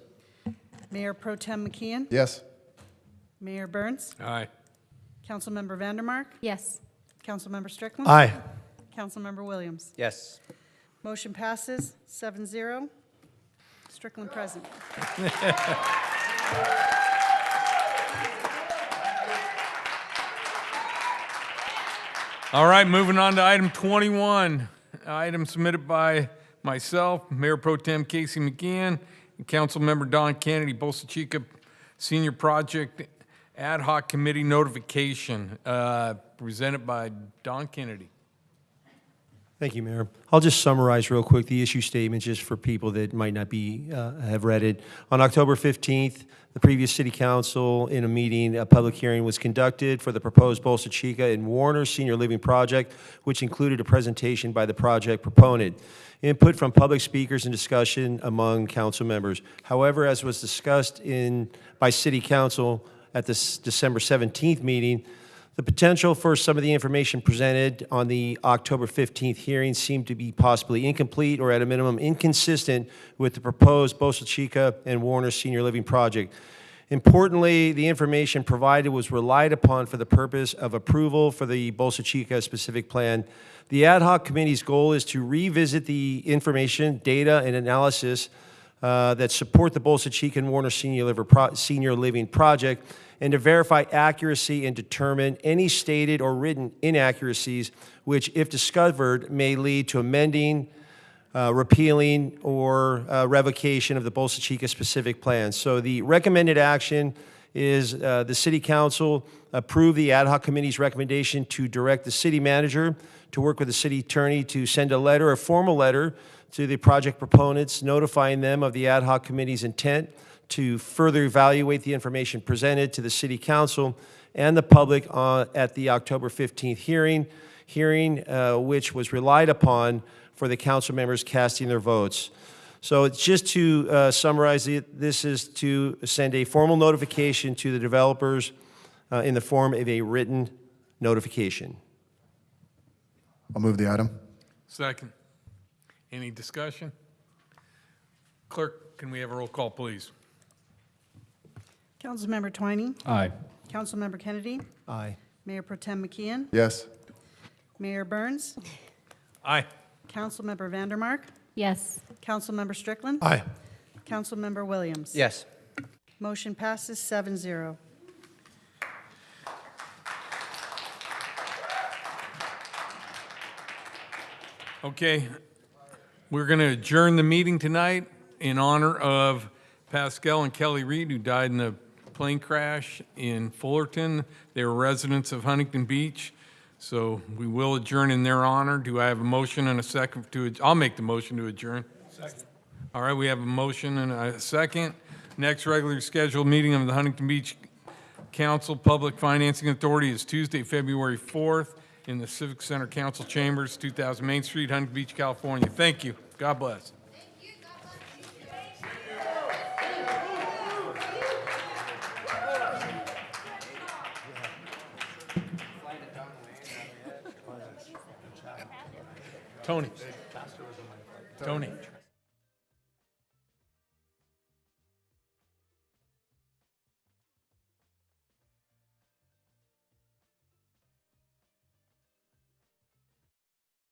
Mayor Pro Tem McKeon? Yes. Mayor Burns? Aye. Councilmember Vandermark? Yes. Councilmember Strickland? Aye. Councilmember Williams? Yes. Motion passes 7-0. Strickland present. All right, moving on to item 21. Item submitted by myself, Mayor Pro Tem Casey McKeon, and Councilmember Don Kennedy, Bolsa Chica Senior Project Ad Hoc Committee notification, presented by Don Kennedy. Thank you, Mayor. I'll just summarize real quick the issue statement just for people that might not be have read it. On October 15th, the previous City Council, in a meeting, a public hearing was conducted for the proposed Bolsa Chica and Warner Senior Living Project, which included a presentation by the project proponent, input from public speakers, and discussion among council members. However, as was discussed by City Council at this December 17th meeting, the potential for some of the information presented on the October 15th hearing seemed to be possibly incomplete or at a minimum inconsistent with the proposed Bolsa Chica and Warner Senior Living Project. Importantly, the information provided was relied upon for the purpose of approval for the Bolsa Chica specific plan. The ad hoc committee's goal is to revisit the information, data, and analysis that support the Bolsa Chica and Warner Senior Living Project, and to verify accuracy and determine any stated or written inaccuracies which, if discovered, may lead to amending, repealing, or revocation of the Bolsa Chica specific plan. So the recommended action is the City Council approve the ad hoc committee's recommendation to direct the city manager to work with the city attorney to send a formal letter to the project proponents notifying them of the ad hoc committee's intent to further evaluate the information presented to the City Council and the public at the October 15th hearing, which was relied upon for the council members casting their votes. So just to summarize it, this is to send a formal notification to the developers in the form of a written notification. I'll move the item. Second. Any discussion? Clerk, can we have a roll call, please? Councilmember Twining? Aye. Councilmember Kennedy? Aye. Mayor Pro Tem McKeon? Yes. Mayor Burns? Aye. Councilmember Vandermark? Yes. Councilmember Strickland? Aye. Councilmember Williams? Yes. Motion passes 7-0. Okay, we're going to adjourn the meeting tonight in honor of Pascal and Kelly Reed, who died in a plane crash in Fullerton. They were residents of Huntington Beach, so we will adjourn in their honor. Do I have a motion and a second I'll make the motion to adjourn. Second. All right, we have a motion and a second. Next regularly scheduled meeting of the Huntington Beach Council Public Financing Authority is Tuesday, February 4th in the Civic Center Council Chambers, 2000 Main Street, Huntington Beach, California. Thank you. God bless. Tony. Tony.